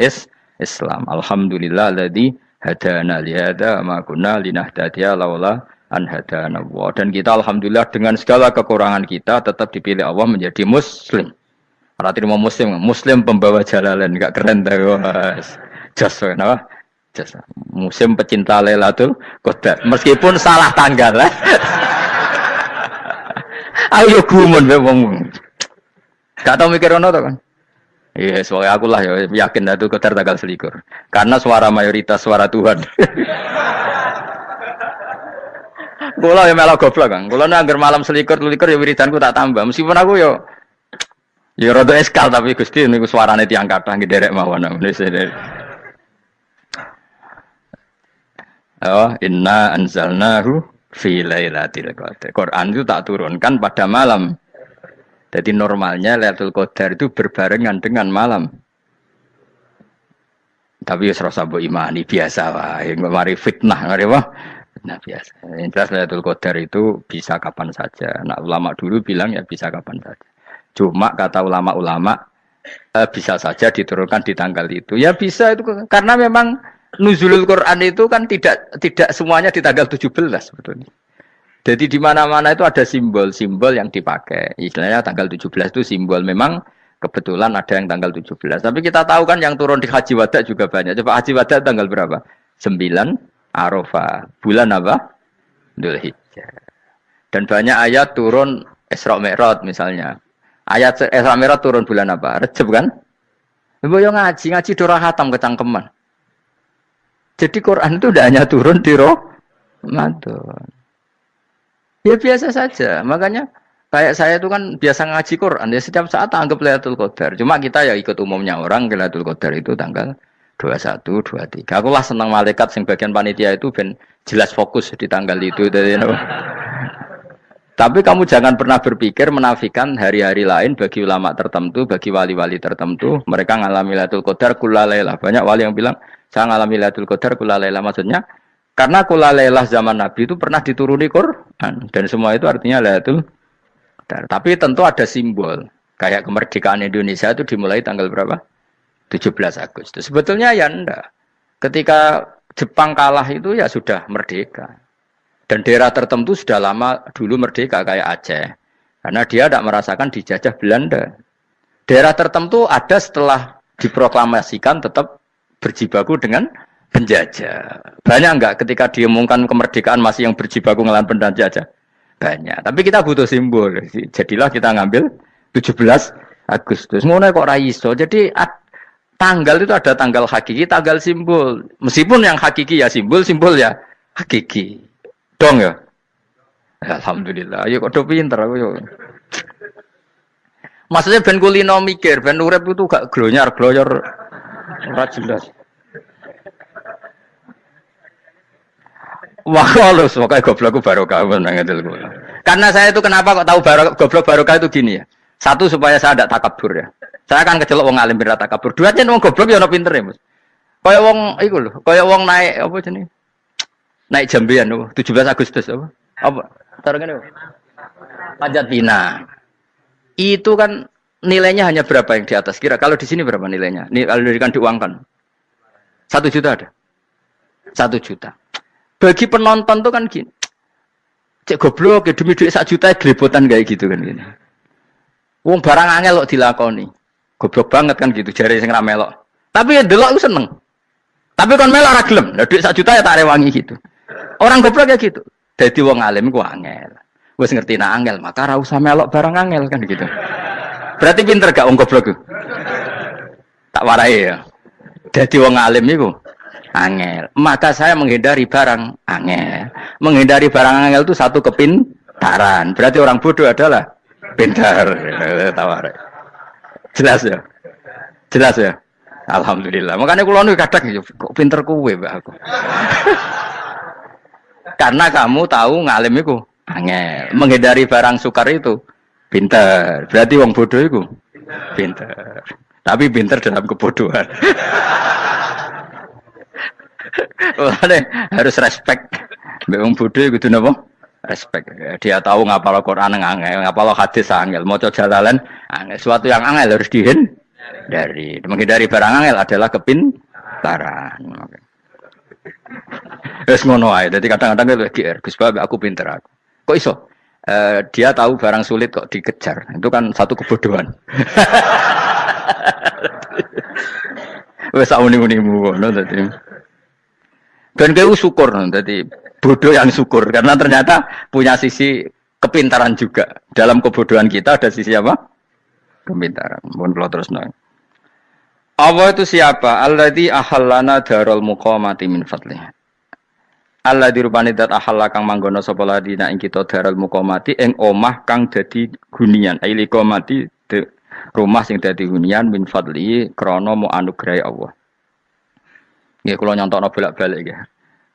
Islam. Alhamdulillah alladzi hadana li hada ma kunna linahtadiya laula an hadana Allah. Dan kita alhamdulillah dengan segala kekurangan kita tetap dipilih Allah menjadi muslim. Ora terima muslim pembawa jalalan, enggak keren ta, Mas. Jas napa? Jas. Muslim pecinta Lailatul Qadar. Meskipun salah tanggal. Ayo gumun wae wong. Gak tau mikir ono to kan? Iya, soalnya aku lah ya yakin Lailatul Qadar tanggal 21. Karena suara mayoritas suara Tuhan. Kula ya melok goblok Kang. Kula nek anggar malam 21 ya wiridanku tak tambah. Meskipun aku ya rada eskal tapi Gusti niku suarane tiyang kathah nggih derek mawon. Oh, inna anzalnahu fi lailatul qadar. Quran itu tak turunkan pada malam. Jadi normalnya Lailatul Qadar itu berbarengan dengan malam. Tapi ya serasa mbok imani biasa wae, mari fitnah, mari wah. Nah biasa. Yang jelas Lailatul Qadar itu bisa kapan saja. Nah ulama dulu bilang ya bisa kapan saja. Cuma kata ulama-ulama bisa saja diturunkan di tanggal itu. Ya bisa itu karena memang nuzulul Quran itu kan tidak semuanya di tanggal 17 sebetulnya. Jadi di mana-mana itu ada simbol-simbol yang dipakai. Istilahnya tanggal 17 itu simbol memang kebetulan ada yang tanggal 17. Tapi kita tahu kan yang turun di Haji Wada juga banyak. Coba Haji Wada tanggal berapa? 9 Arafah. Bulan apa? Dzulhijjah. Dan banyak ayat turun Isra Mi'raj misalnya. Ayat Isra Mi'raj turun bulan apa? Rejab kan? Ibu yang ngaji dora khatam kecangkeman. Jadi Quran itu tidak hanya turun di Ramadan. Ya biasa saja. Makanya kayak saya itu kan biasa ngaji Quran. Ya setiap saat anggap Lailatul Qadar. Cuma kita ya ikut umumnya orang Lailatul Qadar itu tanggal 21, 23. Aku lah senang malaikat sing bagian panitia itu ben jelas fokus di tanggal itu. Tapi kamu jangan pernah berpikir menafikan hari-hari lain bagi ulama tertentu, bagi wali-wali tertentu. Mereka ngalami Lailatul Qadar kulalailah. Banyak wali yang bilang, saya ngalami Lailatul Qadar kulalailah. Maksudnya, karena kulalailah zaman Nabi itu pernah dituruni Quran. Dan semua itu artinya Lailatul Qadar. Tapi tentu ada simbol. Kayak kemerdekaan Indonesia itu dimulai tanggal berapa? 17 Agustus. Sebetulnya ya enggak. Ketika Jepang kalah itu ya sudah merdeka. Dan daerah tertentu sudah lama dulu merdeka kayak Aceh. Karena dia tidak merasakan dijajah Belanda. Daerah tertentu ada setelah diproklamasikan tetap berjibaku dengan penjajah. Banyak enggak ketika diumumkan kemerdekaan masih yang berjibaku ngelawan penjajah? Banyak. Tapi kita butuh simbol. Jadilah kita ngambil 17 Agustus. Ngono kok ra iso. Jadi tanggal itu ada tanggal hakiki, tanggal simbol. Meskipun yang hakiki ya simbol, simbol ya hakiki. Dong ya? Alhamdulillah. Ayo kok pinter aku yo. Maksudnya ben kulino mikir, ben urip itu gak glonyar-glonyor ora jelas. Wah, halus pokoke goblokku barokah nang ngedel kula. Karena saya itu kenapa kok tahu goblok barokah itu gini ya. Satu supaya saya tidak takabur ya. Saya akan kecelok wong alim ben takabur. Dua aja wong goblok ya ono pinter ya, Mas. Kaya wong iku lho, kaya wong naik apa jenenge? Naik jambian 17 Agustus apa? Apa? Taruh kan Panjat Pinang. Itu kan nilainya hanya berapa yang di atas? Kira kalau di sini berapa nilainya? Kalau diuangkan 1 juta ada. 1 juta. Bagi penonton tuh kan gini. Cek goblok ya demi duit 1 juta glebotan kayak gitu kan gini. Wong barang angel kok dilakoni. Goblok banget kan gitu jare sing ra melok. Tapi ya delok aku seneng. Tapi kon melok ora gelem. Lah duit 1 juta ya tak rewangi gitu. Orang goblok ya gitu. Dadi wong alim ku angel. Wis ngerti nak angel, maka ora usah melok barang angel kan gitu. Berarti pinter gak wong goblok ku? Tak warai ya. Dadi wong alim iku angel. Maka saya menghindari barang angel. Menghindari barang angel itu satu kepintaran. Berarti orang bodoh adalah pintar. Tawarai. Jelas ya? Jelas ya? Alhamdulillah. Makanya kula nu kadang kok pinter kuwe mbak aku. Karena kamu tahu ngalim iku angel. Menghindari barang sukar itu pinter. Berarti wong bodoh iku pinter. Tapi pinter dalam kebodohan. Harus respect. Mbak wong bodoh kudu napa? Respect. Dia tahu ngapal Quran angel, ngapal hadis angel, maca jalalan angel. Suatu yang angel harus dihindari. Menghindari barang angel adalah kepintaran. Wes ngono ae. Dadi kadang-kadang GR, Gus Bab aku pinter aku. Kok iso? Dia tahu barang sulit kok dikejar. Itu kan satu kebodohan. Wes sauni-unimu ngono dadi. Ben kowe syukur dadi bodoh yang syukur karena ternyata punya sisi kepintaran juga. Dalam kebodohan kita ada sisi apa? Kepintaran. Mohon kula terusno. Allah itu siapa? Alladzi ahallana darul muqamati min fadlih. Allah dirupani dat ahalla kang manggono sapa ladina ing kita darul muqamati ing omah kang dadi hunian. Aili qamati rumah sing dadi hunian min fadli krana mu anugrahe Allah. Nggih kula nyontokno bolak-balik nggih.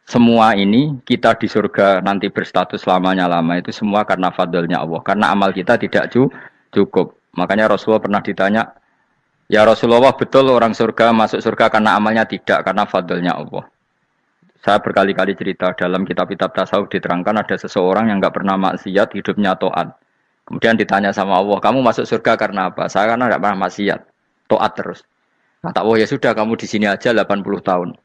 Semua ini kita di surga nanti berstatus lamanya-lama itu semua karena fadlnya Allah. Karena amal kita tidak cukup. Makanya Rasulullah pernah ditanya, ya Rasulullah betul orang surga masuk surga karena amalnya tidak, karena fadlnya Allah. Saya berkali-kali cerita dalam kitab-kitab tasawuf diterangkan ada seseorang yang enggak pernah maksiat, hidupnya taat. Kemudian ditanya sama Allah, kamu masuk surga karena apa? Saya karena enggak pernah maksiat, taat terus. Kata Allah, ya sudah kamu di sini aja 80 tahun.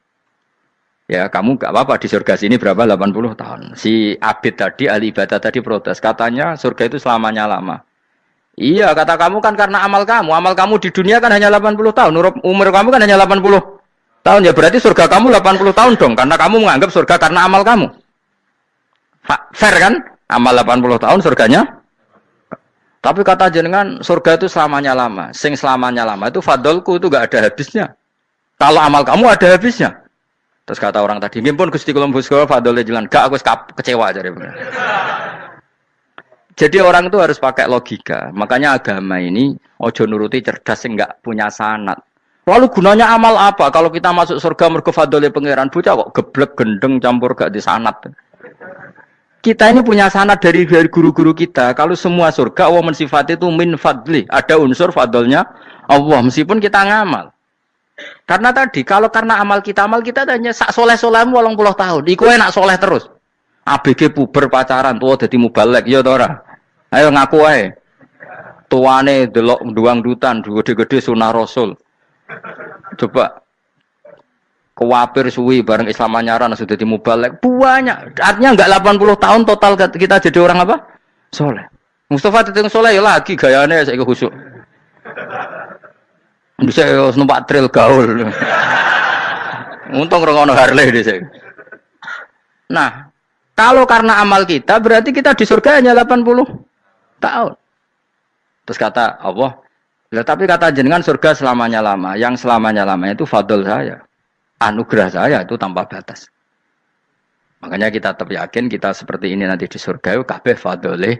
Ya kamu enggak apa-apa di surga sini berapa 80 tahun. Si Abid tadi, ahli ibadah tadi protes, katanya surga itu selamanya lama. Iya, kata kamu kan karena amal kamu di dunia kan hanya 80 tahun, umur kamu kan hanya 80 tahun, ya berarti surga kamu 80 tahun dong, karena kamu menganggap surga karena amal kamu. Fair kan? Amal 80 tahun surganya. Tapi kata jenengan surga itu selamanya lama. Sing selamanya lama itu fadolku itu gak ada habisnya. Kalau amal kamu ada habisnya. Terus kata orang tadi, ngimpun Gusti kula mbusga fadole jalan. Gak aku kecewa jare. Jadi orang itu harus pakai logika. Makanya agama ini ojo nuruti cerdas sing gak punya sanad. Lalu gunanya amal apa? Kalau kita masuk surga mergo fadole pangeran bocah kok geblek gendeng campur gak di sanad. Kita ini punya sanad dari guru-guru kita. Kalau semua surga Allah mensifati itu min fadli. Ada unsur fadlnya Allah meskipun kita ngamal. Karena tadi kalau karena amal kita hanya sak soleh-solehmu 80 tahun. Iku enak soleh terus. ABG puber pacaran tua dadi mubalek ya ta ora. Ayo ngaku ae. Tuane delok duang dutan gede-gede sunah Rasul. Coba kewapir suwi bareng Islam anyaran sudah dimubalek banyak. Artinya enggak 80 tahun total kita jadi orang apa? Soleh. Mustafa teteng soleh ya lagi gayane saiki khusuk. Bisa numpak trail gaul. Untung rengono Harley dhisik. Nah, kalau karena amal kita berarti kita di surga hanya 80 tahun. Terus kata Allah, tapi kata jenengan surga selamanya lama. Yang selamanya lama itu fadl saya. Anugerah saya itu tanpa batas. Makanya kita tetap yakin kita seperti ini nanti di surga itu kabeh fadole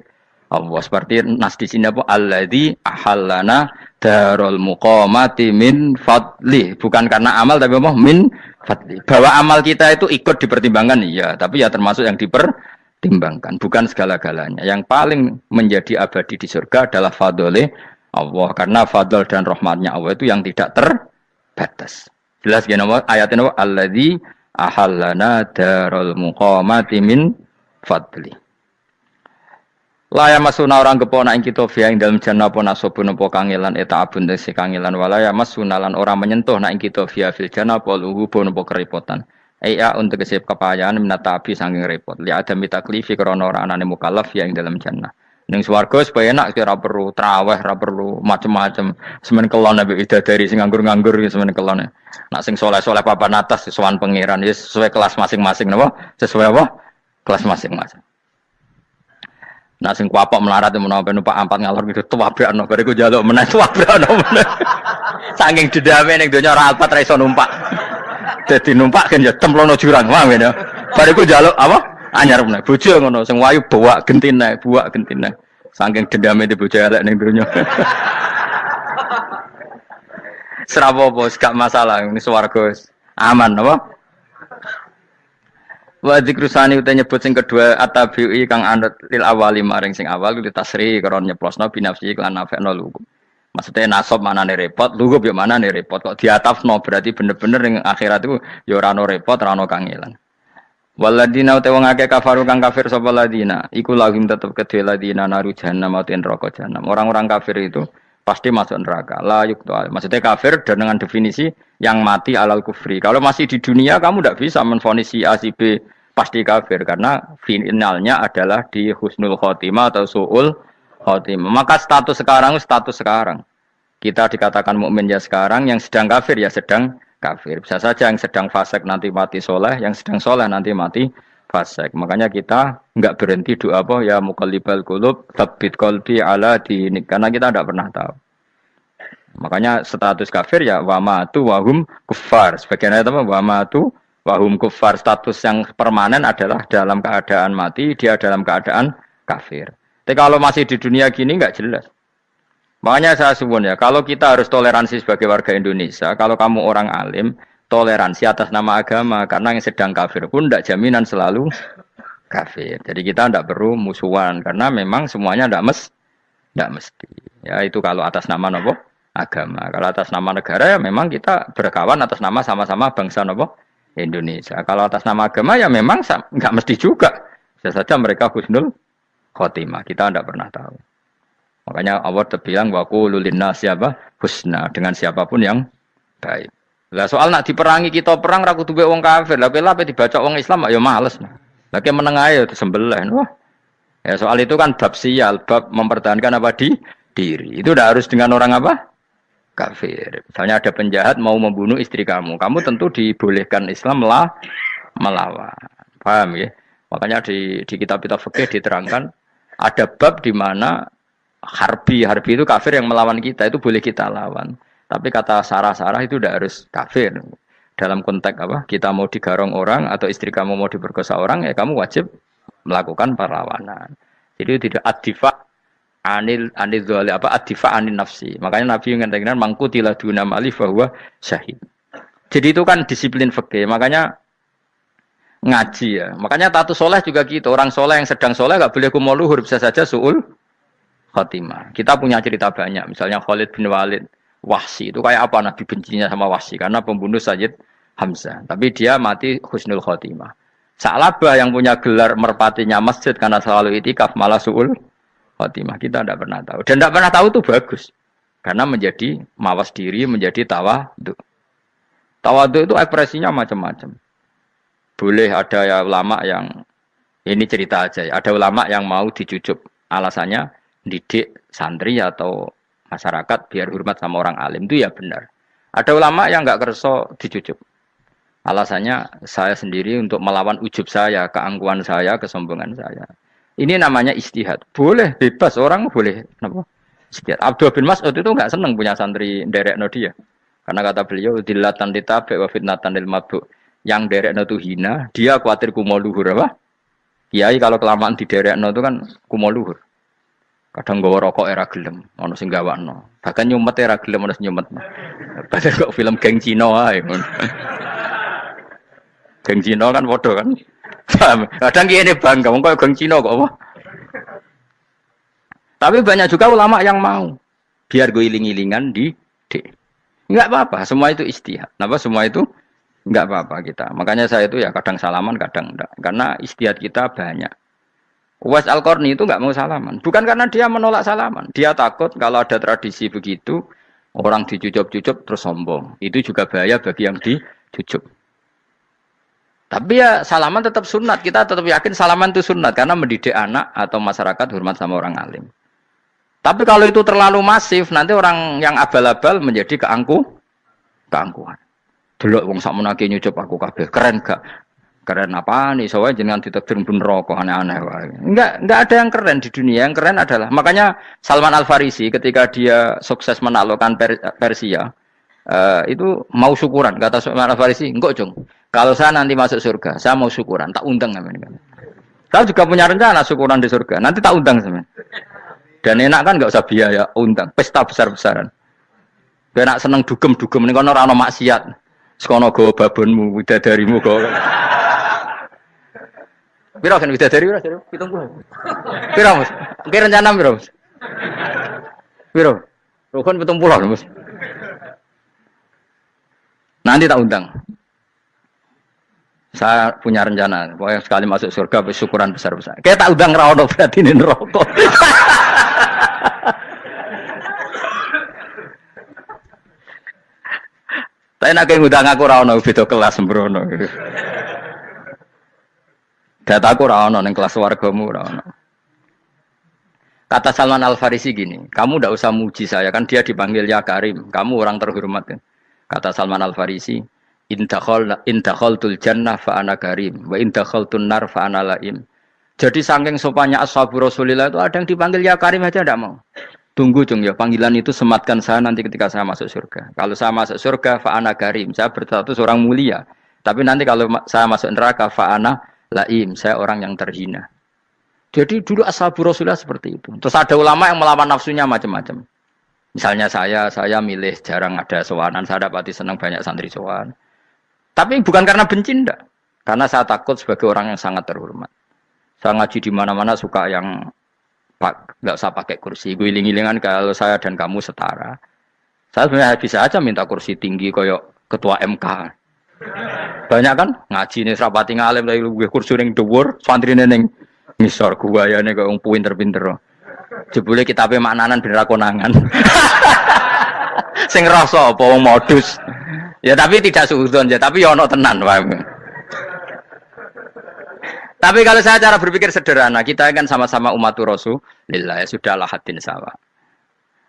Allah. Seperti nas di sini apa? Alladzi ahallana darul muqamati min fadli. Bukan karena amal tapi apa? Min fadli. Bahwa amal kita itu ikut dipertimbangkan iya, tapi ya termasuk yang dipertimbangkan, bukan segala-galanya. Yang paling menjadi abadi di surga adalah fadole Allah. Karena fadl dan rahmatnya Allah itu yang tidak terbatas. Jelas gini ayatnya alladzi ahallana darul muqamati min fadli. La ya masuna orang kepona ing kita fiha ing dalem jannah apa nasabun apa kangelan eta abun dese kangelan wala ya masuna lan ora menyentuh nek ing kita fiha fil jannah apa luhubun apa kerepotan. Ai untuk kesip kepayaan minata api saking repot. Li adam taklifi krana ora anane mukallaf ya ing dalem jannah. Ning swarga supaya enak ora perlu traweh, ora perlu macam-macam. Semen kelon ambek bidadari sing nganggur-nganggur semen kelon. Nak sing saleh-saleh papan atas sowan pangeran wis sesuai kelas masing-masing napa? Sesuai apa? Kelas masing-masing. Nak sing kuapok melarat menawa numpak ampat ngalor gitu tuwabrakno bariku njaluk meneh tuwabrakno meneh. Saking dendame ning donya ora alpat ra iso numpak. Dadi numpak kan ya templono jurang wae ya. Bariku njaluk apa? Anyar meneh bojo ngono sing wayu buak gentine. Saking dendame di bojo elek ning donya. Serapopo gak masalah ini swarga aman apa? Wa dzikrusani uta nyebut sing kedua atabi'i kang anut lil awali maring sing awal di tasri karo nyeplosno binafsi lan nafekno lugu. Maksudnya nasab manane repot, lugu yo manane repot kok diatafno berarti bener-bener ning akhirat itu ya ora ono repot, ora ono kangelan. Waladina uta wong akeh kafaru kang kafir sapa ladina iku lagim tetep kedhe ladina naru jahannam mauten neraka jahannam. Orang-orang kafir itu pasti masuk neraka. La yukta. Maksudnya kafir dan dengan definisi yang mati alal kufri. Kalau masih di dunia kamu tidak bisa menvonis si A si B pasti kafir karena finalnya adalah di husnul khotimah atau suul khotimah. Maka status sekarang. Kita dikatakan mukmin ya sekarang, yang sedang kafir ya sedang kafir. Bisa saja yang sedang fasik nanti mati soleh, yang sedang soleh nanti mati fasik. Makanya kita enggak berhenti doa apa ya muqallibal qulub tsabbit qalbi ala dinik karena kita tidak pernah tahu. Makanya status kafir ya wa matu wa hum kuffar. Sebagian ayat apa wa matu wa hum kuffar, status yang permanen adalah dalam keadaan mati, dia dalam keadaan kafir. Tapi kalau masih di dunia gini enggak jelas. Makanya saya suwun ya, kalau kita harus toleransi sebagai warga Indonesia, kalau kamu orang alim, toleransi atas nama agama, karena yang sedang kafir pun tidak jaminan selalu kafir. Jadi kita tidak perlu musuhan, karena memang semuanya tidak mesti. Ya itu kalau atas nama apa? Agama. Kalau atas nama negara ya memang kita berkawan atas nama sama-sama bangsa apa? Indonesia. Kalau atas nama agama ya memang nggak mesti juga. Bisa saja mereka husnul khotimah. Kita tidak pernah tahu. Makanya Allah terbilang waqulu linnas siapa husna dengan siapapun yang baik. Lah soal nak diperangi kita perang ra kudu wong kafir. Lah kowe dibaca wong Islam ya males. Lah ke meneng ae disembelih. Wah. Ya soal itu kan bab sial, bab mempertahankan apa diri. Itu udah harus dengan orang apa? Kafir. Misalnya ada penjahat mau membunuh istri kamu. Kamu tentu dibolehkan Islam melawan. Paham ya? Makanya di kitab-kitab fikih diterangkan ada bab di mana harbi itu kafir yang melawan kita, itu boleh kita lawan. Tapi kata sarah-sarah itu tidak harus kafir. Dalam konteks apa? Kita mau digarong orang atau istri kamu mau diperkosa orang, ya kamu wajib melakukan perlawanan. Jadi tidak adifa anil dzali apa adifa anil nafsi. Makanya Nabi mengatakan mangkutila duna mali bahwa syahid. Jadi itu kan disiplin fikih. Makanya ngaji ya. Makanya tatu soleh juga gitu. Orang soleh yang sedang soleh nggak boleh kumul luhur, bisa saja suul khotimah. Kita punya cerita banyak. Misalnya Khalid bin Walid, Wahsy itu kayak apa Nabi bencinya sama Wahsy karena pembunuh Sayyid Hamzah. Tapi dia mati husnul khotimah. Sa'labah yang punya gelar merpatinya masjid karena selalu itikaf malah suul khotimah. Kita tidak pernah tahu. Dan tidak pernah tahu itu bagus. Karena menjadi mawas diri, menjadi tawadhu. Tawadhu itu ekspresinya macam-macam. Boleh ada ya ulama yang ini cerita aja ya. Ada ulama yang mau dicucup. Alasannya didik santri atau masyarakat biar hormat sama orang alim, itu ya benar. Ada ulama yang nggak kerso dicucup. Alasannya saya sendiri untuk melawan ujub saya, keangkuhan saya, kesombongan saya. Ini namanya istihad. Boleh, bebas orang boleh. Kenapa? Istihad. Abdul bin Mas'ud itu nggak senang punya santri derekno dia. Karena kata beliau dilatan ditabe wa fitnatan lil mabuk. Yang derekno itu hina, dia khawatir kumo luhur apa? Kiai kalau kelamaan di derekno itu kan kumo luhur. Kadang gawa rokok era gelem, ono sing gawakno. Bahkan nyumet era gelem ono nyumet. Padahal kok film geng Cina ae. Geng Cina kan padha kan. Kadang kene bangga wong kok geng Cina kok apa. Tapi banyak juga ulama yang mau biar gue iling-ilingan di enggak apa-apa, semua itu istihad. Napa semua itu enggak apa-apa kita. Makanya saya itu ya kadang salaman, kadang enggak. Karena istihad kita banyak. Uwais Al-Qarni itu nggak mau salaman. Bukan karena dia menolak salaman. Dia takut kalau ada tradisi begitu, orang dicucup-cucup terus sombong. Itu juga bahaya bagi yang dicucup. Tapi ya salaman tetap sunat. Kita tetap yakin salaman itu sunat. Karena mendidik anak atau masyarakat hormat sama orang alim. Tapi kalau itu terlalu masif, nanti orang yang abal-abal menjadi keangkuhan. Delok wong sakmenake nyucup aku kabeh. Keren gak? Keren apa nih? Soalnya jangan ditakdir pun rokok aneh-aneh. Enggak ada yang keren di dunia. Yang keren adalah makanya Salman Al Farisi ketika dia sukses menaklukkan Persia itu mau syukuran. Kata Salman Al Farisi, enggak Jong. Kalau saya nanti masuk surga, saya mau syukuran. Tak undang namanya. Saya juga punya rencana syukuran di surga. Nanti tak undang sebenarnya. Dan enak kan enggak usah biaya undang. Pesta besar-besaran. Enak seneng dugem-dugem ini kono ora ono maksiat. Sekono go babonmu, widadarimu go. Piro kan widadari ora jare 70. Piro Mas? Ki rencana piro Mas? Piro? Rukun 70 Mas. Nanti tak undang. Saya punya rencana, pokoknya sekali masuk surga syukuran besar-besar. Kayak tak undang ra ono berarti ning neraka. Tapi nek ngundang aku ra ono beda kelas sembrono. Dataku ora ono ning kelas wargamu ora ono. Kata Salman Al Farisi gini, kamu ndak usah muji saya kan dia dipanggil ya Karim, kamu orang terhormat. Kata Salman Al Farisi, in dakhaltul jannah fa ana karim wa in dakhaltun nar fa ana laim. Jadi saking sopannya ashabu Rasulillah itu ada yang dipanggil ya Karim aja ndak mau. Tunggu Jung ya, panggilan itu sematkan saya nanti ketika saya masuk surga. Kalau saya masuk surga fa ana karim, saya berstatus orang mulia. Tapi nanti kalau saya masuk neraka fa ana laim, saya orang yang terhina. Jadi dulu ashabu Rasulullah seperti itu. Terus ada ulama yang melawan nafsunya macam-macam. Misalnya saya milih jarang ada sowanan, saya dapati senang banyak santri sowan. Tapi bukan karena benci enggak. Karena saya takut sebagai orang yang sangat terhormat. Saya ngaji di mana-mana suka yang enggak usah pakai kursi. Gue iling-ilingan kalau saya dan kamu setara. Saya sebenarnya bisa aja minta kursi tinggi koyok ketua MK. Banyak kan ngaji nih serapati ngalim dari gue kursi ning dhuwur, santrine ning ngisor guayane kok wong pinter-pinter. Jebule kitabe maknanan ben ra konangan. Sing rasa apa wong modus. Ya tapi tidak suudzon ya, tapi ya ono tenan wae. Tapi kalau saya cara berpikir sederhana, kita kan sama-sama umatur Rasulillah, ya sudahlah hadin sawa.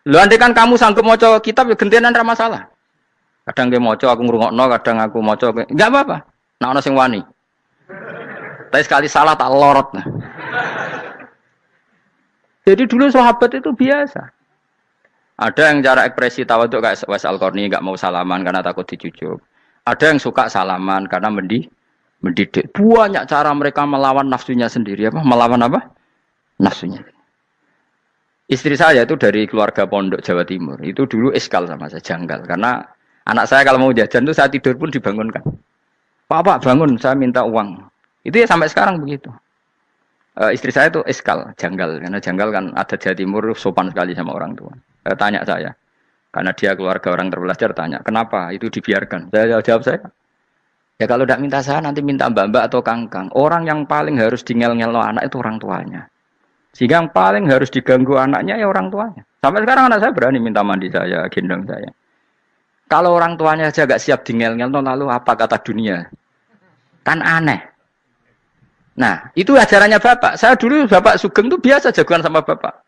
Lho andai kan kamu sanggup maca kitab ya gentenan ra masalah. Kadang ke moco aku ngrungokno, kadang aku moco enggak apa-apa. Nek ana sing wani. Tapi sekali salah tak lorot. Jadi dulu sahabat itu biasa. Ada yang cara ekspresi tawaduk kayak Wes Al-Qarni nggak mau salaman karena takut dicucuk. Ada yang suka salaman karena mendidik. Banyak cara mereka melawan nafsunya sendiri apa? Melawan apa? Nafsunya. Istri saya itu dari keluarga pondok Jawa Timur. Itu dulu iskal sama saya, janggal. Karena anak saya kalau mau jajan itu saya tidur pun dibangunkan. Pak bangun, saya minta uang. Itu ya sampai sekarang begitu. Istri saya itu iskal, janggal. Karena janggal kan ada Jawa Timur sopan sekali sama orang tua. Tanya saya. Karena dia keluarga orang terpelajar, tanya, kenapa itu dibiarkan? Saya jawab saya. Ya kalau tidak minta saya, nanti minta mbak-mbak atau kangkang. Orang yang paling harus dingel-ngelo anak itu orang tuanya. Sehingga yang paling harus diganggu anaknya ya orang tuanya. Sampai sekarang anak saya berani minta mandi saya, gendong saya. Kalau orang tuanya aja gak siap dingel-ngel, lalu apa kata dunia? Kan aneh. Nah, itu ajarannya bapak. Saya dulu bapak Sugeng itu biasa jagoan sama bapak.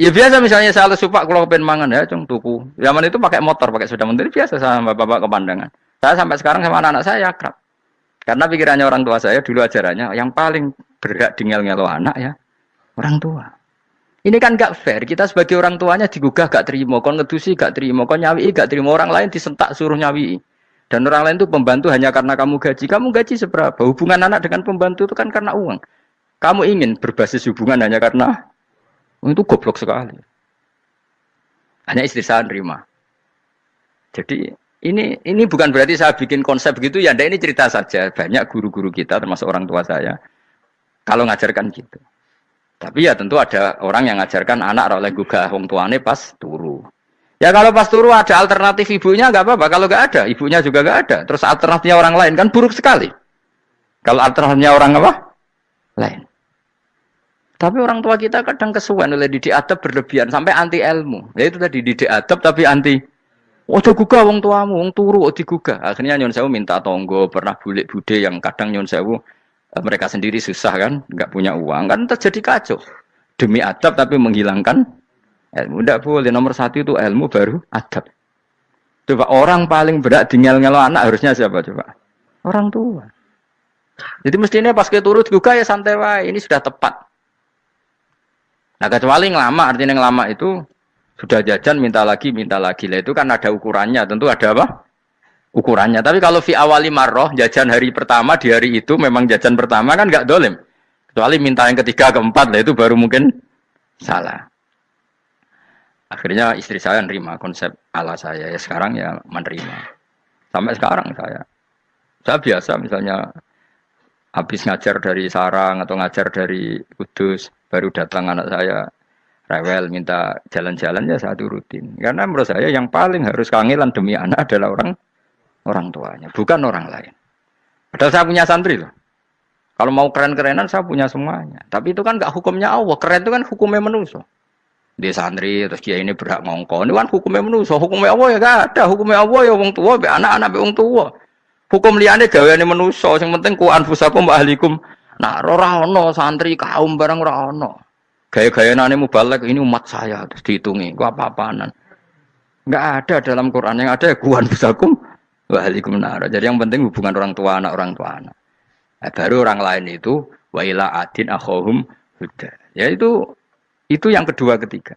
Ya biasa misalnya saya supak kalau pengen mangan ya, cung tuku. Zaman itu pakai motor, pakai sepeda motor biasa sama bapak kepandangan. Saya sampai sekarang sama anak-anak saya akrab. Karena pikirannya orang tua saya dulu ajarannya yang paling berhak dingel-ngelo anak ya orang tua. Ini kan gak fair. Kita sebagai orang tuanya digugah gak terima, kon ngedusi gak terima, kon nyawi gak terima, orang lain disentak suruh nyawi. Dan orang lain itu pembantu hanya karena kamu gaji. Kamu gaji seberapa? Hubungan anak dengan pembantu itu kan karena uang. Kamu ingin berbasis hubungan hanya karena itu goblok sekali. Hanya istri saya nerima. Jadi ini bukan berarti saya bikin konsep begitu ya. Ini cerita saja. Banyak guru-guru kita termasuk orang tua saya kalau ngajarkan gitu. Tapi ya tentu ada orang yang ngajarkan anak oleh gugah wong tuane pas turu. Ya kalau pas turu ada alternatif ibunya nggak apa-apa. Kalau nggak ada ibunya juga nggak ada. Terus alternatifnya orang lain kan buruk sekali. Kalau alternatifnya orang apa? Lain. Tapi orang tua kita kadang kesuwen oleh didik adab berlebihan sampai anti ilmu. Ya itu tadi didik adab tapi anti. Ojo gugah wong tuamu, wong turu digugah. Akhirnya Nyon Sewu minta tonggo, pernah bulik bude yang kadang Nyon Sewu mereka sendiri susah kan, nggak punya uang kan terjadi kacau. Demi adab tapi menghilangkan ilmu. Tidak boleh. Nomor satu itu ilmu baru adab. Coba orang paling berat dingel-ngelo anak harusnya siapa coba? Orang tua. Jadi mestinya pas ke turu digugah ya santai wae. Ini sudah tepat. Nah kecuali ngelama, artinya ngelama itu sudah jajan minta lagi. Lah itu kan ada ukurannya, tentu ada apa? Ukurannya. Tapi kalau fi awali marroh, jajan hari pertama di hari itu memang jajan pertama kan nggak dolim. Kecuali minta yang ketiga, keempat, lah itu baru mungkin salah. Akhirnya istri saya nerima konsep ala saya, ya sekarang ya menerima. Sampai sekarang saya biasa misalnya habis ngajar dari Sarang atau ngajar dari Kudus, baru datang anak saya rewel minta jalan-jalan ya saya turutin. Karena menurut saya yang paling harus kangelan demi anak adalah orang tuanya, bukan orang lain. Padahal saya punya santri loh. Kalau mau keren-kerenan saya punya semuanya. Tapi itu kan gak hukumnya Allah. Keren itu kan hukumnya manusia. Dia santri terus dia ini berhak ngongkon. Ini kan hukumnya manusia. Hukumnya Allah ya gak ada. Hukumnya Allah ya wong tua, be anak-anak be wong tua. Hukum liyane gaweane manusa, sing penting ku anfusakum wa ahlikum. Nah, ora ono santri kaum barang ora ono. Gaya-gayanane mubalek ini umat saya terus dihitungi. Ku apa-apaanan. Enggak ada dalam Quran yang ada ku anfusakum wa ahlikum nar. Jadi yang penting hubungan orang tua anak. Nah, baru orang lain itu wa ila adin akhahum huda. Ya itu yang kedua ketiga.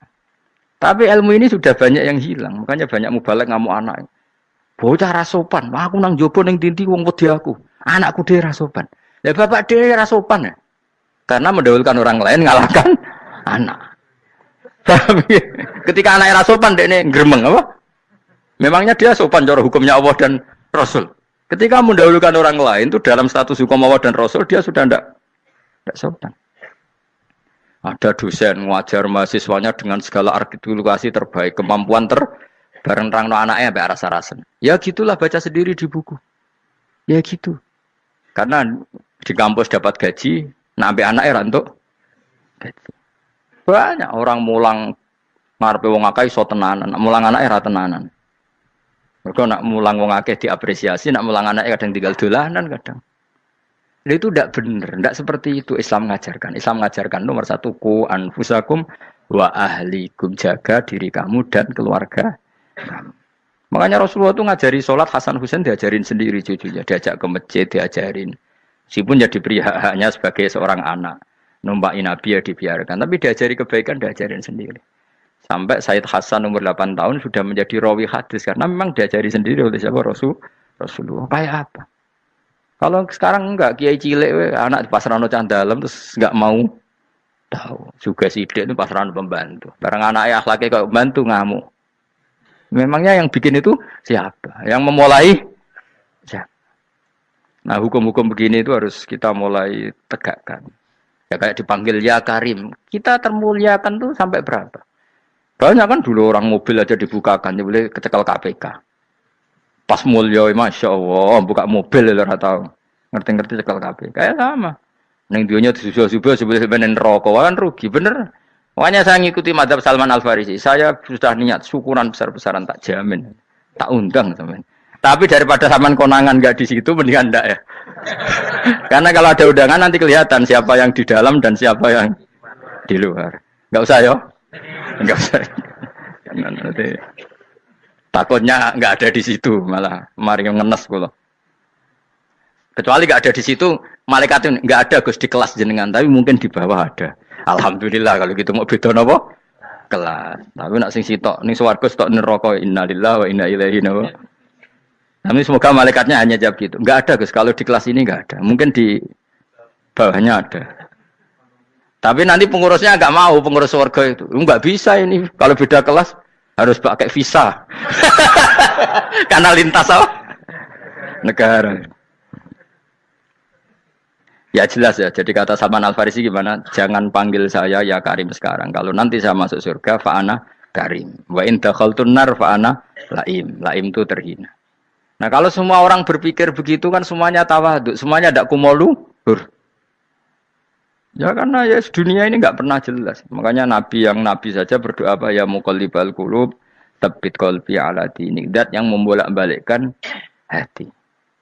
Tapi ilmu ini sudah banyak yang hilang. Makanya banyak mubalek ngamuk anak. Bocah rasopan, aku nang jopo ning dinti wong wedi aku. Anakku dhewe rasopan. Lah bapak dhewe rasopan ya. Karena mendahulukan orang lain ngalahkan anak. Tapi ketika anaknya rasopan dekne gremeng apa? Memangnya dia sopan cara hukumnya Allah dan Rasul. Ketika mendahulukan orang lain itu dalam status hukum Allah dan Rasul dia sudah tidak sopan. Ada dosen ngajar mahasiswanya dengan segala artikulasi terbaik, kemampuan bareng terang no anaknya sampai rasa-rasen. Ya gitulah baca sendiri di buku. Ya gitu. Karena di kampus dapat gaji, sampai anaknya rantuk gaji. Banyak orang mulang ngarepe wong akeh iso tenanan, mulang anaknya ra tenanan. Mergo nak mulang wong akeh diapresiasi, nak mulang anaknya kadang tinggal dolanan kadang. Itu tidak benar, tidak seperti itu Islam mengajarkan. Islam mengajarkan nomor satu ku anfusakum wa ahlikum, jaga diri kamu dan keluarga. Makanya Rasulullah itu ngajari sholat, Hasan Husain diajarin sendiri cucunya, diajak ke masjid diajarin. Meskipun jadi beri hak-haknya sebagai seorang anak. Numpaki Nabi ya dibiarkan, tapi diajari kebaikan diajarin sendiri. Sampai Said Hasan umur 8 tahun sudah menjadi rawi hadis karena memang diajari sendiri oleh siapa Rasulullah. Kayak apa? Kalau sekarang enggak kiai cilik anak di pasrano cah dalam terus enggak mau tahu. Juga si dia itu pasrano pembantu. Barang anaknya akhlaknya kayak pembantu ngamuk. Memangnya yang bikin itu siapa? Yang memulai siapa? Nah, hukum-hukum begini itu harus kita mulai tegakkan. Ya kayak dipanggil ya Karim. Kita termuliakan tuh sampai berapa? Banyak kan dulu orang mobil aja dibukakan, dia boleh kecekel KPK. Pas mulia, masya Allah, buka mobil ya tahu. Ngerti-ngerti cekel KPK. Kayak sama. Neng dunia subuh-subuh sebenarnya rokok kan rugi bener. Makanya saya ngikuti madzhab Salman Al Farisi. Saya sudah niat syukuran besar-besaran tak jamin, tak undang teman. Tapi daripada saman konangan nggak di situ, mendingan enggak ya. Karena kalau ada undangan nanti kelihatan siapa yang di dalam dan siapa yang di luar. Nggak usah ya. Enggak usah. Nanti takutnya enggak ada di situ malah mari ngenes kula. Kecuali enggak ada di situ, malaikat itu enggak ada Gus di kelas jenengan, tapi mungkin di bawah ada. Alhamdulillah kalau gitu mau beda napa? Kelas. Tapi nak sing sitok ning swarga sitok neraka innalillahi wa inna ilaihi raji'un. Tapi semoga malaikatnya hanya jawab gitu. Enggak ada Gus, kalau di kelas ini enggak ada. Mungkin di bawahnya ada. Tapi nanti pengurusnya nggak mau, pengurus warga itu. Nggak bisa ini, kalau beda kelas harus pakai visa. Karena lintas apa? Negara. Ya jelas ya, jadi kata Salman Al Farisi gimana? Jangan panggil saya ya Karim sekarang. Kalau nanti saya masuk surga, fa'ana Karim. Wa in dakhaltun nar fa'ana Laim. Laim itu terhina. Nah kalau semua orang berpikir begitu kan semuanya tawaduk, semuanya tidak kumoluhur. Ya karena ya dunia ini nggak pernah jelas. Makanya nabi saja berdoa apa ya muqallibal qulub tsabbit qalbi ala dinik. Dat yang membolak-balikkan hati.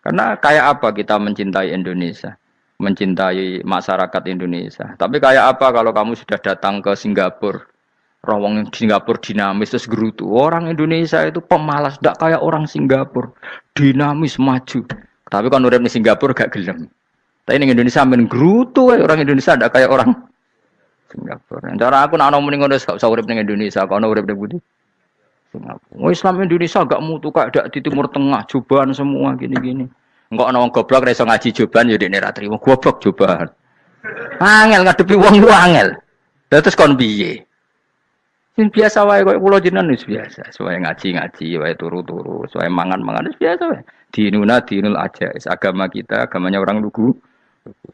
Karena kayak apa kita mencintai Indonesia, mencintai masyarakat Indonesia. Tapi kayak apa kalau kamu sudah datang ke Singapura, rawang Singapura dinamis terus gerutu. Orang Indonesia itu pemalas, tidak kayak orang Singapura, dinamis maju. Tapi kalau urip di Singapura gak gelem. Tapi di Indonesia men gerutu, orang Indonesia tidak kayak orang Singapura. Cara aku nak ngomong ngono gak usah urip ning Indonesia, kok ono urip ning Budi. Singapura. Islam Indonesia gak mutu kak ada di Timur Tengah, cobaan semua gini-gini. Enggak ana wong goblok ra iso ngaji cobaan ya dekne ra trimo goblok cobaan. Angel ngadepi wong lu angel. Lah terus kon piye? Sing biasa wae koyo kula jenengan wis biasa. Suwe ngaji-ngaji wae turu-turu, suwe mangan-mangan wis biasa wae. Dinuna dinul aja, agama kita, agamanya orang lugu.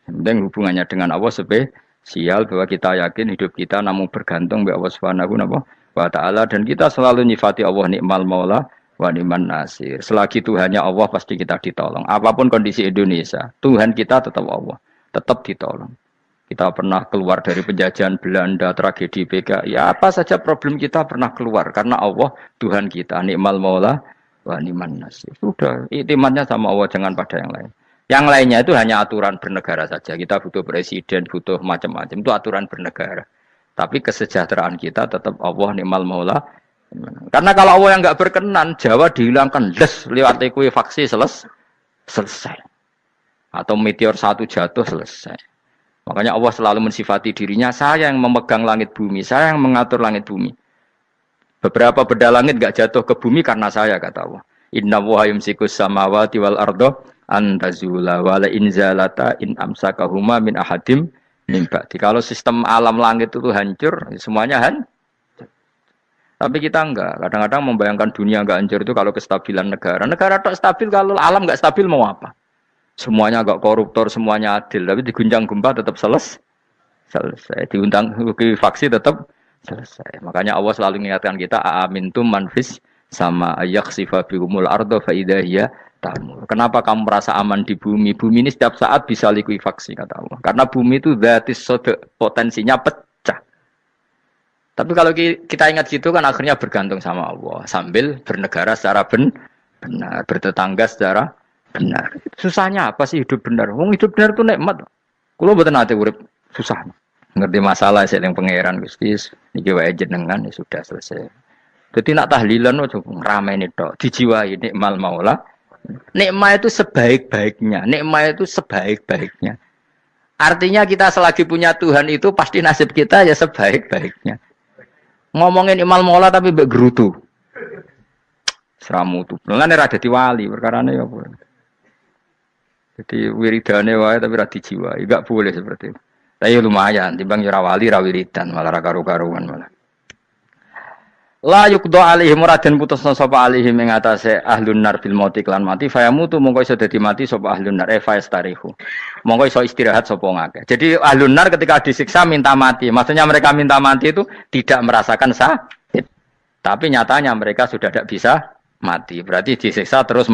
Penting hubungannya dengan Allah spesial bahwa kita yakin hidup kita namun bergantung kepada Allah Subhanahu wa taala dan kita selalu nyifati Allah nikmal maula wa ni'man nasir. Selagi Tuhannya Allah pasti kita ditolong. Apapun kondisi Indonesia, Tuhan kita tetap Allah, tetap ditolong. Kita pernah keluar dari penjajahan Belanda, tragedi PKI, ya apa saja problem kita pernah keluar karena Allah Tuhan kita nikmal maula wa ni'man nasir. Sudah, iktimatnya sama Allah jangan pada yang lain. Yang lainnya itu hanya aturan bernegara saja. Kita butuh presiden, butuh macam-macam. Itu aturan bernegara. Tapi kesejahteraan kita tetap Allah ni'mal maula. Karena kalau Allah yang nggak berkenan, Jawa dihilangkan les lewat likuifaksi selesai. Atau meteor satu jatuh selesai. Makanya Allah selalu mensifati dirinya, saya yang memegang langit bumi, saya yang mengatur langit bumi. Beberapa benda langit nggak jatuh ke bumi karena saya, kata Allah. Inna wa yumsikus samawati wal ardo antazula wala inzalata in amsakahuma min ahadim min ba'di. Kalau sistem alam langit itu hancur, semuanya hancur. Tapi kita enggak. Kadang-kadang membayangkan dunia enggak hancur itu kalau kestabilan negara. Negara tak stabil, kalau alam enggak stabil mau apa? Semuanya enggak koruptor, semuanya adil. Tapi diguncang gempa tetap selesai. Diundang faksi tetap selesai. Makanya Allah selalu mengingatkan kita, aamintum manfis sama ayaksifa bihumul ardo faidahiyah tamur. Kenapa kamu merasa aman di bumi? Bumi ini setiap saat bisa likuifaksi, kata Allah. Karena bumi itu dzatis potensinya pecah. Tapi kalau kita ingat gitu kan akhirnya bergantung sama Allah. Sambil bernegara secara benar, bertetangga secara benar. Susahnya apa sih hidup benar? Wong hidup benar itu nikmat. Kulo mboten nate urip susah. Ngerti masalah seling pangeran Gusti, niki wae jenengan ya sudah selesai. Jadi nak tahlilan ojo ramai tok, dijiwai nikmal maula. Nikmat itu sebaik-baiknya, nikmat itu sebaik-baiknya. Artinya kita selagi punya Tuhan itu pasti nasib kita ya sebaik-baiknya. Ngomongin Imal Mola tapi mbek gerutu. Seramu tuh. Lan ora dadi wali perkarane ya apa. Jadi wiridane wae tapi ra dijiwai, enggak boleh seperti itu. Tapi lumayan timbang ora wali ra wiridan malah ra karo-karuan malah. La yuqda alaihim muraden putusna sapa alaihim ing atase ahlun nar bil mauti lan mati fayamutu mongko iso dadi mati sapa ahlun nar fayastarihu. Mongko iso istirahat sapa ngakeh. Jadi ahlun nar ketika disiksa minta mati. Maksudnya mereka minta mati itu tidak merasakan sakit. Tapi nyatanya mereka sudah tidak bisa mati. Berarti disiksa terus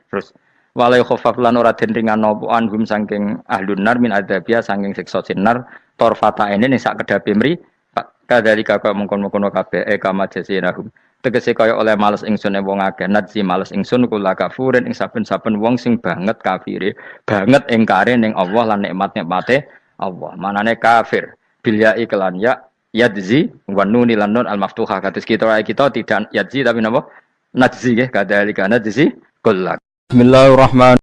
terus walai khafaf lan ora den ringan napa anhum saking ahlun nar min adzabia saking siksa sinar torfata ini ning sak kedape mri kadalika kaya mungkon-mungkon kabeh kama jasinahum tegese kaya oleh males ingsun wong akeh nadzi males ingsun kula kafurin ing saben-saben wong sing banget kafire banget ingkare ning Allah lan nikmat-nikmate Allah manane kafir bil ya iklan ya yadzi wa nunil nun al maftuhah kados kita tidak yadzi tapi napa nadzi nggih kadalika nadzi kullak. Bismillahirrahmanirrahim.